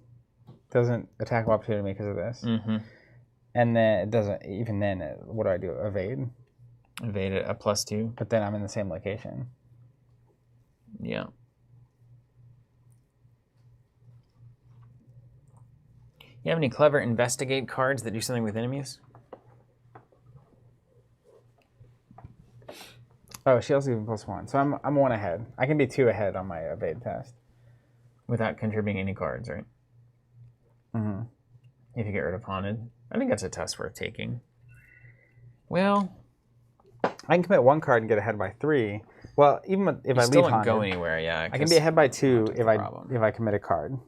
Doesn't attack of opportunity me because of this. And then it doesn't, even then, what do? Evade? Evade it, a +2. But then I'm in the same location. Yeah. You have any clever investigate cards that do something with enemies? Oh, she also even +1. So I'm 1 ahead. I can be 2 ahead on my evade test. Without contributing any cards, right? If you get rid of Haunted. I think that's a test worth taking. Well... I can commit 1 card and get ahead by 3. Well, even if I still leave won't Haunted, go anywhere, yeah. I can be ahead by 2 if I commit a card.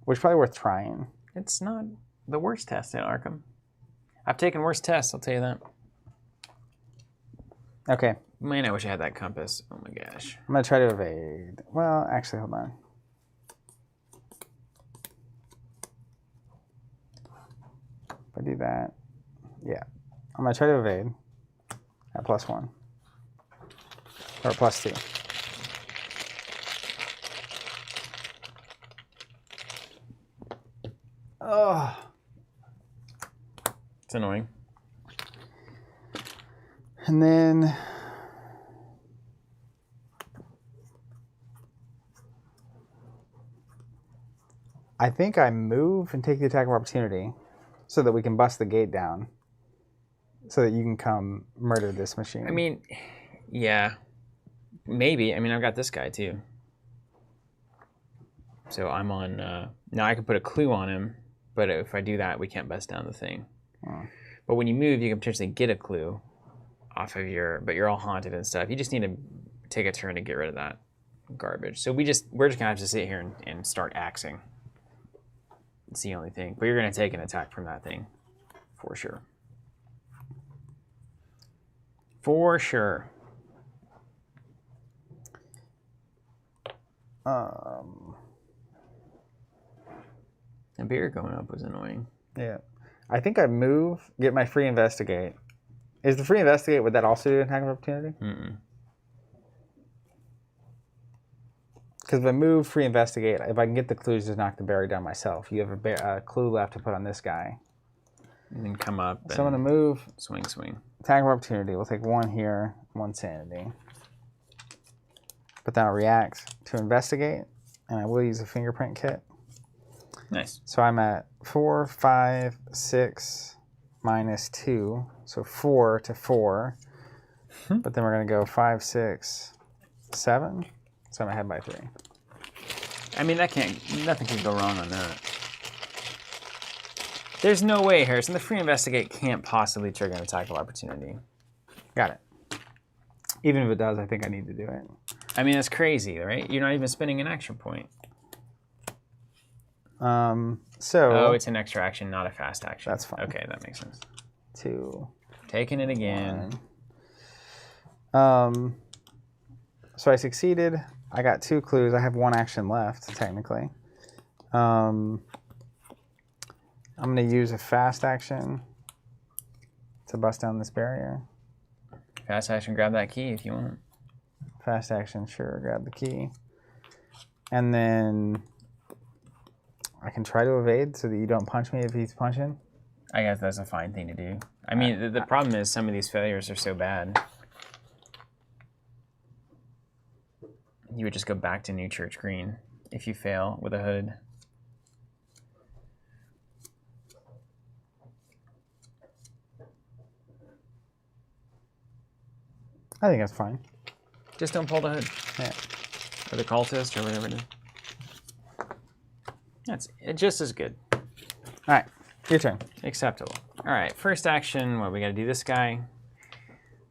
Which is probably worth trying. It's not the worst test in Arkham. I've taken worse tests, I'll tell you that. Okay. Man, I wish I had that compass. Oh my gosh. I'm going to try to evade. Well, actually, hold on. If I do that, yeah. I'm going to try to evade at +1. Or +2. Oh. It's annoying. And then I think I move and take the attack of opportunity so that we can bust the gate down so that you can come murder this machine. I mean, yeah, maybe. I mean, I've got this guy too. So I'm on, now I can put a clue on him, but if I do that, we can't bust down the thing. But when you move, you can potentially get a clue off of but you're all haunted and stuff. You just need to take a turn to get rid of that garbage. So we're just gonna have to sit here and start axing. It's the only thing. But you're gonna take an attack from that thing, for sure. For sure. The beer going up was annoying. Yeah. I think I move, get my free investigate. Is the free investigate, would that also do an attack of opportunity? Mm-mm. Because if I move, free investigate, if I can get the clues to knock the berry down myself, you have a clue left to put on this guy. And then come up. So I'm going to move. Swing. Attack of opportunity. We'll take 1 here, 1 sanity. But then I'll react to investigate, and I will use a fingerprint kit. Nice. So I'm at 4, 5, 6, minus 2. So 4 to 4. But then we're going to go 5, 6, 7. So I'm ahead by 3. I mean, nothing can go wrong on that. There's no way, Harrison. The free investigate can't possibly trigger an attack of opportunity. Got it. Even if it does, I think I need to do it. I mean, that's crazy, right? You're not even spending an action point. So it's an extra action, not a fast action. That's fine. Okay, that makes sense. 2. Taking it again. 1. So I succeeded. I got 2 clues. I have 1 action left, technically. I'm going to use a fast action to bust down this barrier. Fast action, grab that key if you want. Fast action, sure, grab the key. And then I can try to evade so that you don't punch me if he's punching. I guess that's a fine thing to do. I mean, the problem is some of these failures are so bad. You would just go back to New Church Green if you fail with a hood. I think that's fine. Just don't pull the hood. Yeah. Or the cultist or whatever it is. That's just as good. All right, your turn. Acceptable. All right, first action, we got to do this guy.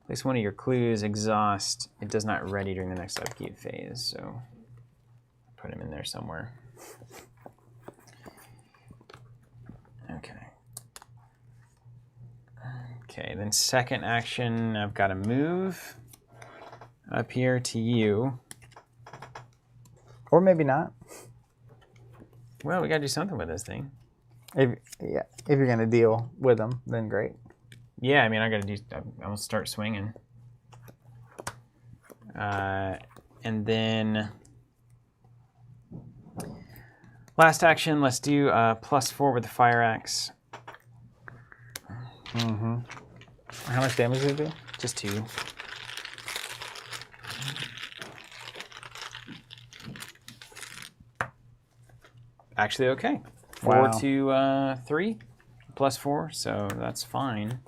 Place one of your clues, exhaust. It does not ready during the next upkeep phase, so put him in there somewhere. Okay. Okay, then second action, I've got to move up here to you. Or maybe not. Well, we got to do something with this thing. If you're going to deal with them, then great. Yeah, I mean, I'm gonna start swinging. And then last action, let's do +4 with the fire axe. Mm-hmm. How much damage did it do? Just 2. Actually, okay. 4 to 3 +4, so that's fine.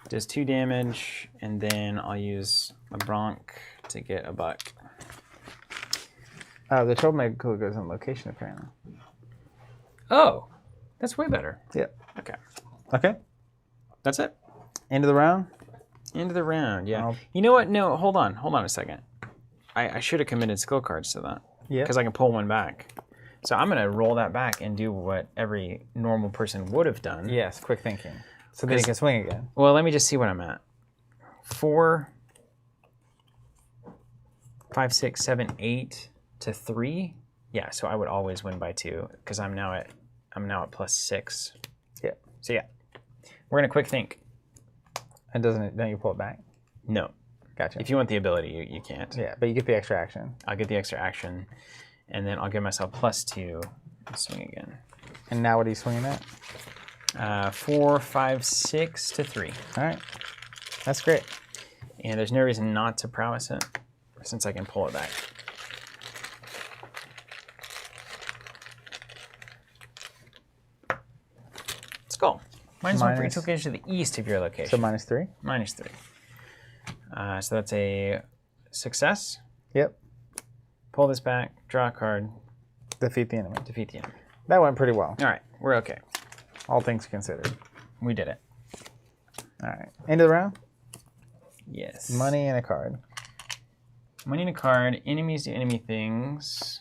Does 2 damage, and then I'll use a Bronc to get a buck. The troublemaker clue goes on location, apparently. Oh, that's way better. Yep. Okay. Okay. That's it. End of the round? End of the round, yeah. Well, you know what? No, hold on a second. I should have committed skill cards to that. Yeah. Because I can pull one back. So I'm going to roll that back and do what every normal person would have done. Yes, quick thinking. So then you can swing again. Well, let me just see what I'm at. 4, 5, 6, 7, 8 to 3. Yeah, so I would always win by 2 because I'm now at +6. Yeah. So yeah, we're gonna quick think. And don't you pull it back? No. Gotcha. If you want the ability, you can't. Yeah, but you get the extra action. I'll get the extra action, and then I'll give myself +2 and swing again. And now what are you swinging at? 4, 5, 6 to 3. All right. That's great. And there's no reason not to prowess it, since I can pull it back. Let's go. -1 for each location to the east of your location. So -3? -3. So that's a success. Yep. Pull this back, draw a card, Defeat the enemy. defeat the enemy. That went pretty well, All right, we're okay. all things considered. We did it. All right. End of the round? Yes. Money and a card. Money and a card. Enemies do enemy things.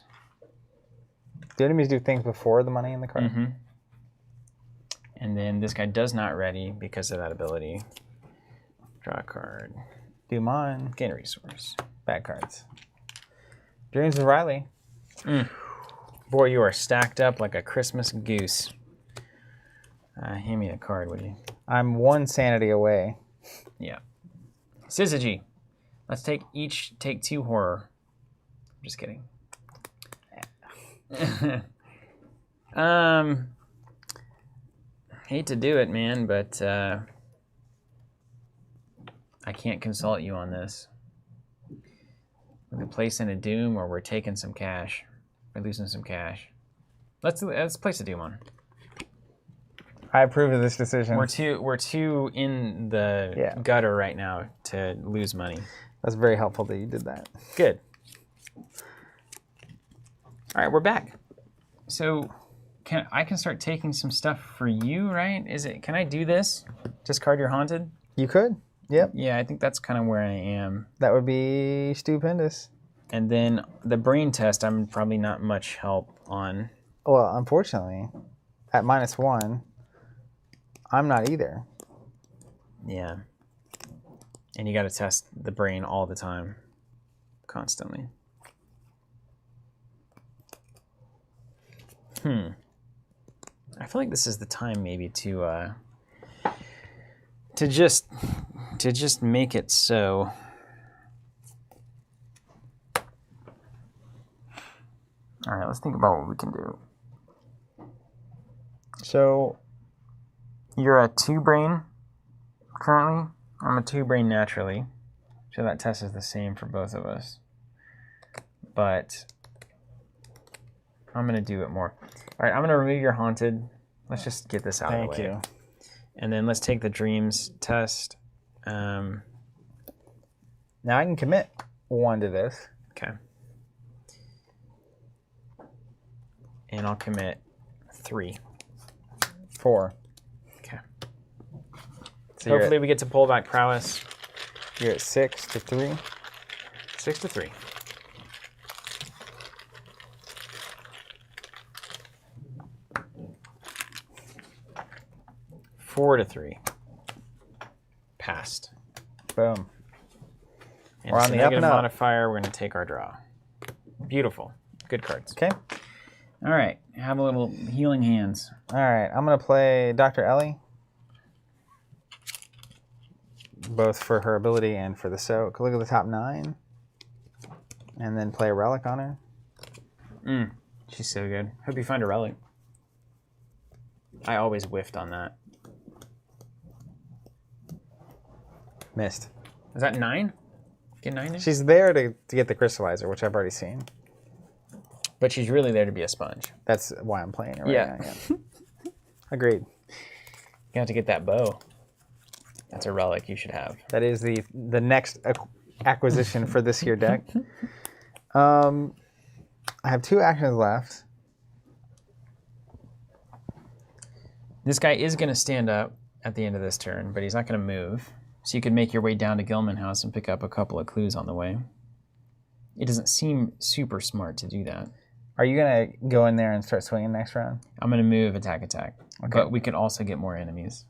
Do enemies do things before the money and the card? Mm-hmm. And then this guy does not ready because of that ability. Draw a card. Do mine. Gain a resource. Bad cards. Dreams of Riley. Boy, you are stacked up like a Christmas goose. Hand me a card, would you? I'm 1 sanity away. Yeah. Syzygy. Let's take 2 horror. I'm just kidding. Hate to do it, man, but I can't consult you on this. We can place in a doom, or we're taking some cash. We're losing some cash. Let's place a doom on. I approve of this decision. We're too in the gutter right now to lose money. That's very helpful that you did that. Good. All right, we're back. So I can start taking some stuff for you, right? Can I do this? Discard your haunted? You could. Yep. Yeah, I think that's kind of where I am. That would be stupendous. And then the brain test, I'm probably not much help on. Well, unfortunately, at -1, I'm not either. Yeah. And you got to test the brain all the time, constantly. I feel like this is the time maybe to just make it so. All right, let's think about what we can do. So you're a 2 brain currently. I'm a 2 brain naturally. So that test is the same for both of us. But I'm going to do it more. All right, I'm going to remove your haunted. Let's just get this out of the way. Thank you. And then let's take the dreams test. Now I can commit 1 to this. Okay. And I'll commit 3. 4. Okay. So Hopefully we get to pull back prowess. You're at 6 to 3. 6 to 3. Four to 3. Passed. Boom. And We're on so the up and negative up. modifier, we're going to take our draw. Beautiful. Good cards. Okay. All right. Have a little healing hands. All right. I'm going to play Dr. Ellie. Both for her ability and for the soak. Look at the top 9. And then play a relic on her. She's so good. Hope you find a relic. I always whiffed on that. Missed. Is that 9? Get 9 in? She's there to get the crystallizer, which I've already seen. But she's really there to be a sponge. That's why I'm playing it right Yeah. now. Yeah. Agreed. You have to get that bow. That's a relic you should have. That is the next acquisition for this here deck. I have 2 actions left. This guy is going to stand up at the end of this turn, but he's not going to move. So you could make your way down to Gilman House and pick up a couple of clues on the way. It doesn't seem super smart to do that. Are you going to go in there and start swinging next round? I'm going to move attack. Okay. But we could also get more enemies.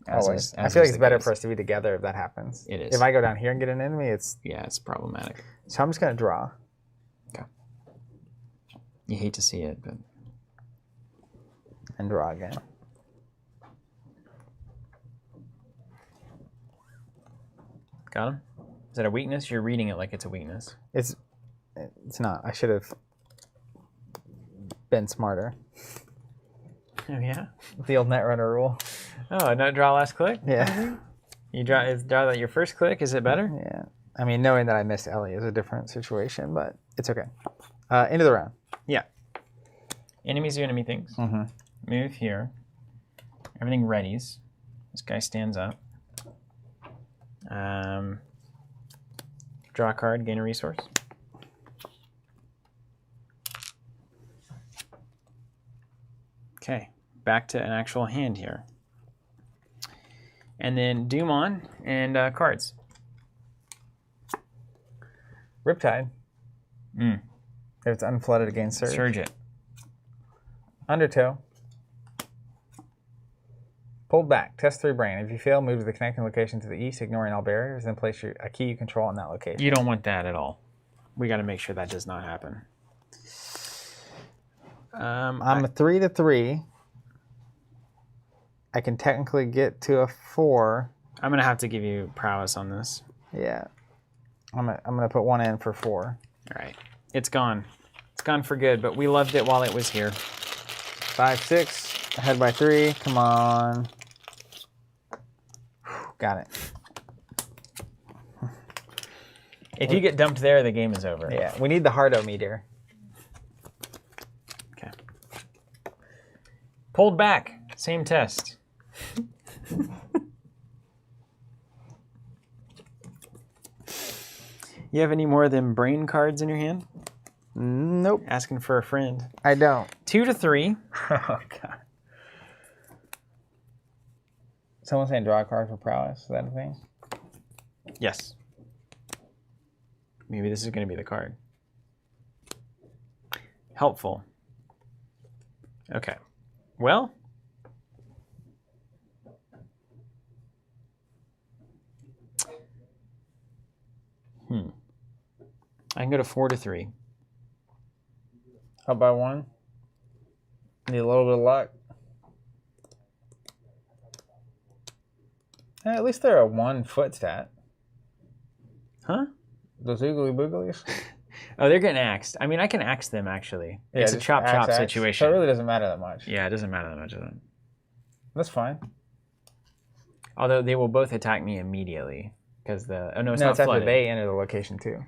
Always. I feel like it's better for us to be together if that happens. It is. If I go down here and get an enemy, it's problematic. So I'm just going to draw. Okay. You hate to see it, but... And draw again. Got him? Is that a weakness? You're reading it like it's a weakness. It's not. I should have been smarter. Oh, yeah? The old Netrunner rule. Oh, not draw last click? Yeah. You draw that your first click? Is it better? Yeah. I mean, knowing that I missed Ellie is a different situation, but it's okay. End of the round. Yeah. Enemies do enemy things. Mm-hmm. Move here. Everything readies. This guy stands up. Draw a card, gain a resource. Okay, back to an actual hand here. And then Doom on and cards. Riptide. If it's unflooded against Surge. Surge it. Undertow. Pulled back. Test 3 brain. If you fail, move to the connecting location to the east, ignoring all barriers, then place a key you control on that location. You don't want that at all. We got to make sure that does not happen. I'm a 3/3. I can technically get to a 4. I'm going to have to give you prowess on this. Yeah. I'm gonna put 1 in for 4. All right. It's gone. It's gone for good, but we loved it while it was here. 5, 6. Ahead by 3. Come on. Got it. If you get dumped there, the game is over. Yeah. We need the Hardo-meter. Okay. Pulled back. Same test. You have any more of them brain cards in your hand? Nope. Asking for a friend. I don't. 2 to 3. Oh, God. Someone saying draw a card for prowess. Is that a thing? Yes. Maybe this is going to be the card. Helpful. Okay. Well. I can go to 4 to 3. Up by 1. Need a little bit of luck. At least they're a 1 foot stat. Huh? Those oogly booglies. Oh, they're getting axed. I mean, I can axe them, actually. Yeah, It's a just chop-chop axe. situation. So it really doesn't matter that much. Yeah, it doesn't matter that much of that. That's fine. Although they will both attack me immediately. Because the... Oh, no, it's No, not it's after flooded. they enter the location, too.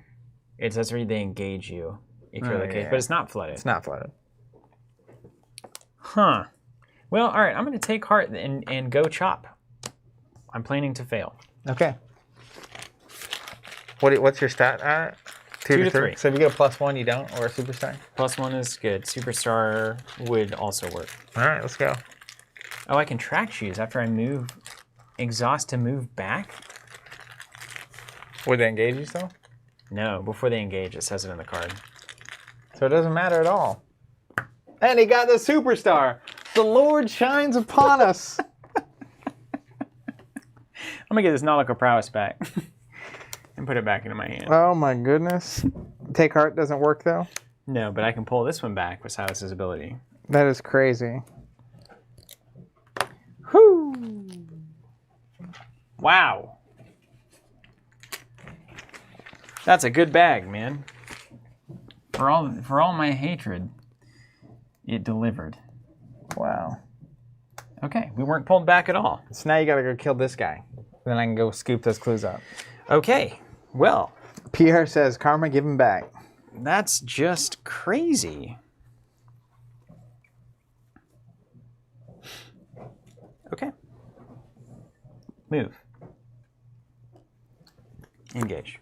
It's that's where they engage you. If you're located. yeah. But it's not flooded. It's not flooded. Huh. Well, all right. I'm going to take heart and go chop. I'm planning to fail. Okay. What's your stat? 2 to 3. So if you get a +1, you don't, or a superstar? +1 is good. Superstar would also work. All right, let's go. Oh, I can track shoes after I move. Exhaust to move back? Would they engage you still? No, before they engage, it says it in the card. So it doesn't matter at all. And he got the superstar. The Lord shines upon us. I'm going to get this nautical prowess back and put it back into my hand. Oh my goodness. Take heart doesn't work though? No, but I can pull this one back with Silas's ability. That is crazy. Whoo! Wow. That's a good bag, man. For all my hatred, it delivered. Wow. Okay, we weren't pulled back at all. So now you gotta go kill this guy. Then I can go scoop those clues up. Okay, well, Pierre says, Karma, give him back. that's just crazy. Okay. Move. Engage.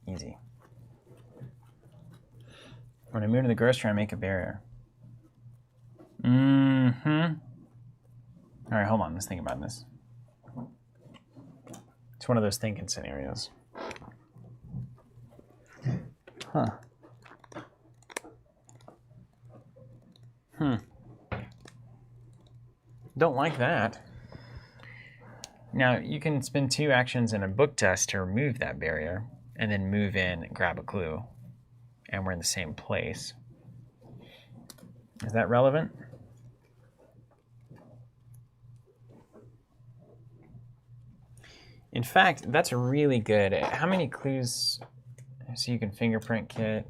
Easy. When I move to the grocery, I make a barrier. Mm-hmm. All right, hold on. Let's think about this. It's one of those thinking scenarios. Huh. Don't like that. Now, you can spend 2 actions in a book test to remove that barrier, and then move in and grab a clue. And we're in the same place. Is that relevant? In fact, that's really good. How many clues? So you can fingerprint kit.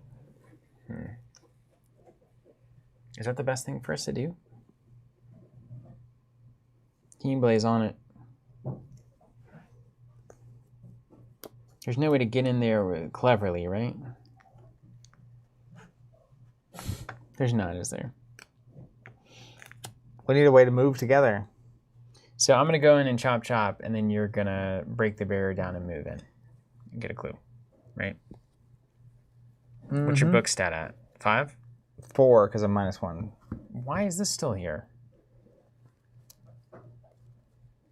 Is that the best thing for us to do? Keen Blaze on it. There's no way to get in there cleverly, right? There's not, is there? We need a way to move together. So I'm going to go in and chop, and then you're going to break the barrier down and move in. And get a clue, right? What's your book stat at? 5? 4, because I'm -1. Why is this still here? Do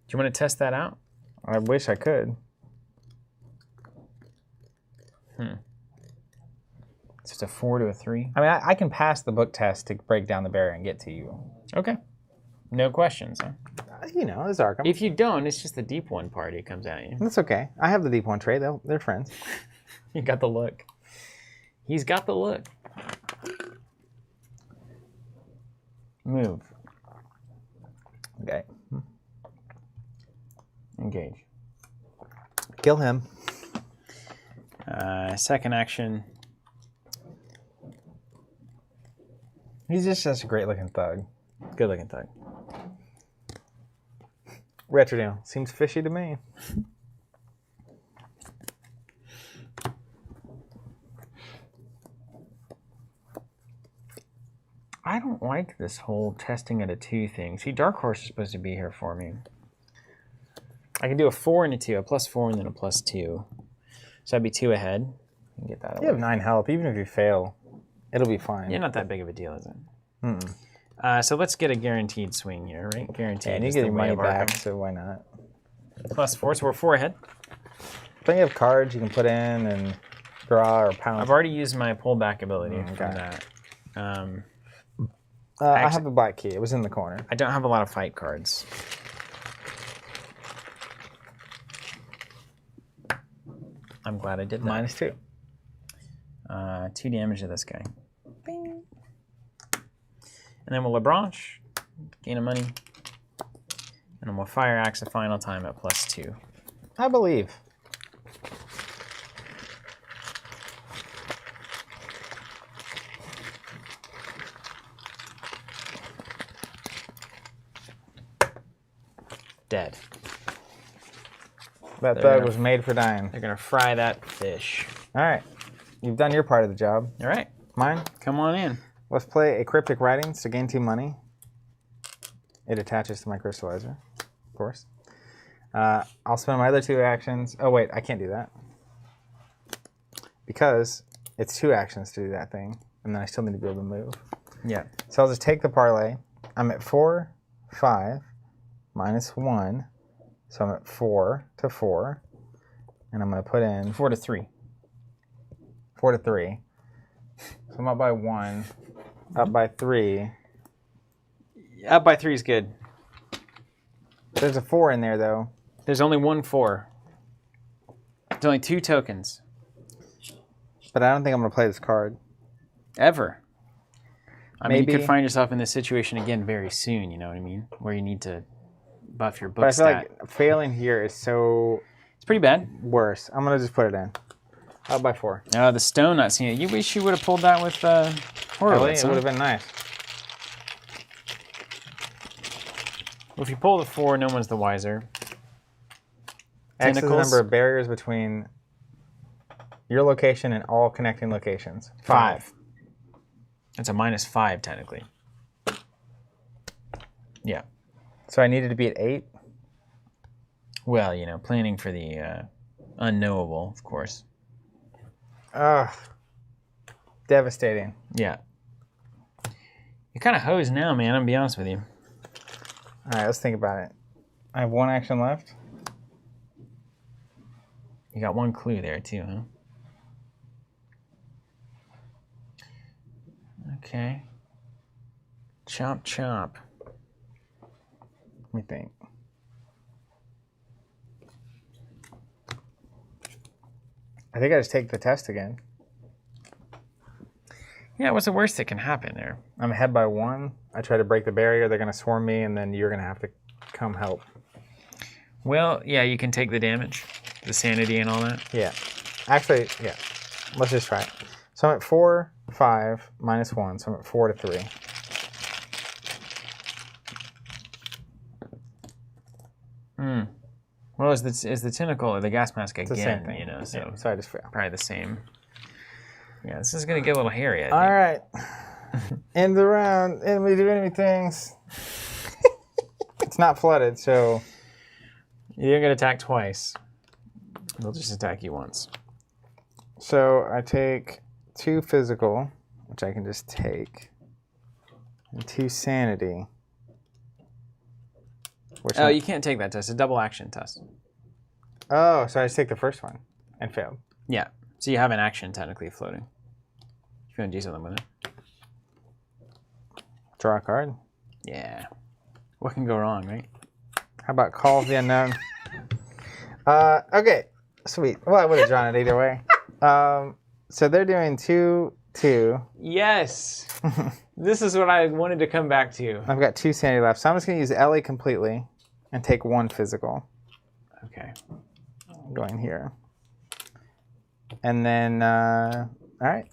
you want to test that out? I wish I could. So it's a 4 to a 3? I mean, I can pass the book test to break down the barrier and get to you. Okay. No questions, huh? You know, it's Arkham. If you don't, it's just the deep one party comes at you. That's okay. I have the deep one trait. They're friends. You got the look. He's got the look. Move. Okay. Engage. Kill him. Second action. He's just such a great looking thug. Good looking thug. Retro seems fishy to me. I don't like this whole testing at a 2 thing. See, Dark Horse is supposed to be here for me. I can do a 4 and a 2, a +4 and then a +2. So I'd be 2 ahead. I can get that away. You have 9 health. Even if you fail, it'll be fine. Yeah, not that big of a deal, is it? So let's get a guaranteed swing here, right? Guaranteed. And you is get the your way money of back, Arkham. so why not? +4, so we're 4 ahead. Plenty of cards you can put in and draw or pound. I've already used my pullback ability from Okay. that. I have a black key. It was in the corner. I don't have a lot of fight cards. I'm glad I did that. -2. 2 damage to this guy. Bing. And then we'll LeBranche, gain a money. And then we'll Fire Axe a final time at +2. I believe. Dead. That thug was made for dying. They're going to fry that fish. All right. You've done your part of the job. All right. Mine? Come on in. Let's play a Cryptic Writings to gain 2 money. It attaches to my crystallizer, of course. I'll spend my other 2 actions. Oh, wait. I can't do that. Because it's 2 actions to do that thing. And then I still need to be able to move. Yeah. So I'll just take the parlay. I'm at 4, 5, -1. So I'm at 4 to 4. And I'm going to put in 4 to 3. 4 to 3. So I'm up by 1. Up by 3. Up by 3 is good. There's a 4 in there, though. There's only 1 4. There's only 2 tokens. But I don't think I'm going to play this card. Ever. I mean, you Maybe. could find yourself in this situation again very soon, you know what I mean? Where you need to buff your book But I feel stat. like failing here is so It's pretty bad. worse. I'm going to just put it in. Up by 4. The stone not seeing it. You wish you would have pulled that with Horror Really? LCG, It would have been nice. Well, if you pull the 4, no one's the wiser. X is the Tentacles. number of barriers between your location and all connecting locations. 5. That's a -5, technically. Yeah. So I needed to be at 8. Well, you know, planning for the unknowable, of course. Ugh. Devastating. Yeah. You're kind of hosed now, man. I'm gonna be honest with you. All right, let's think about it. I have 1 action left. You got 1 clue there, too, huh? Okay. Chop, chop. Let me think. I think I just take the test again. Yeah, what's the worst that can happen there? I'm ahead by 1. I try to break the barrier. They're going to swarm me, and then you're going to have to come help. Well, yeah, you can take the damage, the sanity and all that. Yeah. Actually, yeah. Let's just try it. So I'm at 4, 5, -1. So I'm at 4 to 3. Well, is the tentacle or the gas mask again? the same thing. You know, so Yeah, so I just fail. probably the same. Yeah, this is gonna get a little hairy. I think. All right. End the round. And we do enemy things. It's not flooded, so You're gonna attack twice. They'll just attack you once. so I take 2 physical, which I can just take, and 2 sanity. Which Oh, you can't take that test. It's a double action test. oh, so I just take the first one and failed. Yeah. So you have an action technically floating. If you want to do something with it. Draw a card. Yeah. What can go wrong, right? How about Call of the Unknown? Okay, sweet. Well, I would have drawn it either way. So they're doing 2/2. Yes. This is what I wanted to come back to. I've got 2 sanity left, so I'm just going to use Ellie completely and take 1 physical. Okay. Going here. And then, all right.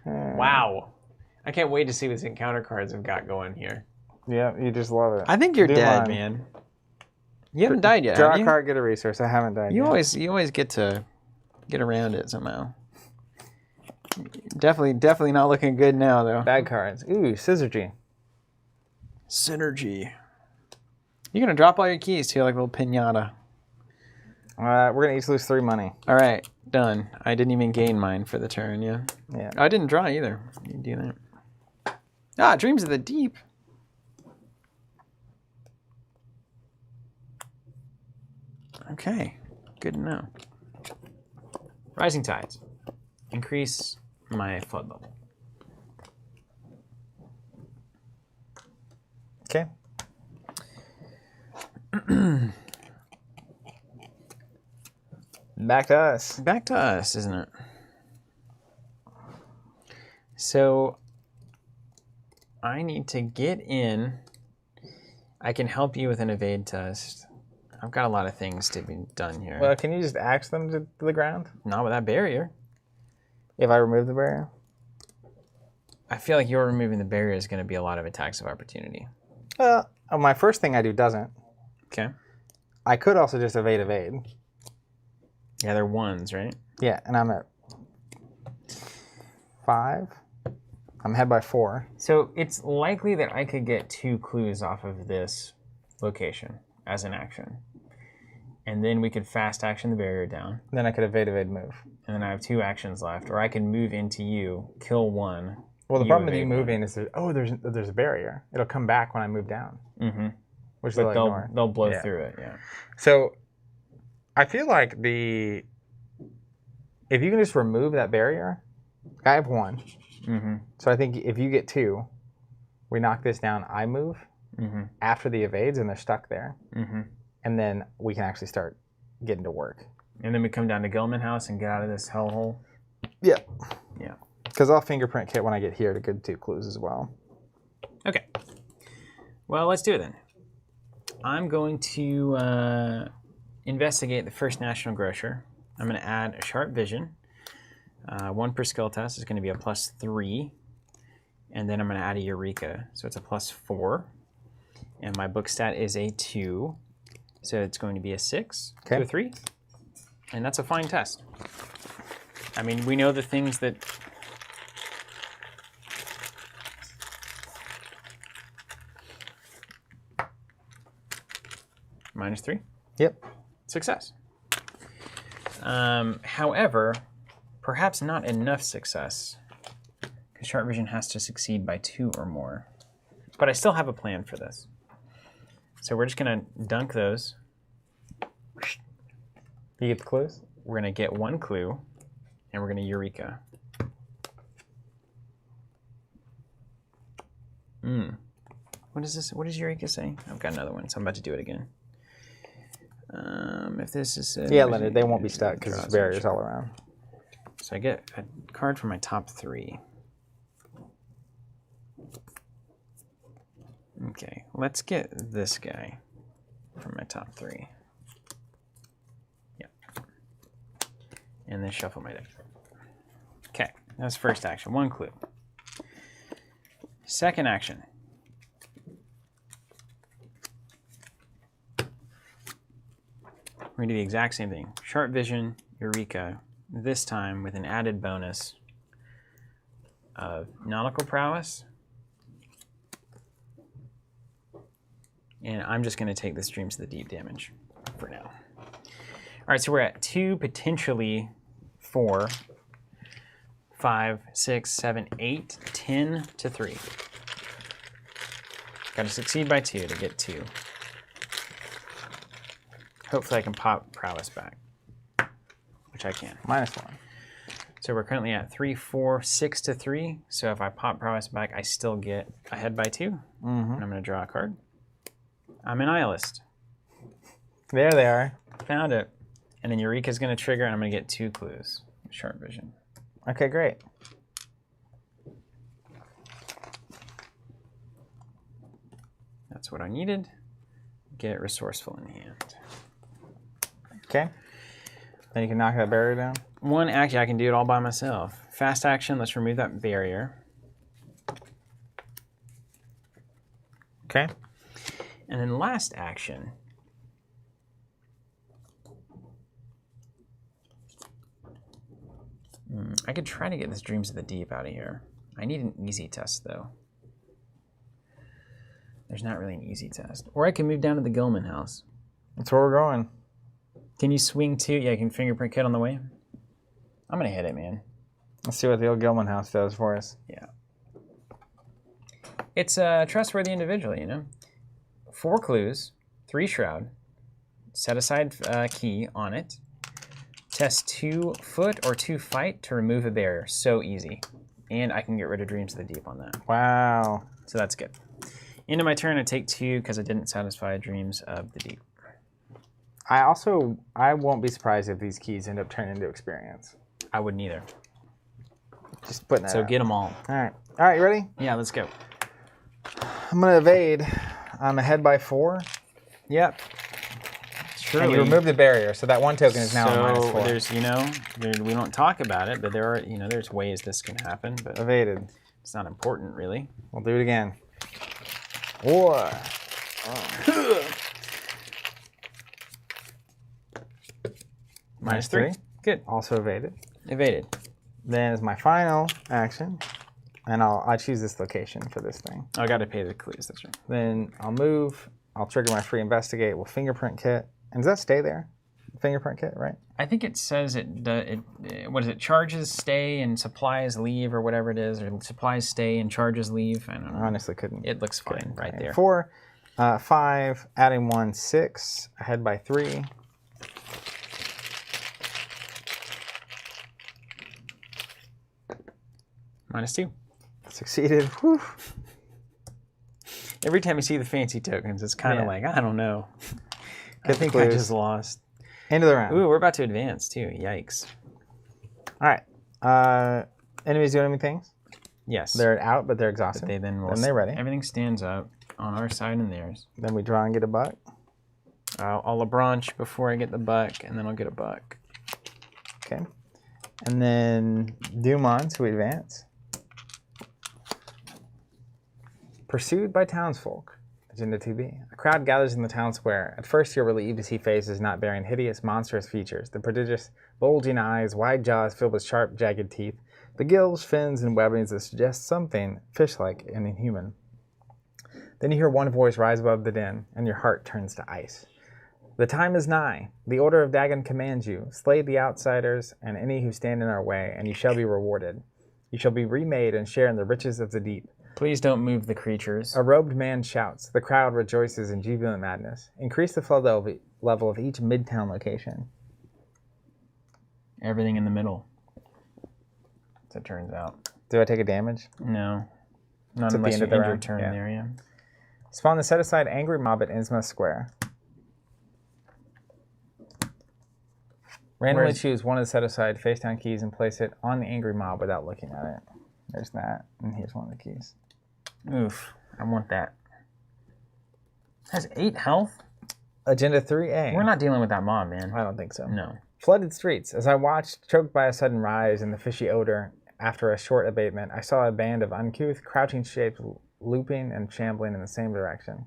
Wow. I can't wait to see what encounter cards I've got going here. Yeah, you just love it. I think you're Do dead, mine. man. You haven't died yet. Draw have a you? card, get a resource. I haven't died You yet. always get to get around it somehow. Definitely not looking good now though. Bad cards. Ooh, Syzygy. Synergy. You're gonna drop all your keys to like a little pinata. We're going to each lose 3 money. All right, done. I didn't even gain mine for the turn. Yeah. Yeah. I didn't draw either. You can do that. Ah, Dreams of the Deep. Okay, good to know. Rising Tides. Increase my flood level. Okay. Back to us. Back to us, isn't it? So I need to get in. I can help you with an evade test. I've got a lot of things to be done here. Well, can you just axe them to the ground? Not with that barrier. If I remove the barrier? I feel like you're removing the barrier is going to be a lot of attacks of opportunity. My first thing I do doesn't. Okay. I could also just evade. Yeah, they're ones, right? Yeah, and I'm at 5. I'm ahead by 4. So it's likely that I could get 2 clues off of this location as an action. And then we could fast action the barrier down. Then I could evade, move. And then I have 2 actions left. Or I can move into you, kill 1. Well, the problem with you evade moving is there's a barrier. It'll come back when I move down. Mm-hmm. Which But they'll ignore. they'll blow Yeah. through it, yeah. So I feel like if you can just remove that barrier, I have 1. Mm-hmm. So I think if you get 2, we knock this down, I move after the evades and they're stuck there. Mm-hmm. And then we can actually start getting to work. And then we come down to Gilman House and get out of this hellhole. Yeah. Yeah. Because I'll fingerprint kit when I get here to get 2 clues as well. Okay. Well, let's do it then. I'm going to investigate the First National Grocer. I'm going to add a Sharp Vision. 1 per skill test is going to be a +3. And then I'm going to add a Eureka. So it's a +4. And my book stat is a 2. So it's going to be a 6 to a 3. And that's a fine test. I mean, we know the things that... -3? Yep. Success. However, perhaps not enough success, because Sharp Vision has to succeed by 2 or more. But I still have a plan for this. So we're just going to dunk those. You get the clues? We're going to get 1 clue, and we're going to Eureka. What is this? What does Eureka say? I've got another one, so I'm about to do it again. If this is... Yeah, Leonard, they won't be stuck because there's barriers all around. So I get a card for my top 3. Okay, let's get this guy from my top 3. Yep. And then shuffle my deck. Okay, that's first action. 1 clue. Second action. we're going to do the exact same thing. Sharp Vision, Eureka, this time with an added bonus of Nautical Prowess. And I'm just going to take this Dreams of the Deep damage for now. All right, so we're at 2, potentially 4, 5, 6, 7, 8, 10 to 3. Got to succeed by 2 to get 2. Hopefully I can pop Prowess back, which I can. -1. So we're currently at 3, 4, 6 to 3. So if I pop Prowess back, I still get ahead by 2. Mm-hmm. And I'm going to draw a card. I'm an Nihilist. There they are. Found it. And then Eureka's going to trigger, and I'm going to get 2 clues. Sharp Vision. Okay, great. That's what I needed. Get Resourceful in hand. Okay. Then you can knock that barrier down. One action, I can do it all by myself. Fast action, let's remove that barrier. Okay. And then last action, I could try to get this Dreams of the Deep out of here. I need an easy test, though. There's not really an easy test. Or I can move down to the Gilman house. That's where we're going. Can you swing 2? Yeah, I can Fingerprint Kit on the way. I'm going to hit it, man. Let's see what the old Gilman house does for us. Yeah. It's a trustworthy individual, you know? 4 clues, 3 shroud, set aside key on it, test 2 foot or 2 fight to remove a barrier. So easy. And I can get rid of Dreams of the Deep on that. Wow. So that's good. End of my turn, I take 2 because I didn't satisfy Dreams of the Deep. I won't be surprised if these keys end up turning into experience. I wouldn't either. Just putting that So out. get them all. All right. All right, you ready? Yeah, let's go. I'm going to evade. I'm ahead by 4. Yep. And you remove the barrier, so that 1 token is now a So -4. there's, you know, we don't talk about it, but there are, you know, there's ways this can happen, but Evaded. it's not important, really. We'll do it again. 4. -3. Good. Also evaded. Evaded. Then is my final action, and I'll choose this location for this thing. Oh, I got to pay the clues. That's right. Then I'll move. I'll trigger my free investigate. We'll fingerprint kit. And does that stay there? Fingerprint kit, right? I think it says what is it? Charges stay and supplies leave, or whatever it is, or supplies stay and charges leave. I don't know. I honestly couldn't. It looks fine right there. 4, 5, adding 1, 6. Ahead by 3. -2. Succeeded. Whew. Every time you see the fancy tokens, it's kind of Yeah. like, I don't know. I Get the think I clues. just lost. End of the round. Ooh, we're about to advance too. Yikes. All right. Enemies doing anything? Yes. They're out, but they're exhausted. They then will. Then they're ready. Everything stands up on our side and theirs. Then we draw and get a buck. I'll LeBronch before I get the buck, and then I'll get a buck. Okay. And then Dumont, so we advance. Pursued by townsfolk. Agenda 2B. A crowd gathers in the town square. At first, you're relieved to see faces not bearing hideous, monstrous features. The prodigious, bulging eyes, wide jaws filled with sharp, jagged teeth. The gills, fins, and webbings that suggest something fish-like and inhuman. Then you hear one voice rise above the din, and your heart turns to ice. The time is nigh. The order of Dagon commands you. Slay the outsiders and any who stand in our way, and you shall be rewarded. You shall be remade and share in the riches of the deep. Please don't move the creatures. A robed man shouts. The crowd rejoices in jubilant madness. Increase the flow level of each midtown location. Everything in the middle. As it turns out. Do I take a damage? No. Not It's at the unless end you of the end your round, turn yeah. there, yeah. Spawn the set-aside angry mob at Innsmouth Square. Randomly choose one of the set-aside face-down keys and place it on the angry mob without looking at it. There's that, and here's one of the keys. Oof. I want that. It has 8 health? Agenda 3A. We're not dealing with that mob, man. I don't think so. No. Flooded streets. As I watched, choked by a sudden rise in the fishy odor after a short abatement, I saw a band of uncouth, crouching shapes looping and shambling in the same direction.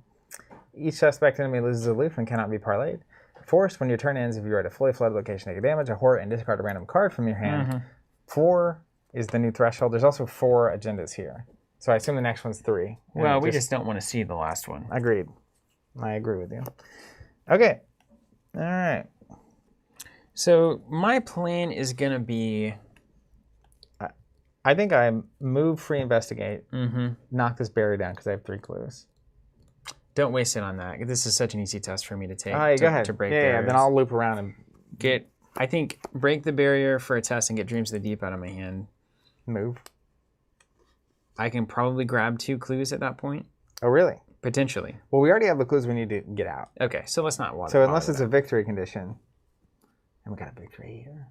Each suspect enemy loses aloof and cannot be parlayed. Force, when your turn ends, if you're at a fully flooded location, take damage, a horror, and discard a random card from your hand. 4 is the new threshold. There's also 4 agendas here. So I assume the next one's 3. Well, we just don't want to see the last one. Agreed. I agree with you. Okay. All right. So my plan is going to be... I think I move, free, investigate, knock this barrier down because I have 3 clues. Don't waste it on that. This is such an easy test for me to take. All right, go ahead. To break yeah, then I'll loop around and I think break the barrier for a test and get Dreams of the Deep out of my hand. Move. I can probably grab 2 clues at that point. Oh, really? Potentially. Well, we already have the clues we need to get out. Okay, so let's not water. So unless it's a victory condition, and we got a victory here.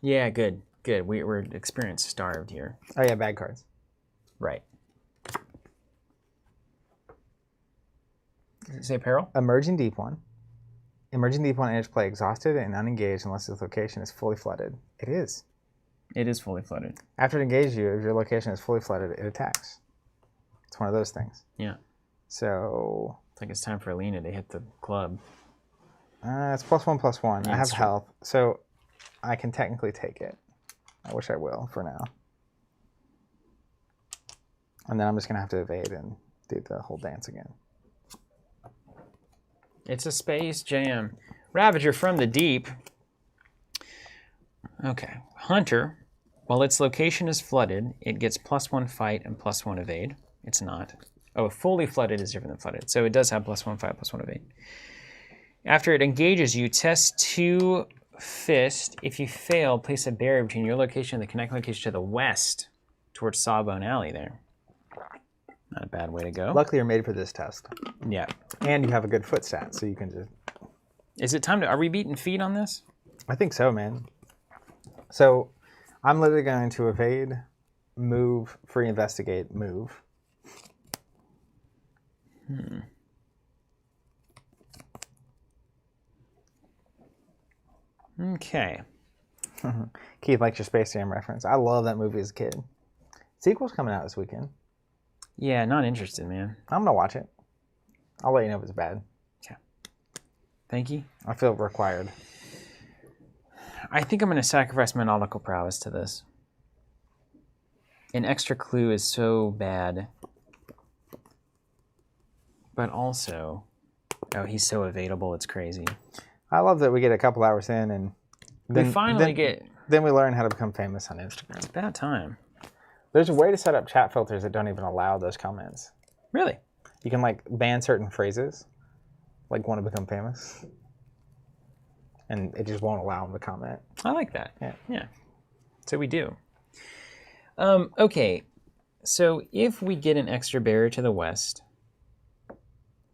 Yeah, good. We're experience starved here. Oh yeah, bad cards. Right. Does it say peril? Emerging Deep One. Emerging Deep One enters play exhausted and unengaged unless this location is fully flooded. It is. It is fully flooded. After it engages you, if your location is fully flooded, it attacks. It's one of those things. Yeah. So... I think it's time for Alina to hit the club. It's +1/+1. Yeah, I have true. health, so I can technically take it. I wish I will for now. And then I'm just going to have to evade and do the whole dance again. It's a space jam. Ravager from the deep. Okay. Hunter, while its location is flooded, it gets +1 fight and +1 evade. It's not. Oh, fully flooded is different than flooded. So it does have +1 fight, +1 evade. After it engages you, test 2 fist. If you fail, place a barrier between your location and the connect location to the west towards Sawbone Alley there. Not a bad way to go. Luckily, you're made for this test. Yeah. And you have a good foot stat, so you can just... Is it time to... Are we beating feet on this? I think so, man. So I'm literally going to evade, move, free investigate, move. Okay. Keith likes your Space Jam reference. I love that movie as a kid. Sequel's coming out this weekend. Yeah, not interested, man. I'm going to watch it. I'll let you know if it's bad. Okay. Thank you. I feel required. I think I'm going to sacrifice my nautical prowess to this. An extra clue is so bad. But also... Oh, he's so evadable, it's crazy. I love that we get a couple hours in and We finally get... Then we learn how to become famous on Instagram. It's about time. There's a way to set up chat filters that don't even allow those comments. Really? You can like ban certain phrases, like want to become famous, and it just won't allow them to comment. I like that. Yeah. So we do. Okay. So if we get an extra barrier to the west,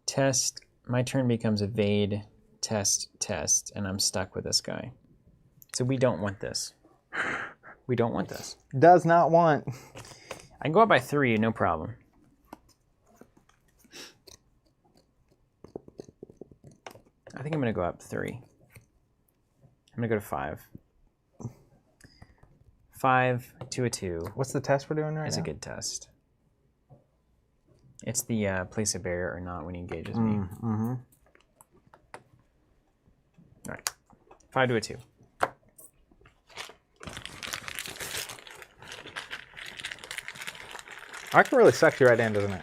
test, my turn becomes evade, test, and I'm stuck with this guy. So we don't want this. We don't want this. Does not want. I can go up by 3, no problem. I think I'm going to go up 3. I'm going to go to 5. 5 to a 2. What's the test we're doing right It's now? a good test. It's the place a barrier or not when he engages me. Mm-hmm. All right. 5 to a 2. Arkham really sucks you right in, doesn't it?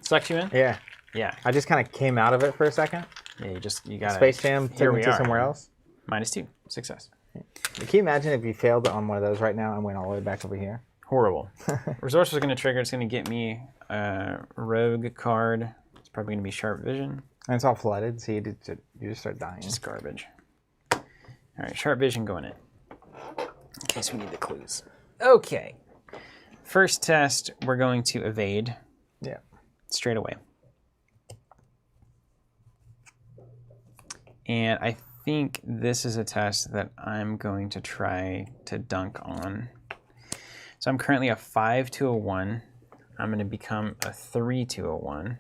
Sucks you in? Yeah. Yeah. I just kind of came out of it for a second. Yeah, you got Space Jam took me to somewhere else. -2. Success. Can you imagine if you failed on one of those right now and went all the way back over here? Horrible. Resource was going to trigger. It's going to get me a rogue card. It's probably going to be sharp vision. And it's all flooded, so you just start dying. Just garbage. All right, sharp vision going in. In case we need the clues. Okay. First test, we're going to evade. Yeah. Straight away. And I think this is a test that I'm going to try to dunk on. So I'm currently a 5 to a 1. I'm going to become a 3 to a 1.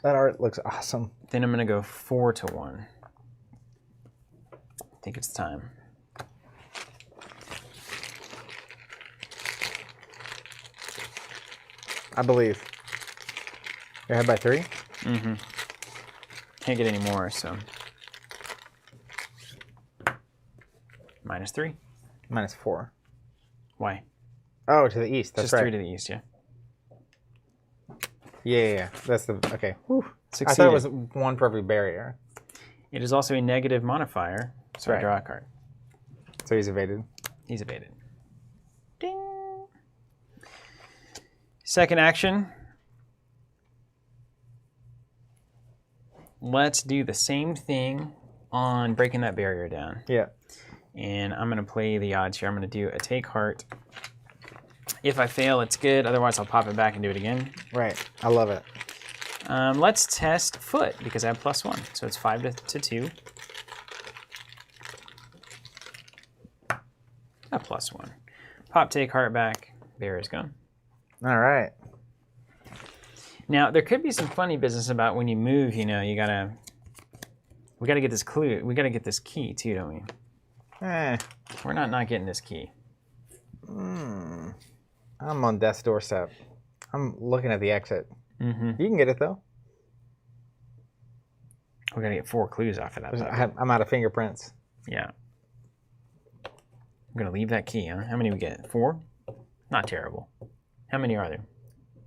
That art looks awesome. Then I'm going to go 4 to 1. I think it's time. I believe. You're ahead by 3? Mm-hmm. Can't get any more, so. -3. -4. Why? Oh, to the east. That's Just right. 3 to the east, yeah. Yeah. That's the okay. Whew. I Succeeded. thought it was 1 for every barrier. It is also a negative modifier, so I right. draw a card. So he's evaded. He's evaded. Ding. Second action. Let's do the same thing on breaking that barrier down. Yeah. And I'm going to play the odds here. I'm going to do a take heart. If I fail, it's good. Otherwise, I'll pop it back and do it again. Right. I love it. Let's test foot because I have +1. So it's 5 to 2. A +1. Pop, take heart back. Barrier's gone. All right. Now, there could be some funny business about when you move, you know, we gotta get this clue. We gotta get this key too, don't we? We're not getting this key. I'm on death's doorstep. I'm looking at the exit. Mm-hmm. You can get it though. We gotta get 4 clues off of that. I'm out of fingerprints. Yeah. I'm gonna leave that key, huh? How many we get? 4? Not terrible. How many are there?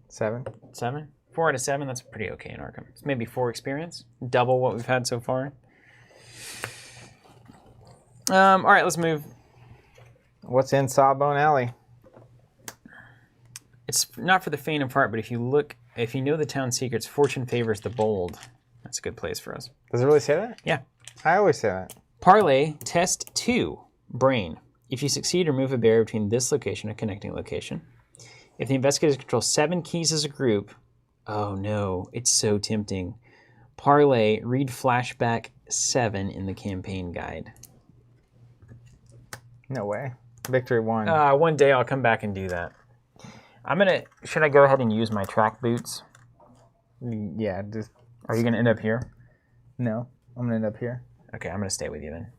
7. 7? 4 out of 7, that's pretty okay in Arkham. It's maybe 4 experience. Double what we've had so far. All right, let's move. What's in Sawbone Alley? It's not for the faint of heart, but if you know the town secrets, fortune favors the bold. That's a good place for us. Does it really say that? Yeah. I always say that. Parlay, test 2, brain. If you succeed, remove a barrier between this location and a connecting location. If the investigators control 7 keys as a group, oh no, it's so tempting. Parlay, read flashback 7 in the campaign guide. No way. Victory 1. One day I'll come back and do that. Should I go ahead and use my track boots? Yeah, just... Are you gonna end up here? No, I'm gonna end up here. Okay, I'm gonna stay with you then.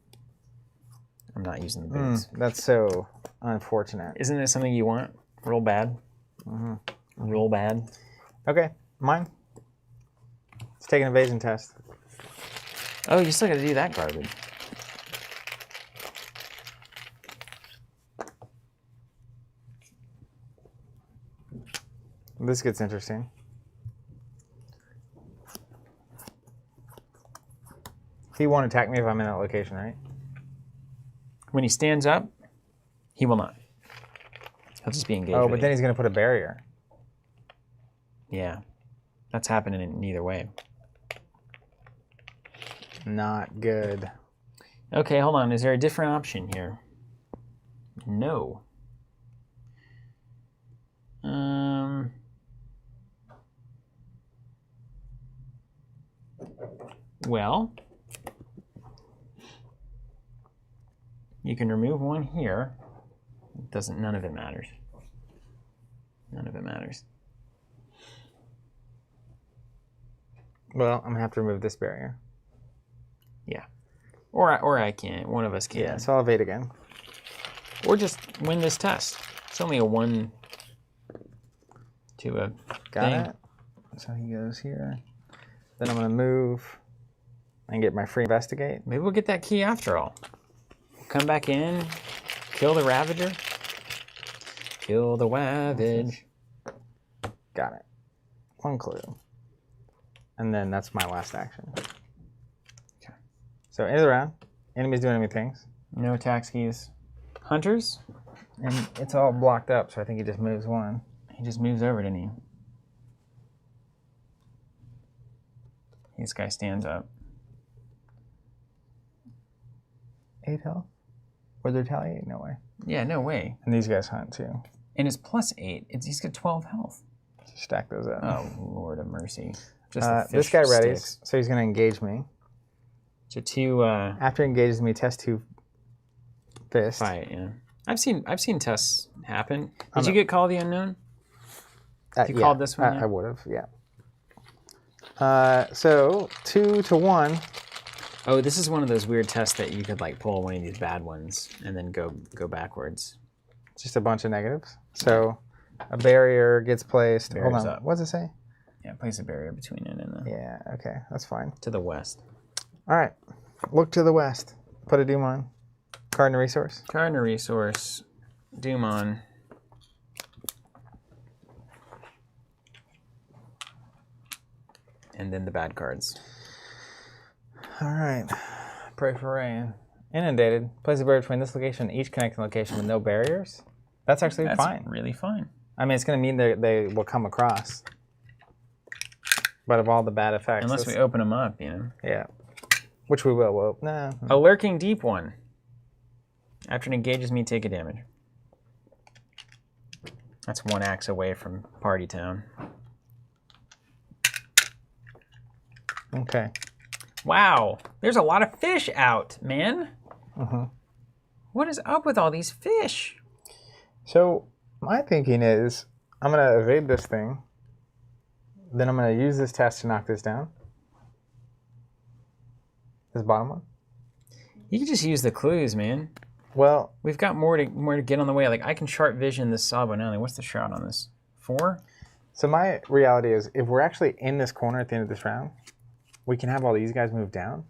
I'm not using the boots. That's so unfortunate. Isn't it something you want? Real bad? Mm-hmm. Real bad? Okay, mine. Let's take an evasion test. Oh, you still gotta do that garbage. This gets interesting. He won't attack me if I'm in that location, right? When he stands up, he will not. He'll just be engaged. Oh, but then he's going to put a barrier. Yeah. That's happening in either way. Not good. Okay, hold on. Is there a different option here? No. Well, you can remove one here. None of it matters. None of it matters. Well, I'm going to have to remove this barrier. Yeah. Or I can. One of us can. Yeah, so I'll evade again. Or just win this test. It's only a 1 to a Got thing. it. So he goes here. Then I'm going to move and get my free investigate. Maybe we'll get that key after all. Come back in, kill the Ravager. Kill the Ravage. Got it. 1 clue. And then that's my last action. Okay. So end of the round. Enemies do enemy things. No attack keys. Hunters? And it's all blocked up, so I think he just moves 1. He just moves over, didn't he? This guy stands up. 8 health? Would they retaliate? No way. Yeah, no way. And these guys hunt too. And it's +8. He's got 12 health. Stack those up. Oh, Lord of mercy. Just the this fish guy readies, sticks. so he's going to engage me. So 2 After he engages me, test 2 fist. fight, yeah. I've seen tests happen. Did you get Call of the Unknown? You called this one? I would have, yeah. So 2 to 1. Oh, this is one of those weird tests that you could like pull one of these bad ones and then go backwards. Just a bunch of negatives. So a barrier gets placed. Barrier's Hold on. up. What does it say? Yeah, place a barrier between it and the Yeah, okay, that's fine. to the west. All right, look to the west. Put a doom on. Card and a resource. Card and a resource. Doom on. And then the bad cards. All right. Pray for rain. Inundated. Place a barrier between this location and each connecting location with no barriers. That's actually That's fine. really fine. I mean, it's going to mean they will come across. But of all the bad effects. Unless we open them up, you know. Yeah. Which we will. Well, nah. A lurking deep one. After it engages me, take a damage. That's 1 axe away from Party Town. Okay. Wow, there's a lot of fish out, man. What is up with all these fish? So my thinking is I'm going to evade this thing. Then I'm going to use this test to knock this down. This bottom one. You can just use the clues, man. Well, We've got more to get on the way. Like, I can sharp vision this Sabo now. Like, what's the shroud on this? 4? so my reality is if we're actually in this corner at the end of this round, we can have all these guys move down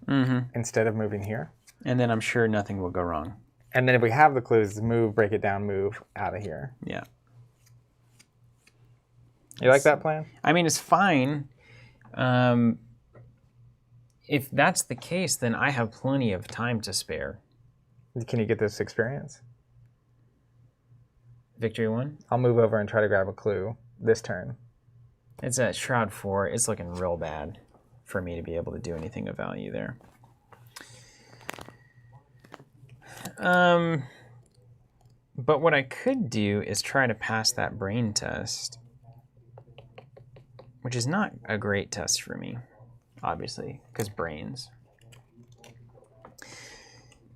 instead of moving here. And then I'm sure nothing will go wrong. And then if we have the clues, move, break it down, move out of here. Yeah. You like that plan? I mean, it's fine. If that's the case, then I have plenty of time to spare. Can you get this experience? Victory 1? I'll move over and try to grab a clue this turn. It's at Shroud 4. It's looking real bad for me to be able to do anything of value there. But what I could do is try to pass that brain test, which is not a great test for me, obviously, because brains.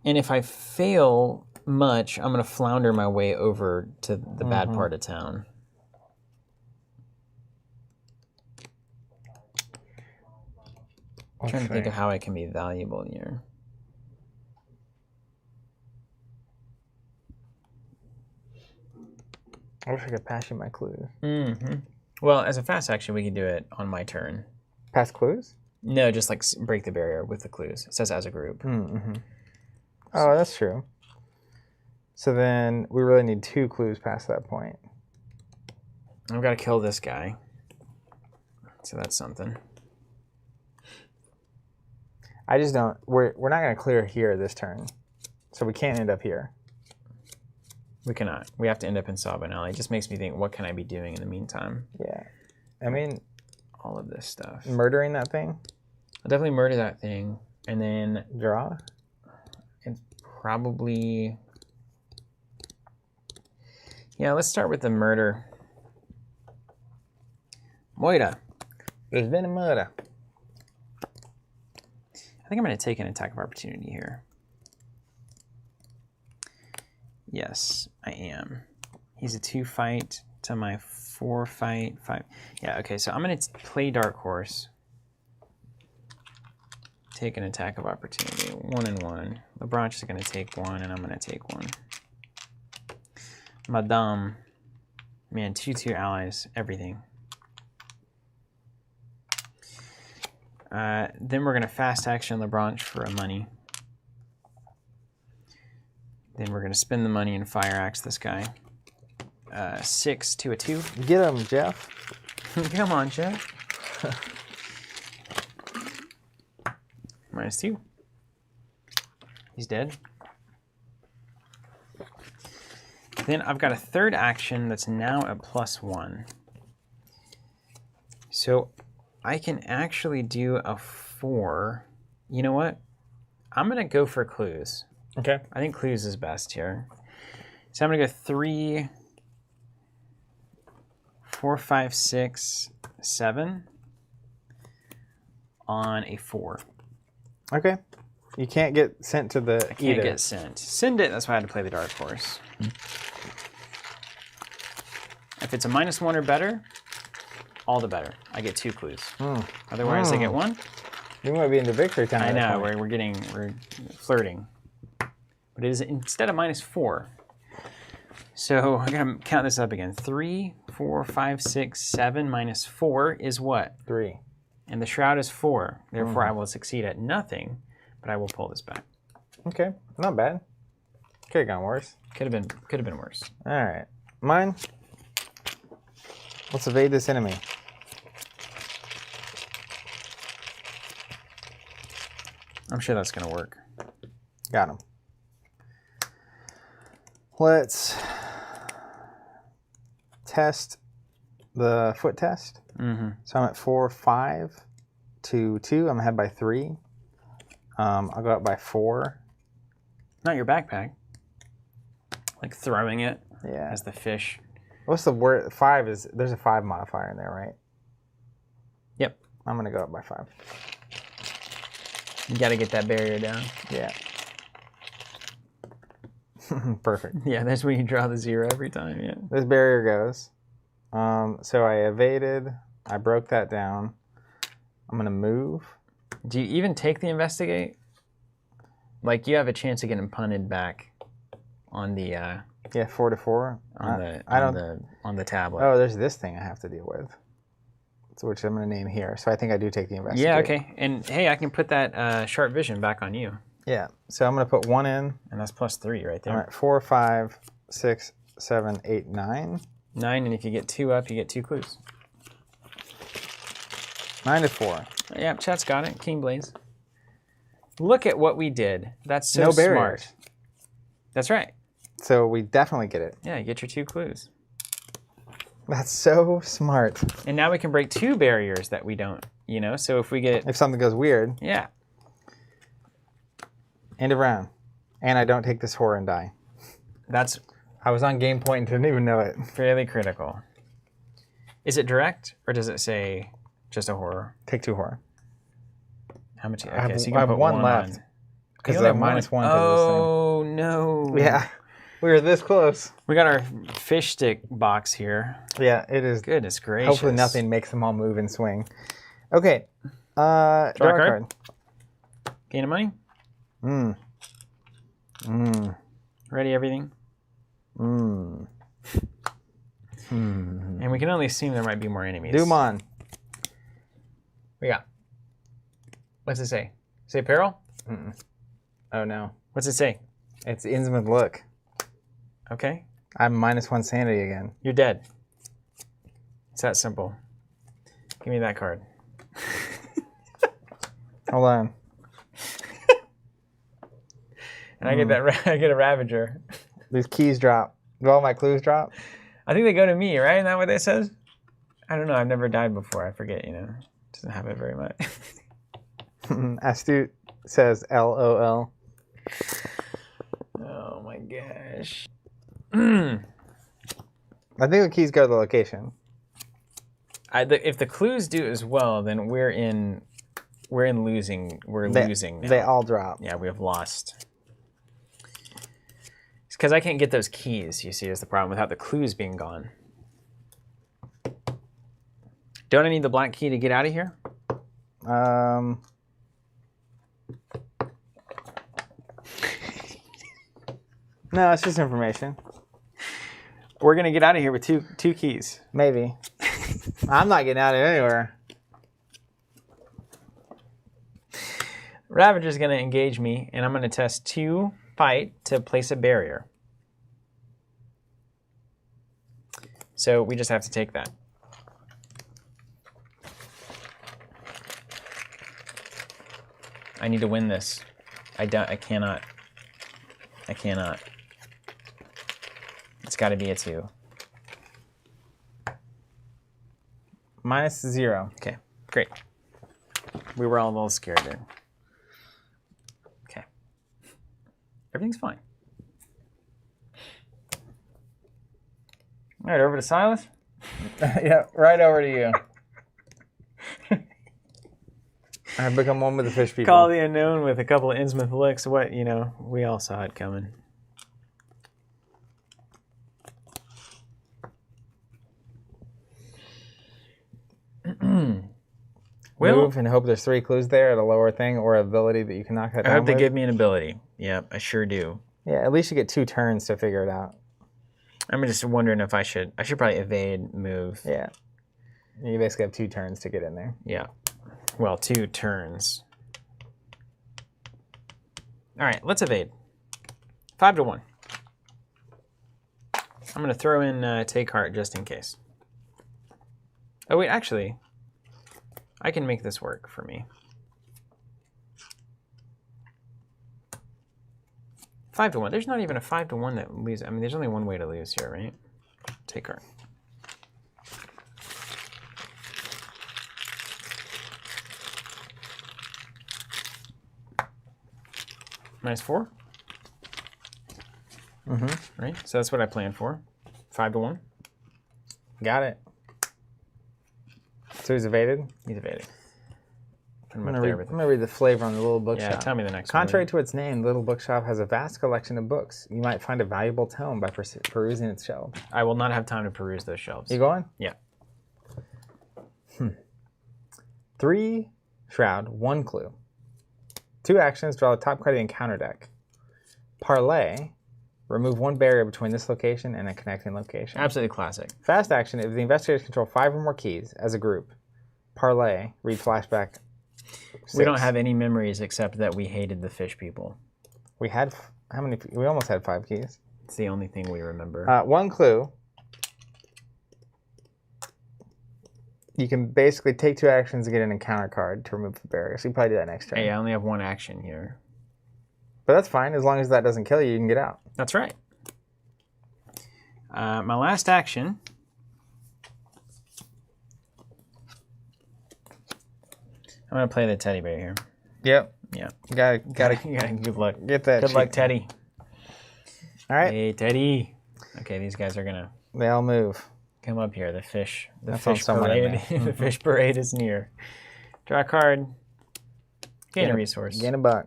And if I fail much, I'm going to flounder my way over to the bad part of town. I'm trying to think of how I can be valuable here. I wish I could pass you my clues. Well, as a fast action, we can do it on my turn. Pass clues? No, just like break the barrier with the clues. It says as a group. Oh, that's true. So then we really need 2 clues past that point. I've got to kill this guy. So that's something. I just don't. We're not going to clear here this turn. So we can't end up here. We cannot. We have to end up in Sawbone Alley. It just makes me think, what can I be doing in the meantime? Yeah. I mean, all of this stuff. Murdering that thing? I'll definitely murder that thing. And then draw? And probably... Yeah, let's start with the murder. Moira. There's been a murder. I think I'm going to take an attack of opportunity here. Yes, I am. He's a 2 fight to my 4 fight, 5. Yeah, okay, so I'm going to play Dark Horse. Take an attack of opportunity. 1 and 1. LeBranch is going to take 1, and I'm going to take 1. Madame. Man, 2/2 allies, everything. Then we're going to fast action LeBranch for a money. Then we're going to spend the money and fire axe this guy. 6 to a 2. Get him, Jeff. Come on, Jeff. -2. He's dead. Then I've got a third action that's now at +1. So I can actually do a 4. You know what? I'm going to go for clues. Okay. I think clues is best here. So I'm going to go 3, 4, 5, 6, 7 on a 4. Okay. You can't get sent to the I can't get sent. Send it, that's why I had to play the Dark Horse. If it's a -1 or better, all the better. I get 2 clues. Otherwise, I get 1. You might be into victory time. I know, we're flirting. But it is instead of -4. So I'm going to count this up again. 3, 4, 5, 6, 7 minus 4 is what? 3. And the shroud is 4. Therefore, I will succeed at nothing, but I will pull this back. Okay, not bad. Could have gone worse. Could have been worse. All right, mine. Let's evade this enemy. I'm sure that's going to work. Got him. Let's test the foot test. Mm-hmm. So I'm at 4, 5 to 2. I'm ahead by 3. I'll go up by 4. Not your backpack. Like throwing it Yeah. as the fish. What's the word? 5 is, there's a 5 modifier in there, right? Yep. I'm going to go up by 5. You got to get that barrier down. Yeah. Perfect. Yeah, that's when you draw the 0 every time. Yeah. This barrier goes. So I evaded. I broke that down. I'm going to move. Do you even take the investigate? Like you have a chance of getting punted back on the Yeah, 4 to 4. on the tablet. Oh, there's this thing I have to deal with, which I'm going to name here. So I think I do take the investigate. Yeah, okay. And hey, I can put that sharp vision back on you. Yeah. So I'm going to put 1 in. And that's +3 right there. All right. 4, 5, 6, 7, 8, 9. 9, and if you get 2 up, you get 2 clues. 9 to 4. Yeah, chat's got it. King Blaze. Look at what we did. That's so No barriers. smart. That's right. So we definitely get it. Yeah, you get your 2 clues. That's so smart. And now we can break 2 barriers that we don't, you know? So if we get... If something goes weird. Yeah. End of round. And I don't take this horror and die. That's I was on game point and didn't even know it. fairly critical. Is it direct, or does it say just a horror? Take 2 horror. How much? Okay, I have, so you I can have put 1 left. on. Because You I only have have -1 to Oh, no. this thing. Yeah. We were this close. We got our fish stick box here. Yeah, it is. Goodness gracious. Hopefully nothing makes them all move and swing. Okay. Draw a card. Gain of money? Ready, everything? And we can only assume there might be more enemies. Dumon. We got. What's it say? Say peril? Oh no. What's it say? It's Innsmouth look. Okay. I'm -1 sanity again. You're dead. It's that simple. Give me that card. Hold on. And I get that. I get a Ravager. These keys drop. Do all my clues drop? I think they go to me, right? Isn't that what it says? I don't know. I've never died before. I forget. You know, doesn't happen very much. Astute says LOL. Oh my gosh. I think the keys go to the location. If the clues do as well, then we're in losing. We're losing now. They all drop. Yeah, we have lost. It's because I can't get those keys, you see, is the problem without the clues being gone. Don't I need the black key to get out of here? No, it's just information. We're going to get out of here with two keys. Maybe. I'm not getting out of anywhere. Ravager's going to engage me, and I'm going to test 2 fight to place a barrier. So we just have to take that. I need to win this. I cannot. I cannot. It's got to be a 2. -0. Okay, great. We were all a little scared there. Okay. Everything's fine. All right, over to Silas. Yeah, right over to you. I've become one with the fish people. Call the unknown with a couple of Innsmouth looks. What, you know, we all saw it coming. Move and hope there's 3 clues there at a lower thing or ability that you can knock that down I hope they with. give me an ability. Yep, I sure do. Yeah, at least you get 2 turns to figure it out. I'm just wondering if I should probably evade, move. Yeah. You basically have 2 turns to get in there. Yeah. Well, 2 turns. All right, let's evade. 5 to 1. I'm going to throw in take heart just in case. Oh, wait, actually, I can make this work for me. 5 to 1. There's not even a 5 to 1 that loses. I mean, there's only one way to lose here, right? Take heart. -4. Right? So that's what I planned for. 5 to 1. Got it. So he's evaded? He's evaded. I'm going to read the flavor on the Little Bookshop. Yeah, tell me the next Contrary one. to its name, Little Bookshop has a vast collection of books. You might find a valuable tome by perusing its shelves. I will not have time to peruse those shelves. You going? Yeah. 3 shroud, 1 clue. 2 actions, draw the top card of the encounter deck. Parlay, remove 1 barrier between this location and a connecting location. Absolutely classic. Fast action, if the investigators control 5 or more keys as a group. Parlay, read flashback 6. We don't have any memories except that we hated the fish people. We had, how many? We almost had 5 keys. It's the only thing we remember. 1 clue. You can basically take 2 actions to get an encounter card to remove the barrier. So you probably do that next turn. Hey, I only have 1 action here. But that's fine. As long as that doesn't kill you, you can get out. That's right. My last action. I'm going to play the teddy bear here. Yep. Yeah. Gotta Good luck. get that. Good luck, cheat. Teddy. All right. Hey, Teddy. Okay, these guys are going to They all move. come up here. The fish on parade. someone in The fish parade is near. Draw a card. Gain a resource. Gain a buck.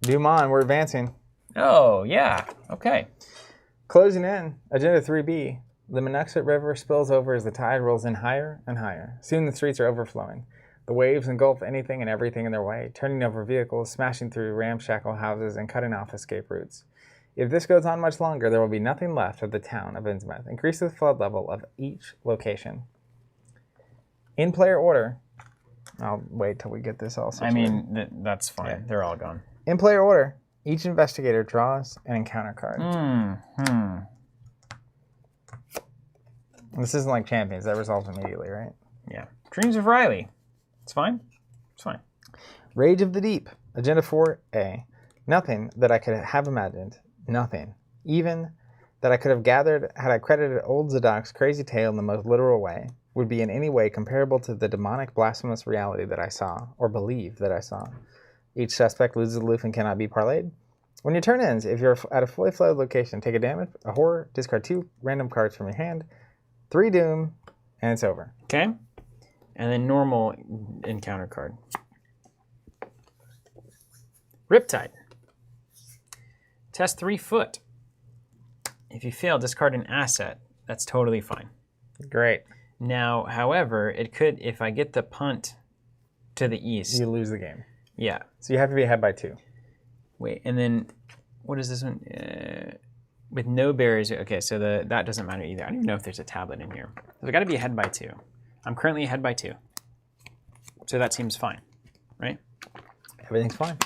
Doom on. We're advancing. Oh, yeah. Okay. Closing in. Agenda 3B. The Monnuxet River spills over as the tide rolls in higher and higher. Soon the streets are overflowing. The waves engulf anything and everything in their way, turning over vehicles, smashing through ramshackle houses, and cutting off escape routes. If this goes on much longer, there will be nothing left of the town of Innsmouth. Increase the flood level of each location. In player order. I'll wait till we get this all situated. I mean, that's fine. Yeah. They're all gone. In player order, each investigator draws an encounter card. This isn't like Champions. That resolves immediately, right? Yeah. Dreams of Riley. It's fine. It's fine. Rage of the Deep. Agenda 4A. Nothing that I could have imagined. Nothing. Even that I could have gathered had I credited old Zadok's crazy tale in the most literal way would be in any way comparable to the demonic blasphemous reality that I saw, or believe that I saw. Each suspect loses aloof and cannot be parlayed. When your turn ends, if you're at a fully flooded location, take a damage, a horror, discard 2 random cards from your hand, 3 doom, and it's over. Okay. And then normal encounter card. Riptide. Test 3 foot. If you fail, discard an asset. That's totally fine. Great. Now, however, it could, if I get the punt to the east. You lose the game. Yeah. So you have to be ahead by 2. Wait, and then what is this one? With no barriers. Okay, so that doesn't matter either. I don't even know if there's a tablet in here. So I've got to be ahead by 2. I'm currently ahead by 2. So that seems fine, right? Everything's fine.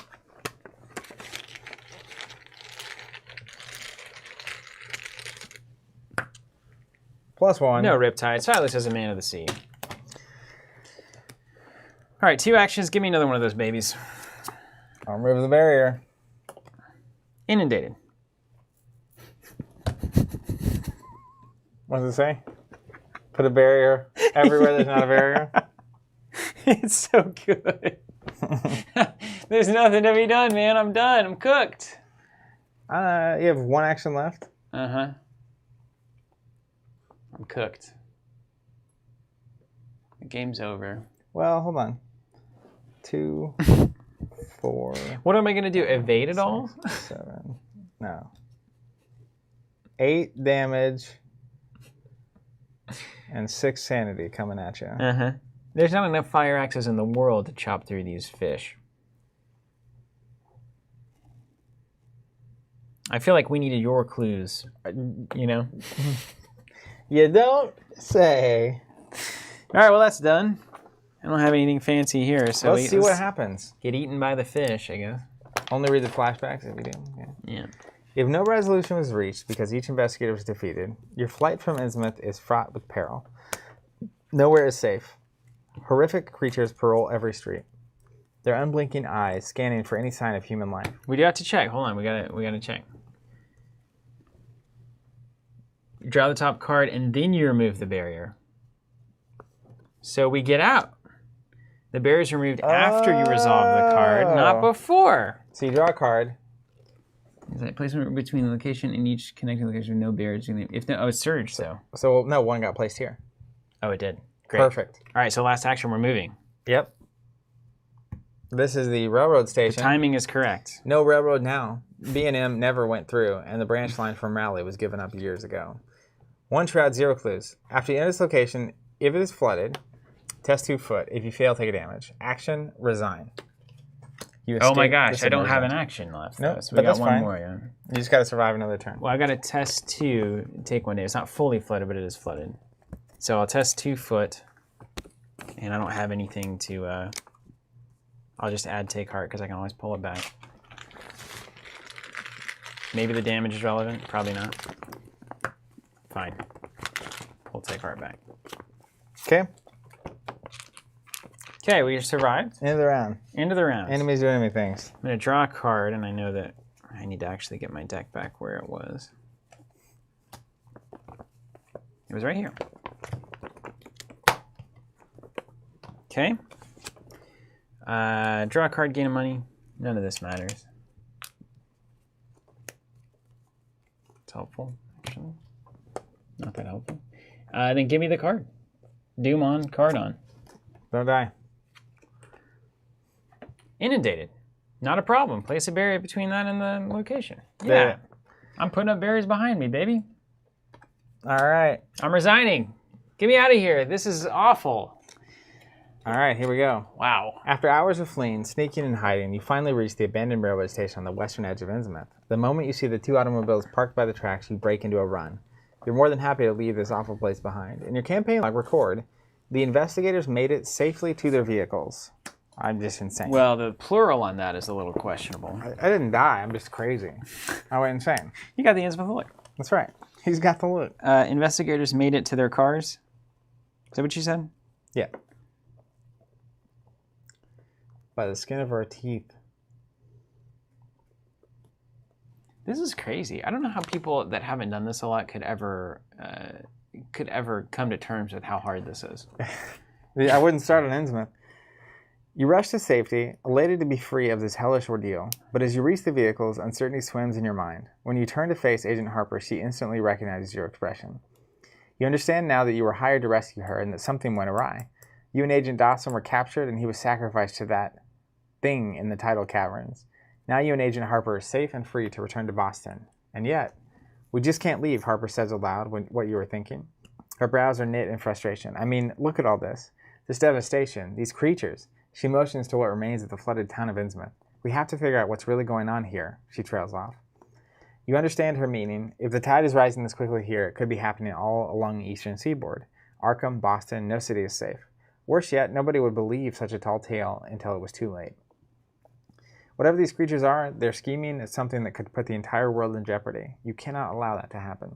+1. No Riptide. Silas is a man of the sea. All right, 2 actions. Give me another one of those babies. I'll remove the barrier. Inundated. What does it say? Put a barrier everywhere there's not a barrier. It's so good. There's nothing to be done, man. I'm done. I'm cooked. You have 1 action left. Uh-huh. I'm cooked. The game's over. Well, hold on. 2, 4. What am I going to do? Evade it all? 7. No. 8 damage. And 6 sanity coming at you. Uh-huh. There's not enough fire axes in the world to chop through these fish. I feel like we needed your clues, you know? You don't say. All right, well, that's done. I don't have anything fancy here, so Let's see what happens. get eaten by the fish, I guess. Only read the flashbacks if you do. Okay. Yeah. If no resolution was reached because each investigator was defeated, your flight from Innsmouth is fraught with peril. Nowhere is safe. Horrific creatures patrol every street, their unblinking eyes scanning for any sign of human life. We do have to check. Hold on, we gotta check. You draw the top card, and then you remove the barrier. So we get out. The barrier is removed after you resolve the card, not before. So you draw a card. Is that placement between the location and each connecting location with no barriers? If no, it's surge, so. So no, one got placed here. Oh, it did. Great. Perfect. All right, so last action, we're moving. Yep. This is the railroad The station. timing is correct. No railroad now. B&M never went through, and the branch line from Raleigh was given up years ago. One shroud, 0 clues. After you enter this location, if it is flooded, test 2 foot. If you fail, take a damage. Action, resign. You Oh my escape gosh, the I don't have an submersion. action left. Nope, though, so we but got that's one fine. more, yeah. You just got to survive another turn. Well, I got to test 2, take 1 day. It's not fully flooded, but it is flooded. So I'll test 2 foot, and I don't have anything to, I'll just add take heart because I can always pull it back. Maybe the damage is relevant, probably not. Fine. Pull take heart back. Okay. Okay, we survived. End of the round. End of the round. Enemies do enemy things. I'm going to draw a card, and I know that I need to actually get my deck back where it was. It was right here. Okay. Draw a card, gain a money. None of this matters. It's helpful, actually. Not that helpful. Then give me the card. Doom on, card on. Don't die. Inundated. Not a problem. Place a barrier between that and the location. There. Yeah. I'm putting up barriers behind me, baby. All right. I'm resigning. Get me out of here. This is awful. All right, here we go. Wow. After hours of fleeing, sneaking, and hiding, you finally reach the abandoned railroad station on the western edge of Innsmouth. The moment you see the 2 automobiles parked by the tracks, you break into a run. You're more than happy to leave this awful place behind. In your campaign log record, the investigators made it safely to their vehicles. I'm just insane. Well, the plural on that is a little questionable. I didn't die. I'm just crazy. I went insane. You got the Innsmouth look. That's right. He's got the look. Investigators made it to their cars. Is that what you said? Yeah. By the skin of our teeth. This is crazy. I don't know how people that haven't done this a lot could ever come to terms with how hard this is. I wouldn't start on Innsmouth. You rush to safety, elated to be free of this hellish ordeal. But as you reach the vehicles, uncertainty swims in your mind. When you turn to face Agent Harper, she instantly recognizes your expression. You understand now that you were hired to rescue her and that something went awry. You and Agent Dawson were captured and he was sacrificed to that thing in the tidal caverns. Now you and Agent Harper are safe and free to return to Boston. And yet, we just can't leave, Harper says aloud what you were thinking. Her brows are knit in frustration. I mean, look at all this. This devastation, these creatures. She motions to what remains of the flooded town of Innsmouth. We have to figure out what's really going on here, she trails off. You understand her meaning. If the tide is rising this quickly here, it could be happening all along the eastern seaboard. Arkham, Boston, no city is safe. Worse yet, nobody would believe such a tall tale until it was too late. Whatever these creatures are, their scheming is something that could put the entire world in jeopardy. You cannot allow that to happen.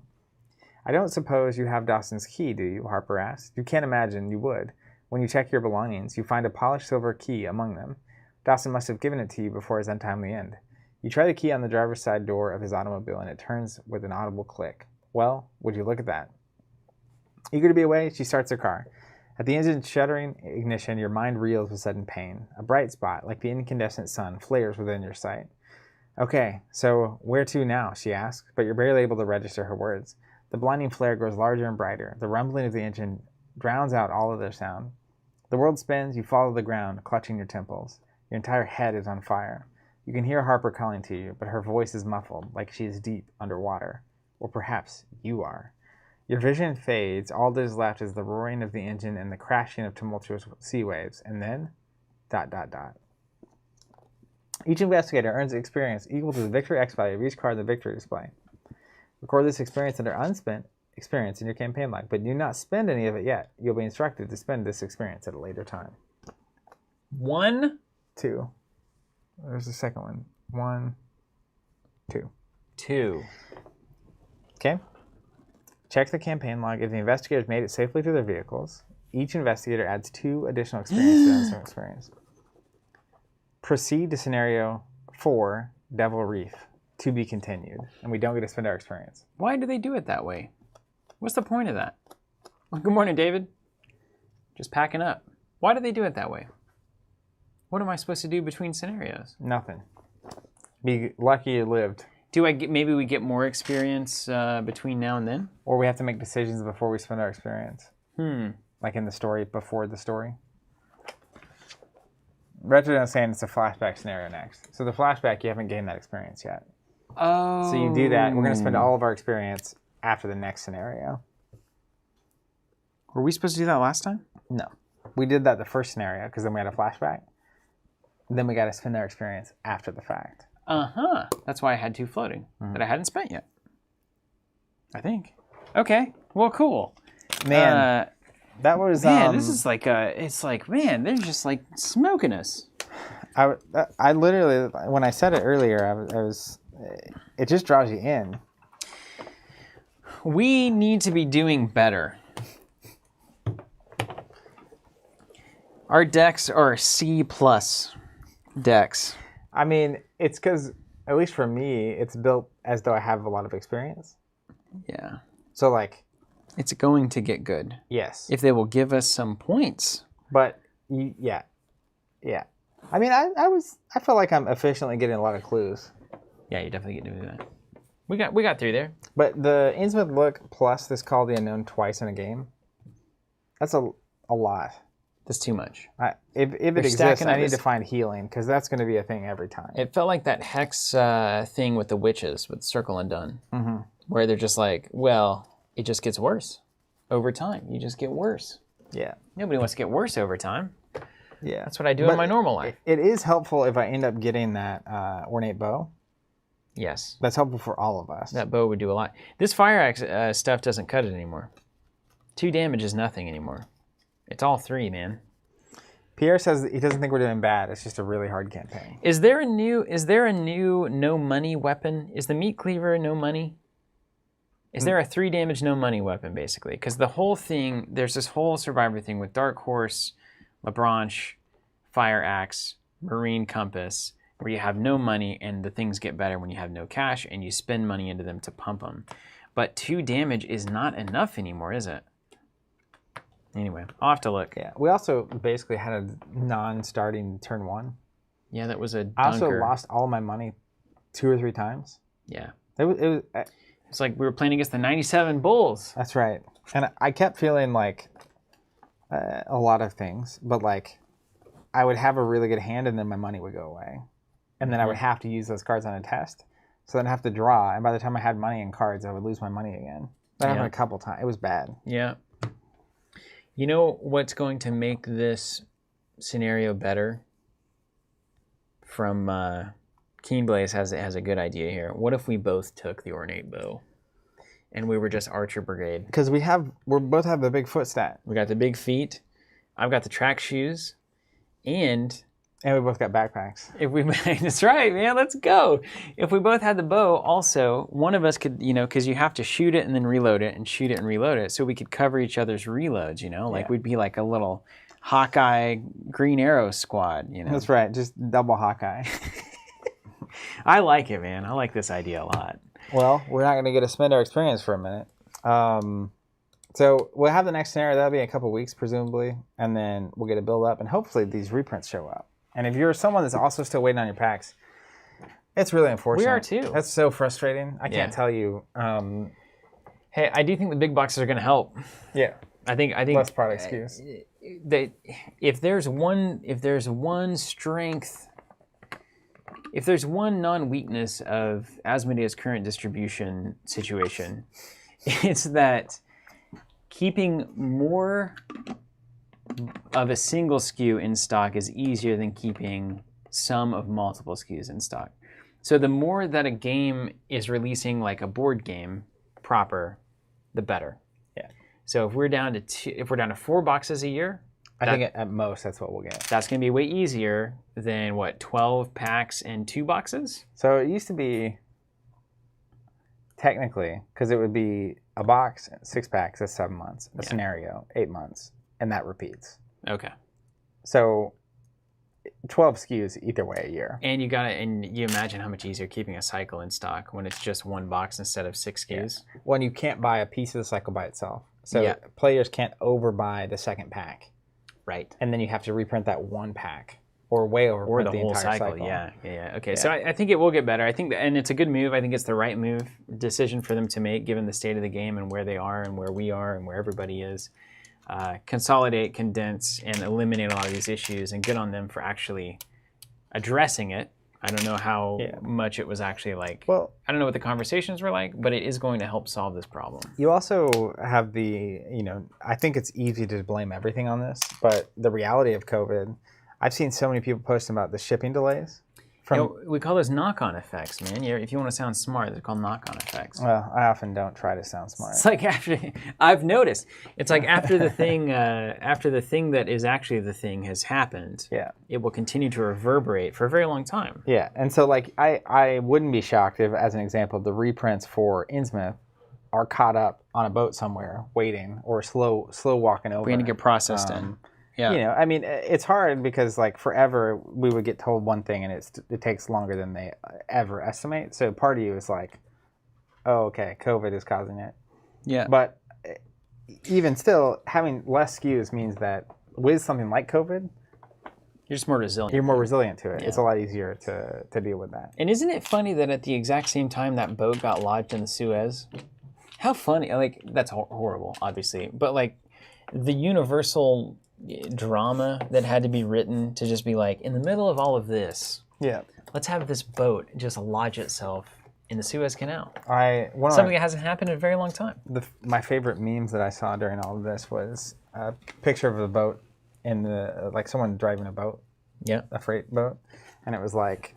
I don't suppose you have Dawson's key, do you? Harper asked. You can't imagine you would. When you check your belongings, you find a polished silver key among them. Dawson must have given it to you before his untimely end. You try the key on the driver's side door of his automobile, and it turns with an audible click. Well, would you look at that? Eager to be away, she starts her car. At the engine's shuddering ignition, your mind reels with sudden pain. A bright spot, like the incandescent sun, flares within your sight. Okay, so where to now, she asks, but you're barely able to register her words. The blinding flare grows larger and brighter. The rumbling of the engine drowns out all other sound. The world spins, you fall to the ground, clutching your temples. Your entire head is on fire. You can hear Harper calling to you, but her voice is muffled, like she is deep underwater. Or perhaps you are. Your vision fades, all that is left is the roaring of the engine and the crashing of tumultuous sea waves, and then... ... Each investigator earns experience equal to the victory X value of each card in the victory display. Record this experience under unspent experience in your campaign log, but do not spend any of it yet. You'll be instructed to spend this experience at a later time. 1, 2. There's the second one. 1, 2. 2. Okay. Check the campaign log. If the investigators made it safely to their vehicles, each investigator adds 2 additional experience to their experience. Proceed to scenario 4, Devil Reef, to be continued. And we don't get to spend our experience. Why do they do it that way? What's the point of that? Well, good morning, David. Just packing up. Why do they do it that way? What am I supposed to do between scenarios? Nothing. Be lucky you lived. Maybe we get more experience between now and then? Or we have to make decisions before we spend our experience. Like in the story, before the story. Retro is saying it's a flashback scenario next. So the flashback, you haven't gained that experience yet. Oh. So you do that. We're going to spend all of our experience after the next scenario. Were we supposed to do that last time? No. We did that the first scenario because then we had a flashback. Then we got to spend our experience after the fact. That's why I had 2 floating that I hadn't spent yet. I think. Okay. Well, cool. Man, that was... Man, this is like it's like, man, they're just like smoking us. I literally, when I said it earlier, I was it just draws you in. We need to be doing better. Our decks are C+ decks. I mean, it's because, at least for me, it's built as though I have a lot of experience. Yeah. So, like... It's going to get good. Yes. If they will give us some points. But, yeah. I mean, I feel like I'm efficiently getting a lot of clues. Yeah, you definitely get to do that. We got through there. But the Innsmouth look plus this Call the Unknown twice in a game, that's a lot. That's too much. If it exists, I need to find healing, because that's going to be a thing every time. It felt like that Hex thing with the witches, with Circle and Done, where they're just like, well, it just gets worse over time. You just get worse. Yeah. Nobody wants to get worse over time. Yeah. That's what I do in my normal life. It is helpful if I end up getting that ornate bow. Yes. That's helpful for all of us. That bow would do a lot. This fire axe stuff doesn't cut it anymore. 2 damage is nothing anymore. It's all 3, man. Pierre says he doesn't think we're doing bad. It's just a really hard campaign. Is there a new no money weapon? Is the meat cleaver no money? Is there a 3 damage no money weapon, basically? Because the whole thing, there's this whole Survivor thing with Dark Horse, LaBranche, Fire Axe, Marine Compass, where you have no money and the things get better when you have no cash and you spend money into them to pump them. But 2 damage is not enough anymore, is it? Anyway, I'll have to look. Yeah, we also basically had a non-starting turn 1. Yeah, that was a dunker. I also lost all my money 2 or 3 times. Yeah. It's like we were playing against the 97 Bulls. That's right. And I kept feeling like a lot of things, but like I would have a really good hand and then my money would go away. And then I would have to use those cards on a test. So then I'd have to draw. And by the time I had money in cards, I would lose my money again. That happened a couple times. It was bad. Yeah. You know what's going to make this scenario better? From Keen Blaze has a good idea here. What if we both took the ornate bow, and we were just Archer Brigade? Because we both have the big foot stat. We got the big feet. I've got the track shoes, and we both got backpacks. That's right, man. Let's go. If we both had the bow, also one of us could, because you have to shoot it and then reload it, and shoot it and reload it, so we could cover each other's reloads. Like we'd be like a little Hawkeye Green Arrow squad. That's right. Just double Hawkeye. I like it, man. I like this idea a lot. Well, we're not going to get to spend our experience for a minute. So we'll have the next scenario. That'll be in a couple weeks, presumably. And then we'll get a build up. And hopefully these reprints show up. And if you're someone that's also still waiting on your packs, it's really unfortunate. We are too. That's so frustrating. I can't tell you. Hey, I do think the big boxes are going to help. Yeah. I think less product SKUs. If there's one strength... If there's one non-weakness of Asmodee's current distribution situation, it's that keeping more of a single SKU in stock is easier than keeping some of multiple SKUs in stock. So the more that a game is releasing like a board game proper, the better. Yeah. So if we're down to 4 boxes a year, I think at most that's what we'll get. that's going to be way easier than 12 packs and 2 boxes? So it used to be technically, because it would be a box, 6 packs, that's 7 months. A scenario, 8 months, and that repeats. Okay. So 12 SKUs either way a year. And you imagine how much easier keeping a cycle in stock when it's just 1 box instead of 6 SKUs. Yeah. When you can't buy a piece of the cycle by itself. So players can't overbuy the second pack. Right. And then you have to reprint that 1 pack or way overprint Or the whole entire cycle. Yeah. Okay. So I think it will get better. I think and it's a good move. I think it's the right decision for them to make given the state of the game and where they are and where we are and where everybody is. Consolidate, condense, and eliminate a lot of these issues, and good on them for actually addressing it. I don't know how much it was actually like. Well, I don't know what the conversations were like, but it is going to help solve this problem. You also have I think it's easy to blame everything on this, but the reality of COVID, I've seen so many people posting about the shipping delays. We call those knock-on effects, man. If you want to sound smart, they're called knock-on effects. Well, I often don't try to sound smart. It's like I've noticed. It's like after the thing that is actually the thing has happened. Yeah. It will continue to reverberate for a very long time. Yeah, and so like I wouldn't be shocked if, as an example, the reprints for Innsmouth are caught up on a boat somewhere waiting or slow walking over. We're going to get processed in. Yeah. I mean, it's hard because like forever we would get told one thing and it takes longer than they ever estimate. So part of you is like, oh, okay, COVID is causing it. Yeah. But even still, having less SKUs means that with something like COVID, you're just more resilient. You're more resilient to it. Yeah. It's a lot easier to deal with that. And isn't it funny that at the exact same time that boat got lodged in the Suez? How funny. Like, that's horrible, obviously. But like the universal drama that had to be written to just be like, in the middle of all of this, let's have this boat just lodge itself in the Suez Canal. Something that hasn't happened in a very long time. My favorite memes that I saw during all of this was a picture of a boat in like someone driving a boat, a freight boat, and it was like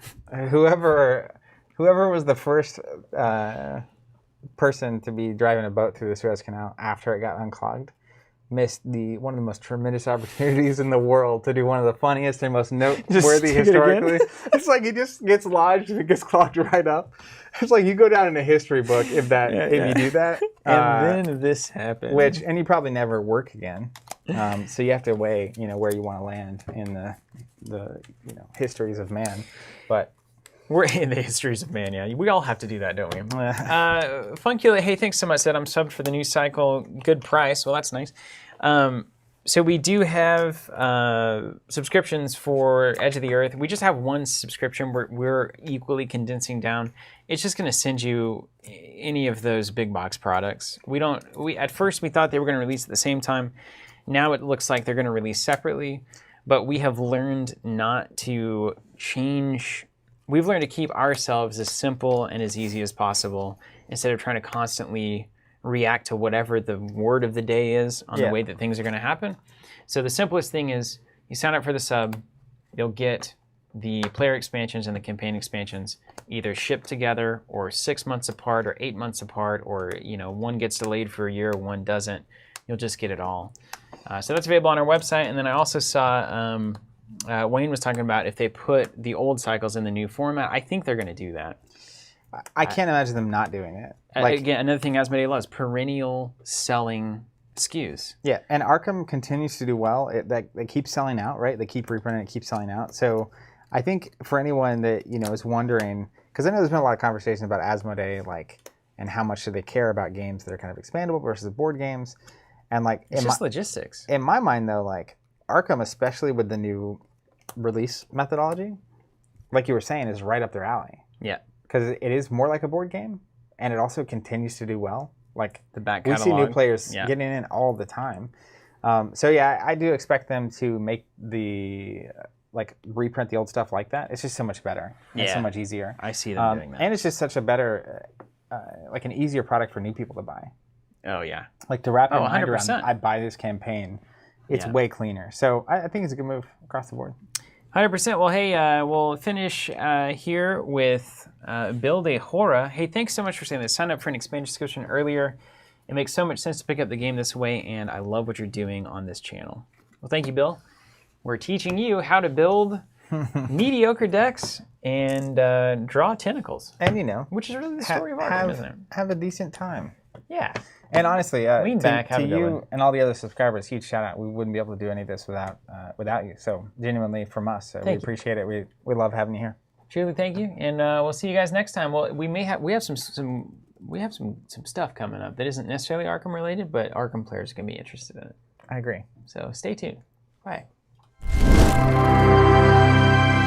whoever was the first person to be driving a boat through the Suez Canal after it got unclogged missed one of the most tremendous opportunities in the world to do one of the funniest and most noteworthy historically. It's like he just gets lodged and it gets clogged right up. It's like you go down in a history book if you do that. And then this happened. And you probably never work again. So you have to weigh, where you want to land in the histories of man. But we're in the histories of man, yeah. We all have to do that, don't we? Funkula, hey, thanks so much. Said I'm subbed for the new cycle. Good price. Well, that's nice. So we do have subscriptions for Edge of the Earth. We just have one subscription. We're equally condensing down. It's just going to send you any of those big box products. At first we thought they were going to release at the same time. Now it looks like they're going to release separately. But we have learned not to change. We've learned to keep ourselves as simple and as easy as possible instead of trying to constantly react to whatever the word of the day is on the way that things are going to happen. So the simplest thing is you sign up for the sub, you'll get the player expansions and the campaign expansions either shipped together or 6 months apart or 8 months apart, or one gets delayed for a year, one doesn't. You'll just get it all. So that's available on our website. And then I also saw Wayne was talking about if they put the old cycles in the new format. I think they're going to do that. I can't imagine them not doing it. Again, another thing Asmodee loves, perennial selling SKUs. Yeah, and Arkham continues to do well. They keep selling out, right? They keep reprinting, it keeps selling out. So I think for anyone that is wondering, because I know there's been a lot of conversation about Asmodee, and how much do they care about games that are kind of expandable versus board games, and it's just logistics. In my mind, though, Arkham, especially with the new release methodology, like you were saying, is right up their alley. Yeah. Because it is more like a board game, and it also continues to do well. The back catalog. We see new players getting in all the time. So yeah, I do expect them to make the reprint the old stuff like that. It's just so much better. Yeah. It's so much easier. I see them doing that. And it's just such a better, an easier product for new people to buy. Oh yeah. To wrap your mind around, I buy this campaign. It's way cleaner. So I think it's a good move across the board. 100%. Well, hey, we'll finish here with Build a Horror. Hey, thanks so much for saying this. Sign up for an expansion subscription earlier. It makes so much sense to pick up the game this way, and I love what you're doing on this channel. Well, thank you, Bill. We're teaching you how to build mediocre decks and draw tentacles. And you know, which is really the story of Arkham, isn't it? Have a decent time. Yeah. And honestly, Lean back, have to a good you one. and all the other subscribers, huge shout out. We wouldn't be able to do any of this without you. So genuinely from us, we appreciate it. We love having you here. Truly, thank you, and we'll see you guys next time. Well, we have some stuff coming up that isn't necessarily Arkham related, but Arkham players are gonna be interested in it. I agree. So stay tuned. Bye.